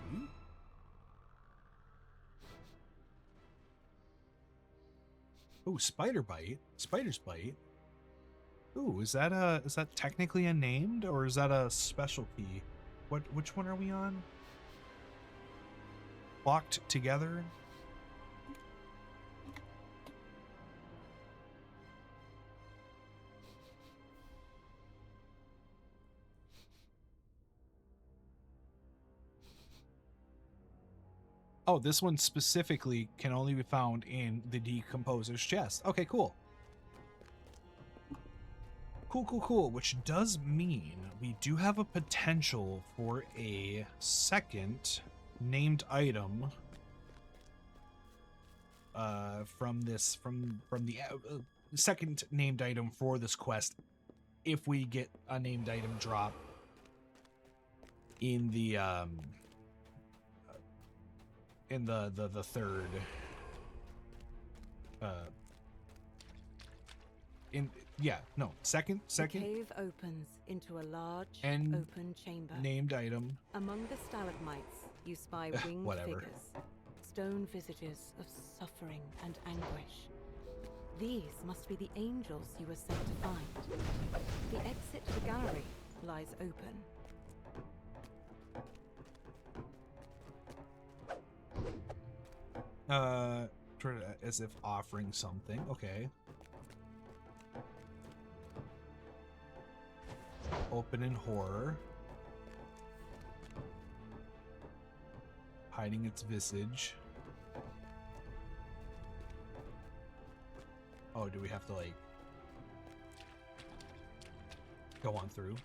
Oh, spider bite. Spider's bite. Ooh, is that technically a named or is that a specialty? Which one are we on? Locked together? Oh, this one specifically can only be found in the Decomposer's chest. Okay, cool. Cool. Which does mean we do have a potential for a second named item from the second named item for this quest, if we get a named item drop in the third second The cave opens into a large, and open chamber. named item. Among the stalagmites, you spy winged Whatever. figures, stone visages of suffering and anguish. These must be the angels you were sent to find. The exit to the gallery lies open. As if offering something. Okay. Open in horror. Hiding its visage. Oh, do we have to, like, go on through?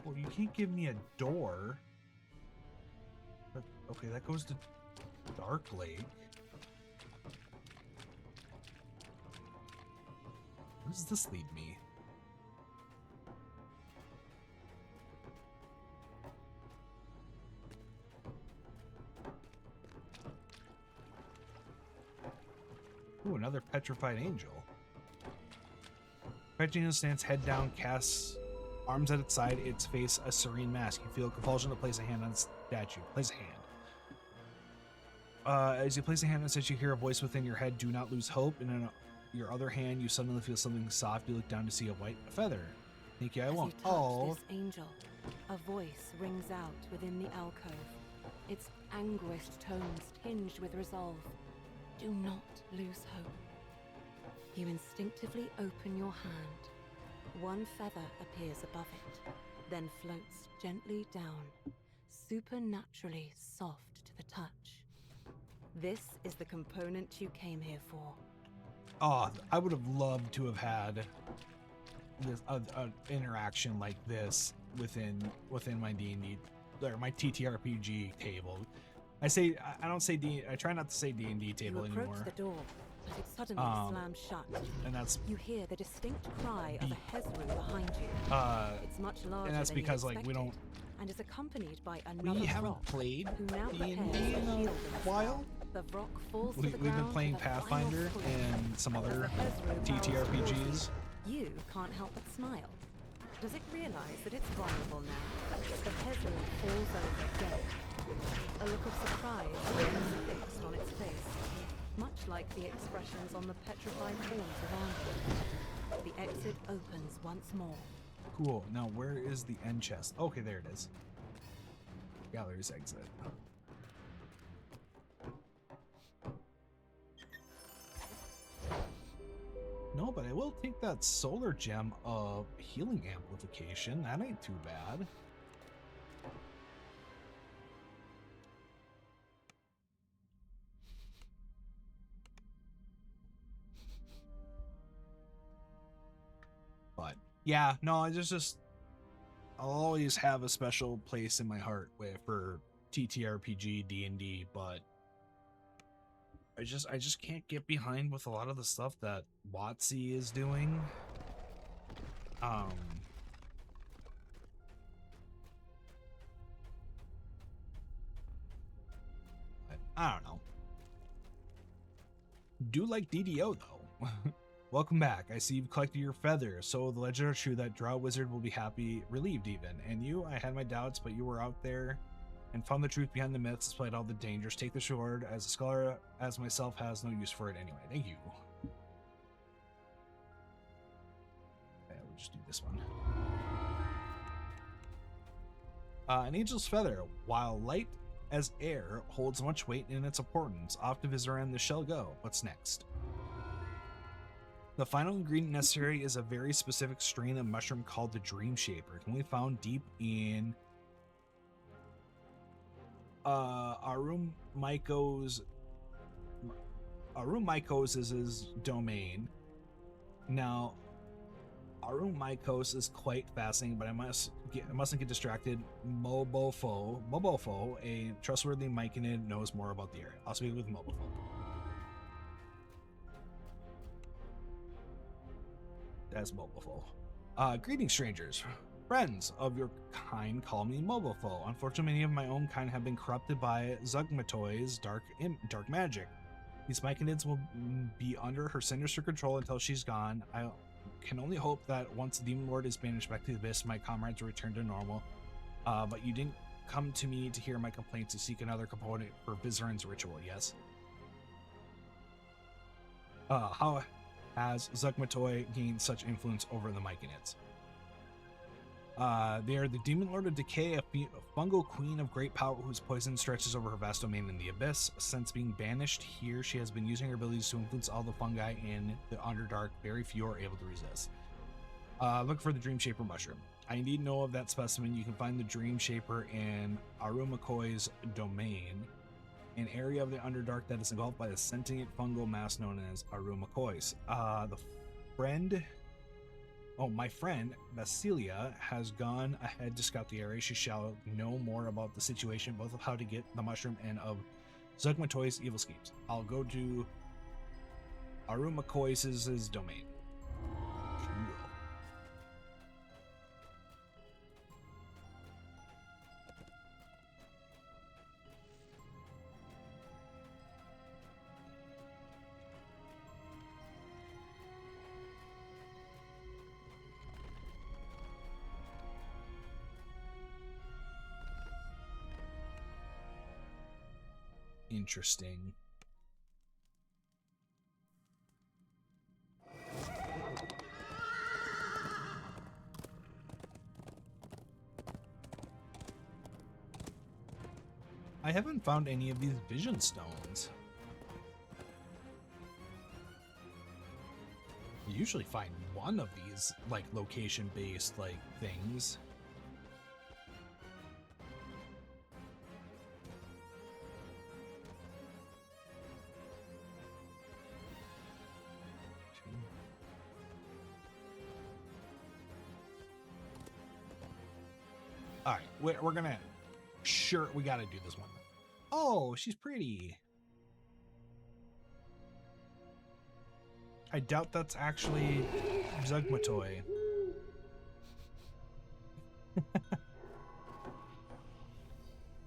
Well, you can't give me a door. But, okay, that goes to Dark Lake. Where does this lead me? Ooh, another petrified angel. Petrified angel stands head down, casts arms at its side, its face a serene mask. You feel a compulsion to place a hand on its statue. Place a hand. As you place a hand on the statue, you hear a voice within your head. Do not lose hope. And in your other hand, you suddenly feel something soft. You look down to see a white feather. Thank you, I As won't. you touch Oh, this angel, a voice rings out within the alcove. Its anguished tones tinged with resolve. Do not lose hope. You instinctively open your hand. One feather appears above it, then floats gently down, supernaturally soft to the touch. This is the component you came here for. oh, I would have loved to have had this interaction like this within my D&D or my TTRPG table. I don't say D. I try not to say D&D table You approach anymore. the door, but it suddenly slams shut. And that's You hear the distinct cry of a Hezru behind you. It's much larger and that's than you because, like, we expected, don't and is accompanied by another we haven't rock, played who now D&D prepares to in a shield while. The rock falls to We've the been ground playing with a final Pathfinder push. and some As other the Hezru bounds TTRPGs. towards You can't help but smile. Does it realize that it's vulnerable now? The Hezru falls over dead. A look of surprise remains fixed on its face, much like the expressions on the petrified forms around it. The exit opens once more. Cool. Now, where is the end chest? Okay, there it is. Gallery's exit. No, but I will take that solar gem of healing amplification. That ain't too bad. But yeah, no, I'll always have a special place in my heart for TTRPG D&D, but I just can't get behind with a lot of the stuff that WotC is doing. I don't know. Do like DDO though. Welcome back. I see you've collected your feathers, so the legend are true that Drow Wizard will be happy, relieved even. And you, I had my doubts, but you were out there and found the truth behind the myths, despite all the dangers. Take the sword, as a scholar as myself has no use for it anyway. Thank you. Okay, we'll just do this one. An angel's feather, while light as air, holds much weight in its importance. Off to Vizaran the shall go. What's next? The final ingredient necessary is a very specific strain of mushroom called the Dream Shaper. It can be found deep in Arum Mycos is his domain. Now, Arumikos is quite fascinating, but I mustn't get distracted. Mobofo, a trustworthy Myconid, knows more about the area. I'll speak with Mobofo. That's Mobofo. Greetings, strangers. Friends of your kind call me Mobofo. Unfortunately, many of my own kind have been corrupted by Zugmatoy's dark magic. These Myconids will be under her sinister control until she's gone. I can only hope that once the Demon Lord is banished back to the Abyss, my comrades will return to normal. But you didn't come to me to hear my complaints, to seek another component for Vizarin's ritual, yes? How has Zugmatoy gained such influence over the Myconids? They are the Demon Lord of Decay, a fungal queen of great power whose poison stretches over her vast domain in the Abyss. Since being banished here, she has been using her abilities to influence all the fungi in the Underdark. Very few are able to resist. Look for the Dream Shaper mushroom. I indeed know of that specimen. You can find the Dream Shaper in Arumakoi's domain, an area of the Underdark that is engulfed by the sentient fungal mass known as Arumakois. My friend Basilia has gone ahead to scout the area. She shall know more about the situation, both of how to get the mushroom and of Zugmatoy's evil schemes. I'll go to Arumakois' domain. Interesting. I haven't found any of these vision stones. You usually find one of these, like, location-based, like, things. All right, we're gonna, sure, we gotta do this one. Oh, she's pretty. I doubt that's actually Zugmatoy.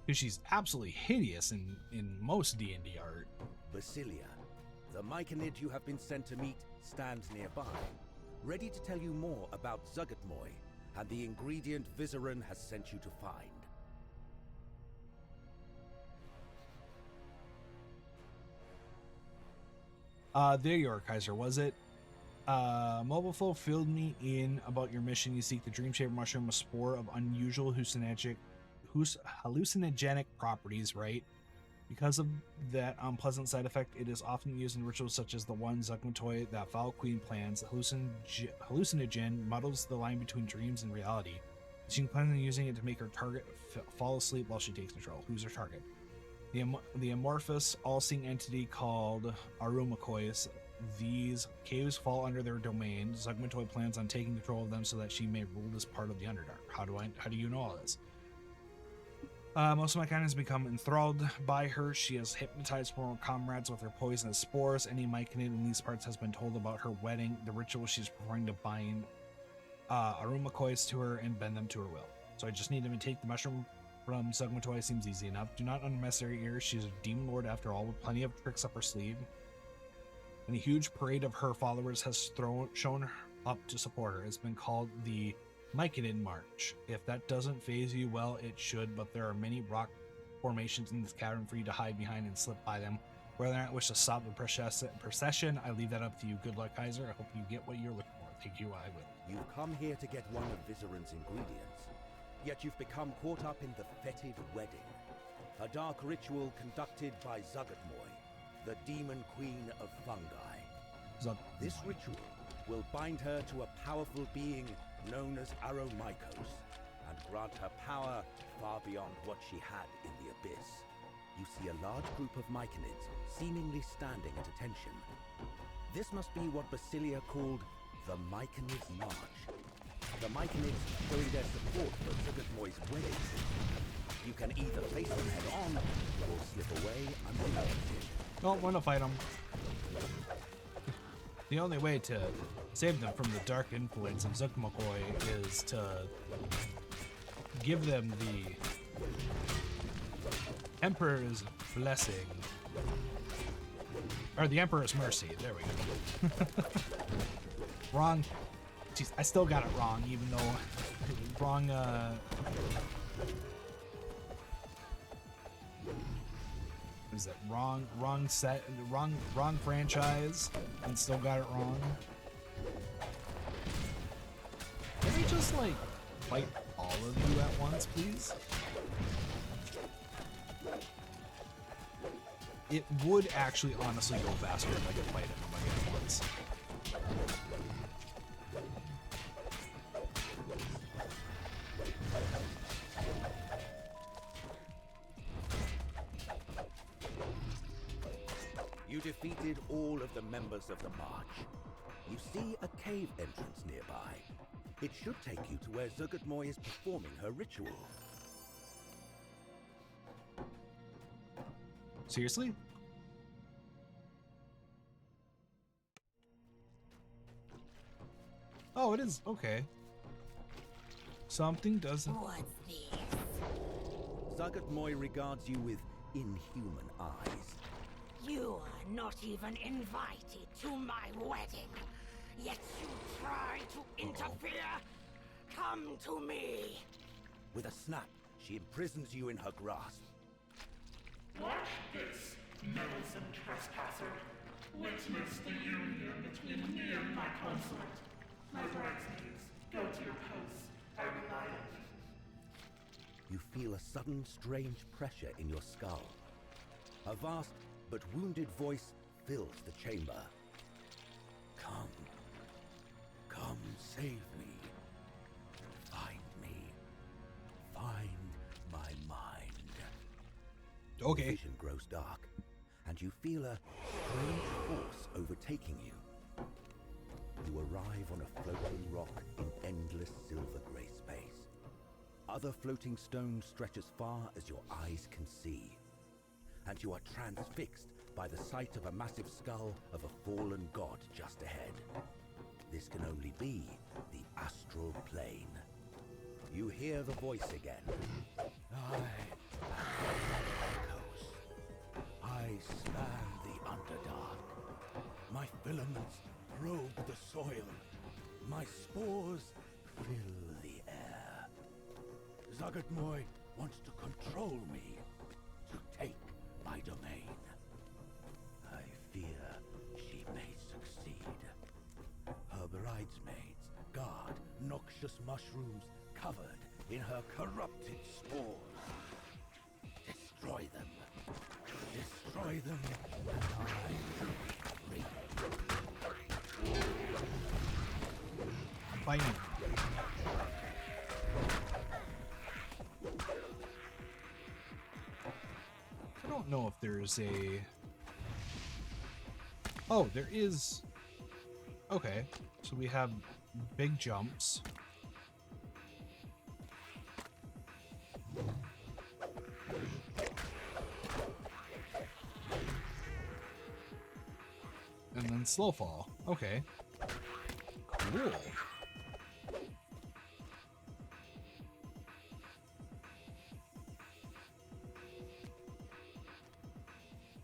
Because she's absolutely hideous in most D&D art. Basilia, the Myconid you have been sent to meet stands nearby, ready to tell you more about Zugatmoy and the ingredient Vizarin has sent you to find. There you are, Kaiser, was it? Mobofo filled me in about your mission. You seek the Dream Shaper mushroom, a spore of unusual hallucinogenic properties, right? Because of that unpleasant side effect, it is often used in rituals such as the one Zugmatoy that Foul Queen plans. The hallucinogen muddles the line between dreams and reality. She plans on using it to make her target fall asleep while she takes control. Who's her target? The amorphous, all-seeing entity called Arumakois. These caves fall under their domain. Zugmatoy plans on taking control of them so that she may rule this part of the Underdark. How do you know all this? Most of my kind has become enthralled by her. She has hypnotized former comrades with her poisonous spores. Any Myconid in these parts has been told about her wedding, the ritual she's performing to bind Arumakois to her and bend them to her will. So I just need them to take the mushroom from Zugmatoy. Seems easy enough. Do not underestimate her ears. She's a demon lord after all, with plenty of tricks up her sleeve. And a huge parade of her followers has shown up to support her. It's been called the Myconid March. If that doesn't faze you, well, it should, but there are many rock formations in this cavern for you to hide behind and slip by them. Whether or not wish to stop the procession, I leave that up to you. Good luck, Kaiser. I hope you get what you're looking for. Thank you, I will. You've come here to get one of Vizarin's ingredients, yet you've become caught up in the fetid wedding, a dark ritual conducted by Zugatmoy, the demon queen of fungi. This ritual will bind her to a powerful being known as Aromikos, and grant her power far beyond what she had in the Abyss. You see a large group of Myconids seemingly standing at attention. This must be what Basilia called the Myconids March. The Myconids showing their support for Zuggotmoy's wedding. You can either face them head-on, or slip away unnoticed. Don't want to fight them. The only way to save them from the dark influence of Zuggotmoy is to give them the Emperor's blessing. Or the Emperor's mercy. There we go. Wrong. Jeez, I still got it wrong, even though wrong. What is that? Wrong set. Wrong franchise, and still got it wrong. Can we just like fight all of you at once, please? It would actually honestly go faster if I could fight everybody at once. You defeated all of the members of the March. You see a cave entrance nearby. It should take you to where Zuggotmoy is performing her ritual. Seriously? Oh, it is. Okay. Something doesn't... What's this? Zuggotmoy regards you with inhuman eyes. You are not even invited to my wedding, yet you try to interfere. Come to me. With a snap, she imprisons you in her grasp. Watch this, meddlesome trespasser. Witness the union between me and my consort. My bridesmaids, go to your posts. I rely on you. You feel a sudden, strange pressure in your skull. A vast but wounded voice fills the chamber. Come. Come save me. Find me. Find my mind. Okay. The vision grows dark, and you feel a strange force overtaking you. You arrive on a floating rock in endless silver grey space. Other floating stones stretch as far as your eyes can see. And you are transfixed by the sight of a massive skull of a fallen god just ahead. This can only be the astral plane. You hear the voice again. I echoes. I span the Underdark. My filaments probe the soil. My spores fill the air. Zuggotmoy wants to control me, to take my domain. I fear she may succeed. Her bridesmaids guard noxious mushrooms covered in her corrupted spores. Destroy them. Destroy them, and I will be free. Fighting. I don't know if there's a... Oh, there is... Okay, so we have big jumps. And then slow fall. Okay. Cool.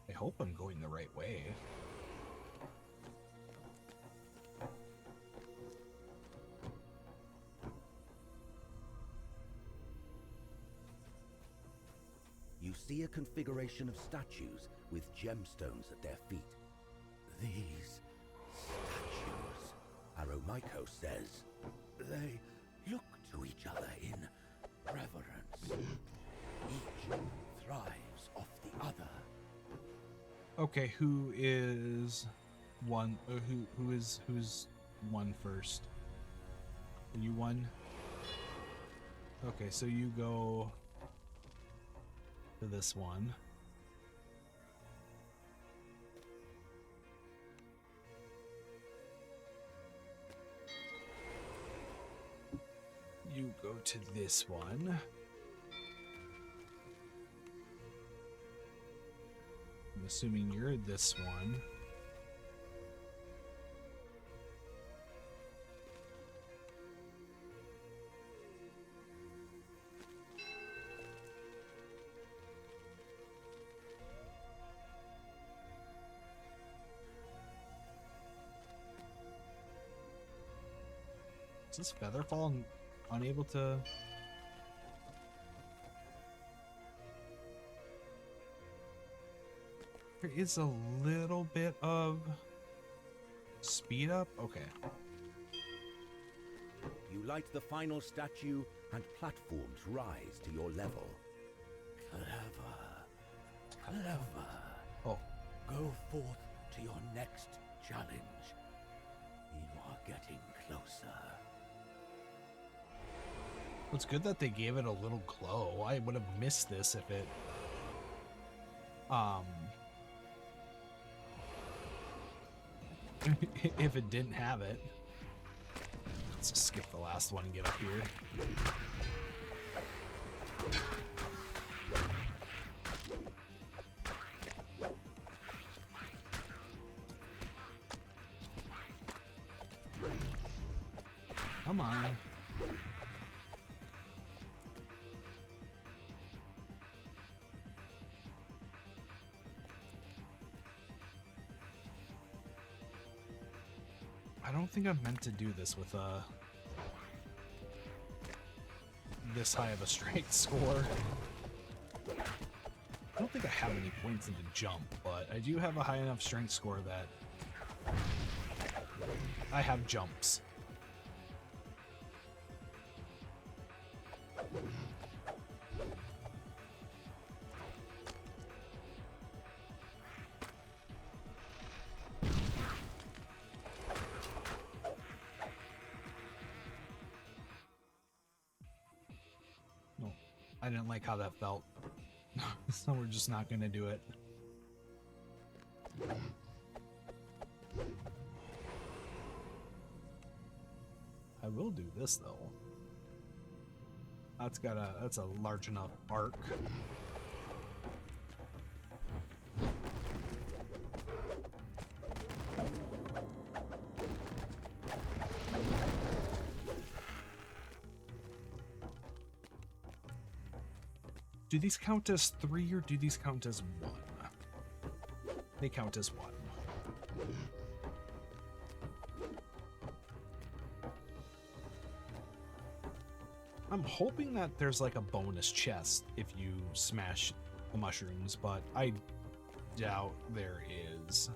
I hope I'm going the right way. You see a configuration of statues with gemstones at their feet. These statues, Aromiko says, they look to each other in reverence. Each thrives off the other. Okay, who is one? Who's one first? Are you one? Okay, so you go to this one. You go to this one. I'm assuming you're this one. Is this Featherfall unable to... There is a little bit of speed up? Okay. You light the final statue, and platforms rise to your level. Clever. Clever. Oh. Go forth to your next challenge. You are getting closer. It's good that they gave it a little glow. I would have missed this if it... if it didn't have it. Let's just skip the last one and get up here. Come on. I don't think I'm meant to do this with this high of a strength score. I don't think I have any points in the jump, but I do have a high enough strength score that I have jumps. I didn't like how that felt. So we're just not gonna do it. I will do this though. That's a large enough arc. Do these count as 3 or do these count as 1? They count as 1. I'm hoping that there's like a bonus chest if you smash the mushrooms, but I doubt there is.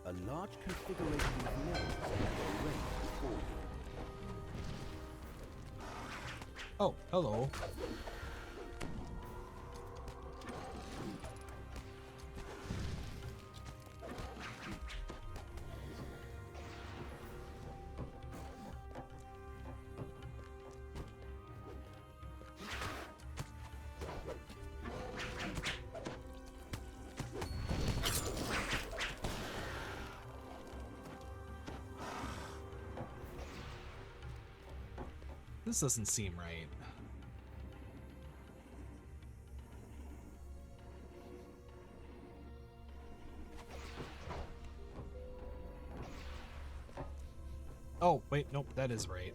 A large configuration of levels are arranged before you. Oh, hello. This doesn't seem right. Oh, wait, nope, that is right.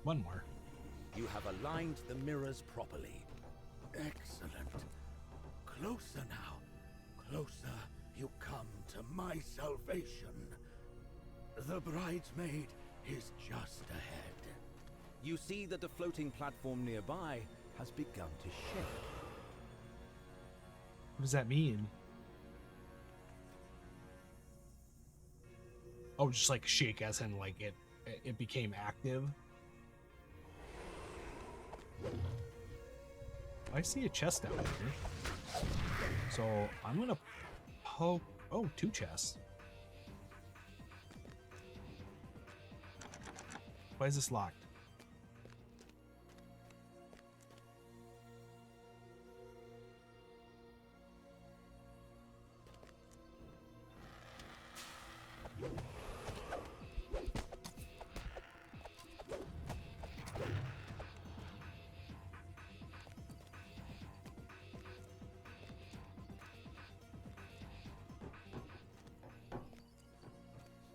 One more. You have aligned the mirrors properly. Excellent. Closer now. Closer you come to my salvation. The bridesmaid is just ahead. You see that the floating platform nearby has begun to shake. What does that mean? Oh, just like shake as in like it became active. I see a chest down here. So I'm gonna poke. Oh, 2 chests. Why is this locked?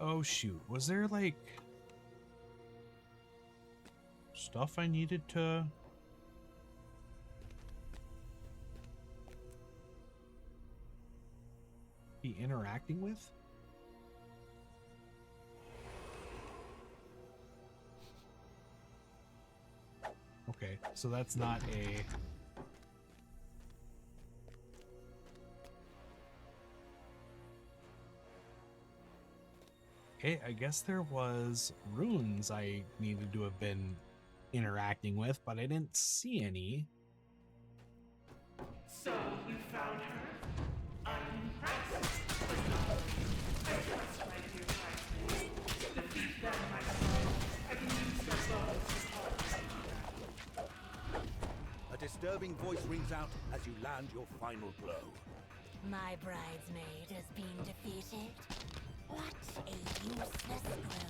Oh shoot, was there like stuff I needed to be interacting with? Okay, so that's not a... Okay, I guess there was runes I needed to have been interacting with, but I didn't see any. So, you found her? I'm impressed. But no, I trust my dear bridesmaids. Defeat them, my son. I can use their bows to hold. A disturbing voice rings out as you land your final blow. My bridesmaid has been defeated. What a useless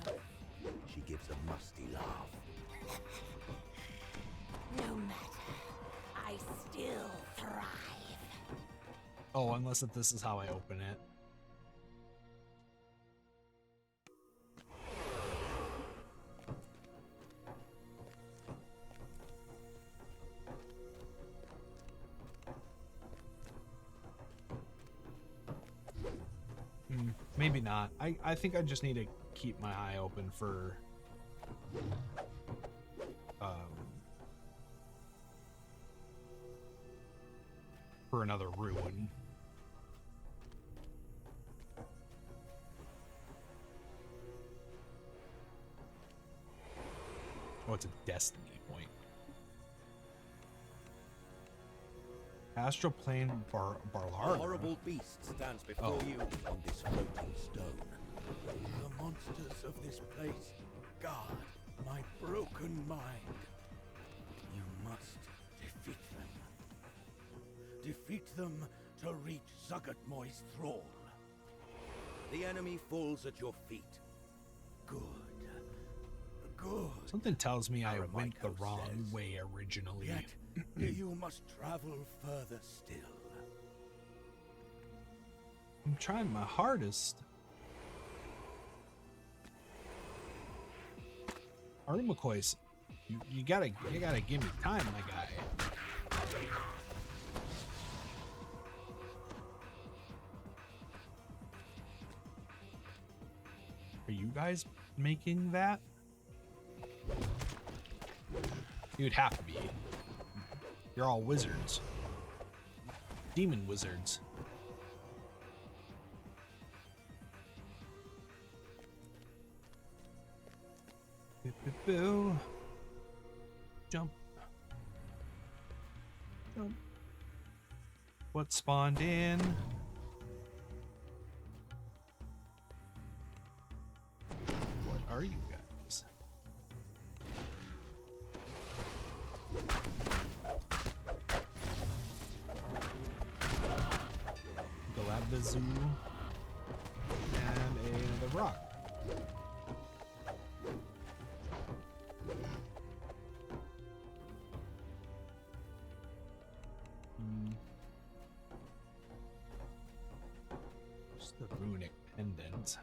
growth. She gives a musty laugh. No matter. I still thrive. Oh, unless if this is how I open it. Maybe not. I think I just need to keep my eye open for another ruin. Oh, it's a destiny point. Astral plane A Barlar. horrible beast stands before you on this floating stone. The monsters of this place guard my broken mind. You must defeat them. Defeat them to reach Zuggotmoy's thrall. The enemy falls at your feet. Good. Good. Something tells me I went the Aramico wrong says. way originally. Yet, you must travel further still. I'm trying my hardest. Aramicois, you gotta give me time, my guy. Are you guys making that? You'd have to be. You're all wizards. Demon wizards. Boo. Jump. Jump. What spawned in? What are you guys? Galabazoo and another rock. Just the runic pendant.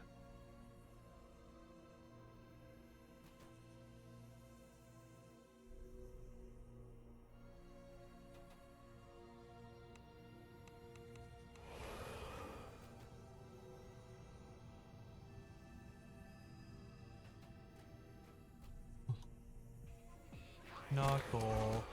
Knuckle.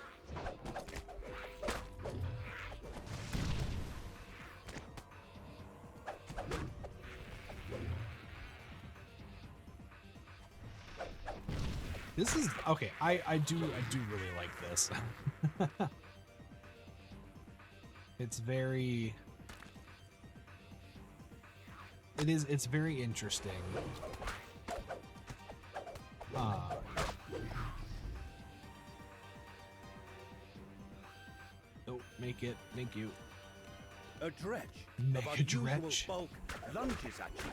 This is okay. I do really like this. It's very. It's very interesting. Oh, make it. Thank you. A dretch Make of a unusual dretch. bulk lunges at you.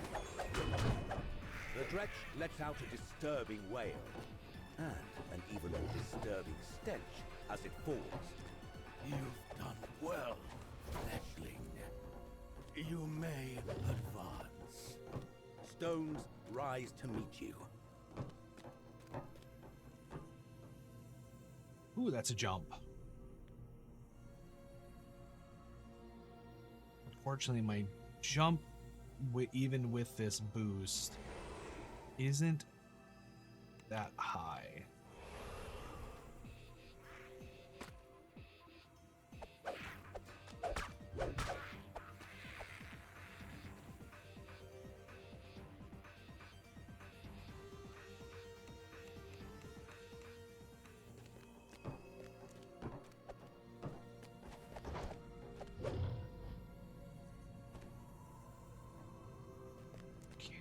The dretch lets out a disturbing wail, and an even more disturbing stench as it falls. You've done well, fleshling. You may advance. stones rise to meet you. Ooh, that's a jump. Unfortunately, my jump, even with this boost, isn't that high.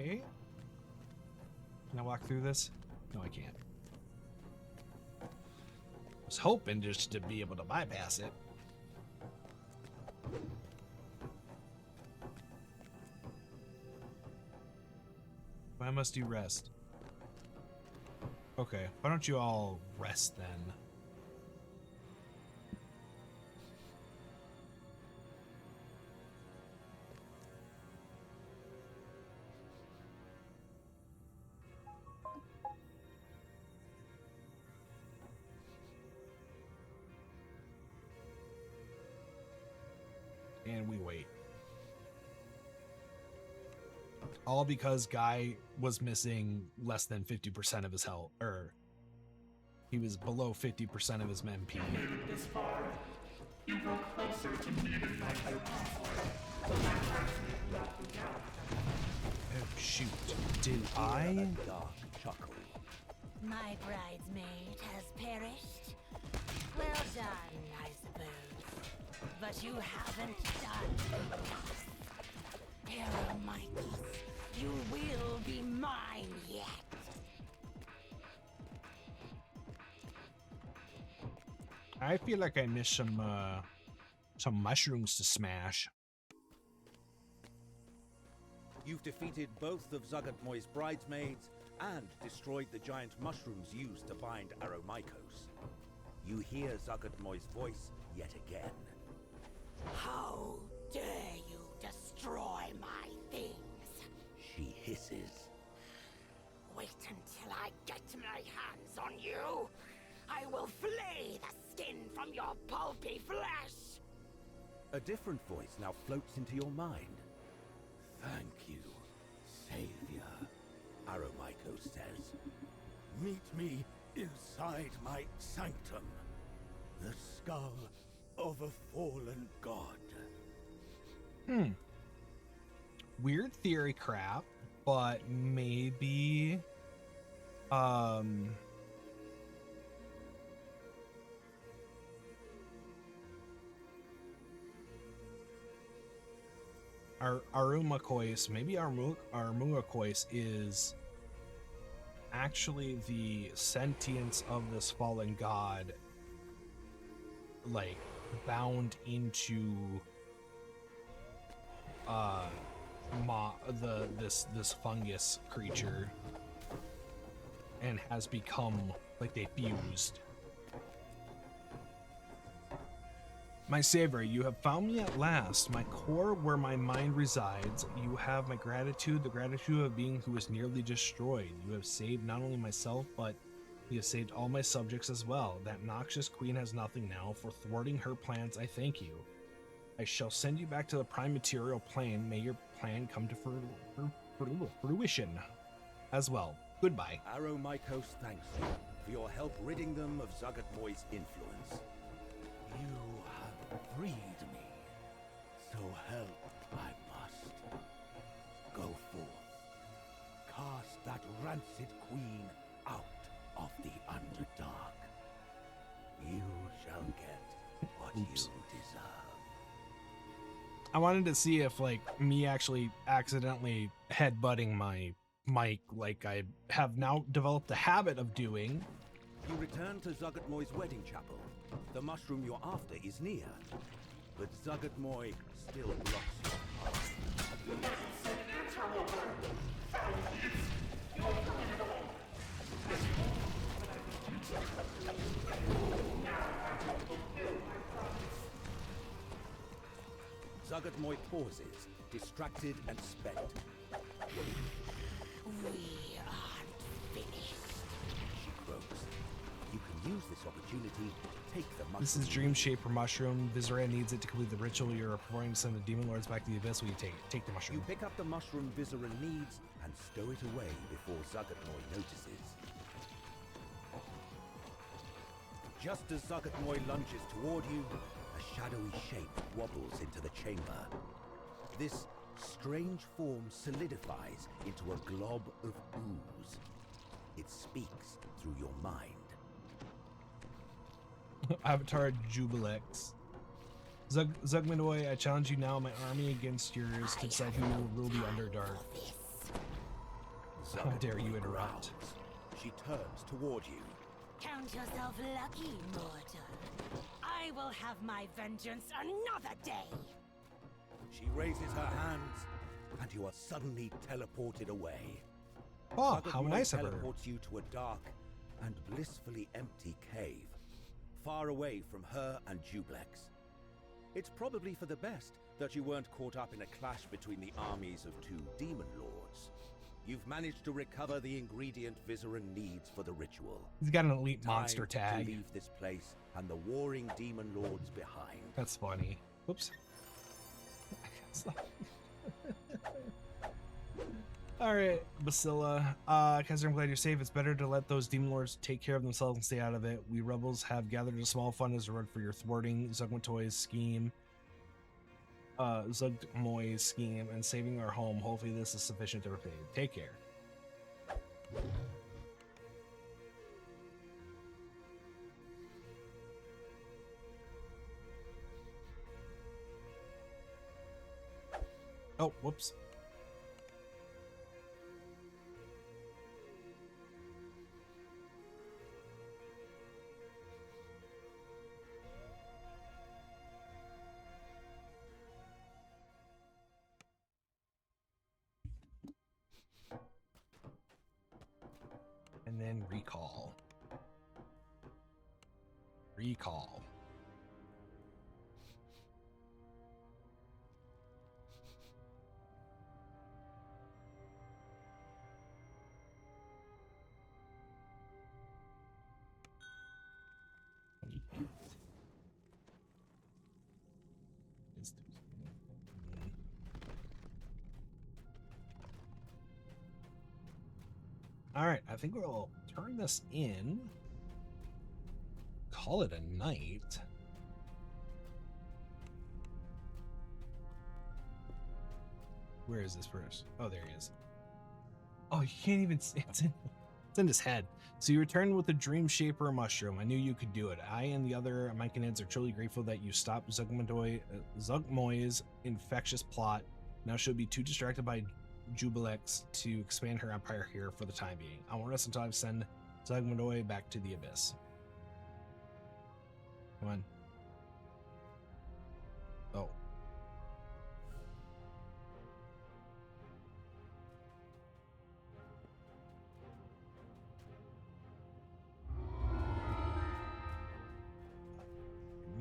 Okay. Can I walk through this? No, I can't. I was hoping just to be able to bypass it. I must do rest. Okay, why don't you all rest then? And we wait. All because Guy was missing less than 50% of his health, or he was below 50% of his MP. Made it this far. You grow closer to meeting my true consort. The bridesmaid left the galaxy. Oh shoot! Did I? A dark chuckle. My bridesmaid has perished. Well done, I suppose. But you haven't done enough. Eremicus, you will be mine yet. I feel like I missed some mushrooms to smash. You've defeated both of Zuggotmoy's bridesmaids and destroyed the giant mushrooms used to bind Aromikos. You hear Zuggotmoy's voice yet again. How dare you destroy my things? She hisses. Wait until I get my hands on you. I will flay the skin from your pulpy flesh. A different voice now floats into your mind. Thank you, Savior, Aromikos says. Meet me inside my sanctum, the skull of a fallen god. Weird theory crap, but maybe Armuakois is actually the sentience of this fallen god, like bound into this fungus creature, and has become like they fused. My savior, you have found me at last, my core where my mind resides. You have my gratitude, the gratitude of being who was nearly destroyed. You have saved not only myself, but you have saved all my subjects as well. That noxious queen has nothing now. For thwarting her plans, I thank you. I shall send you back to the prime material plane. May your plan come to fruition as well. Goodbye. Aromikos thanks you for your help ridding them of Zuggotmoy's influence. You have freed me, so help I must. Go forth. Cast that rancid queen out of the Underdark. You shall get what you deserve. I wanted to see if, like, me actually accidentally headbutting my mic, like I have now developed a habit of doing. You return to Zuggotmoy's wedding chapel. The mushroom you're after is near, but Zuggotmoy still blocks your path. It's an interloper. Foul thieves. You're coming along. Now I will fulfill my promise. Zuggotmoy pauses, distracted and spent. take the mushroom. This is Dream Shaper Mushroom. Vizera needs it to complete the ritual you're performing to send the demon lords back to the abyss. Will you take it? Take the mushroom. You pick up the mushroom Vizera needs and stow it away before Zuggotmoy notices. Just as Zuggotmoy lunges toward you, a shadowy shape wobbles into the chamber. This strange form solidifies into a glob of ooze. It speaks through your mind. Avatar Jubilex. Zugmandoy, I challenge you now, my army against yours, to decide who will rule the Underdark. How dare you interrupt? She turns toward you. Count yourself lucky, mortal. I will have my vengeance another day. She raises her hands, and you are suddenly teleported away. Oh, how Zuggotmoy nice of her. teleports you to a dark and blissfully empty cave, far away from her and Jublex. It's probably for the best that you weren't caught up in a clash between the armies of two demon lords. You've managed to recover the ingredient Vizera needs for the ritual. He's got an elite Time monster tag. to leave this place and the warring demon lords behind. That's funny. Whoops. Alright, Basilla. Kaiser, I'm glad you're safe. It's better to let those demon lords take care of themselves and stay out of it. We rebels have gathered a small fund as a reward for your thwarting Zugmantoy's scheme. Zugmoy's scheme and saving our home. Hopefully this is sufficient to repay. Take care. Oh, whoops. And then recall. Recall. All right, I think we'll turn this in. Call it a night. Where is this first? Oh, there he is. Oh, you can't even see. It's in his head. So you returned with the Dream Shaper mushroom. I knew you could do it. I and the other Myconids are truly grateful that you stopped Zugmoy's infectious plot. Now she'll be too distracted by Jubilex to expand her empire here for the time being. I won't rest until I send Zugmandoy back to the abyss. Come on. Oh.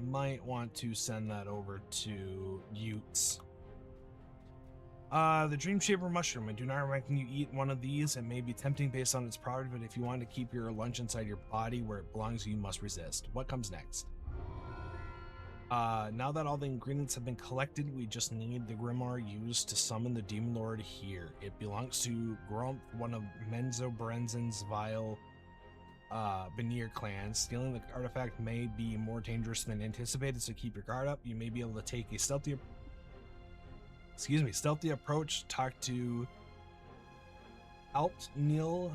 Might want to send that over to Utes. The Dream Shaper mushroom. I do not recommend you eat one of these. It may be tempting based on its property, but if you want to keep your lunch inside your body where it belongs, you must resist. What comes next? Now that all the ingredients have been collected, we just need the grimoire used to summon the demon lord here. It belongs to Grump, one of Menzo Berenzen's vile Veneer clans. Stealing the artifact may be more dangerous than anticipated, so keep your guard up. You may be able to take a stealthy approach. Talk to Altneil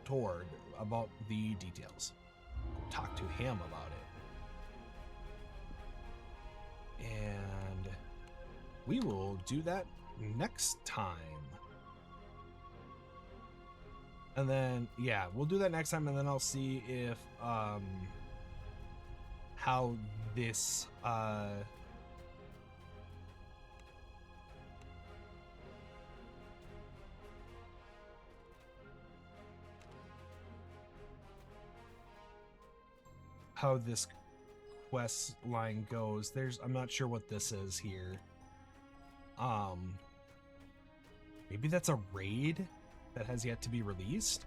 Tord about the details. Talk to him about it. And we will do that next time. And then, yeah, we'll do that next time, and then I'll see if, how this, how this quest line goes. I'm not sure what this is here. Maybe that's a raid that has yet to be released.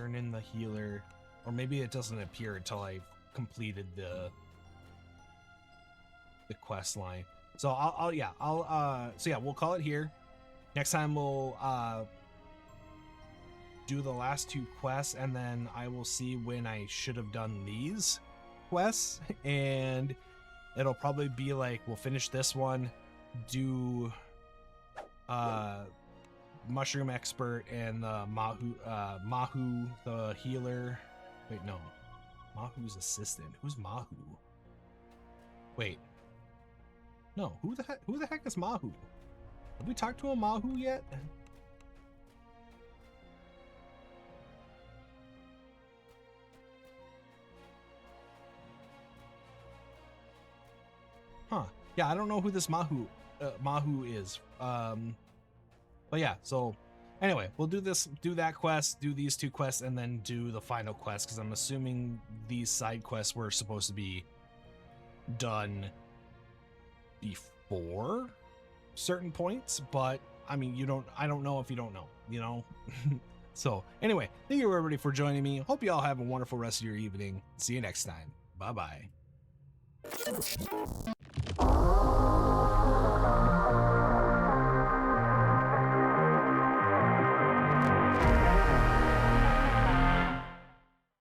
turn in the healer, or maybe it doesn't appear until I've completed the quest line. So we'll call it here. Next time we'll do the last 2 quests, and then I will see when I should have done these quests, and it'll probably be like we'll finish this one, do Mushroom Expert and the Mahu the healer. Wait, no, Mahu's assistant. Who's Mahu? Wait, no, who the heck is Mahu? Have we talked to a Mahu yet? Huh. Yeah, I don't know who this Mahu is. But yeah, so anyway, we'll do that quest, do these 2 quests, and then do the final quest, because I'm assuming these side quests were supposed to be done before certain points, but I mean, I don't know if you don't know, you know? So anyway, thank you everybody for joining me. Hope you all have a wonderful rest of your evening. See you next time. Bye-bye.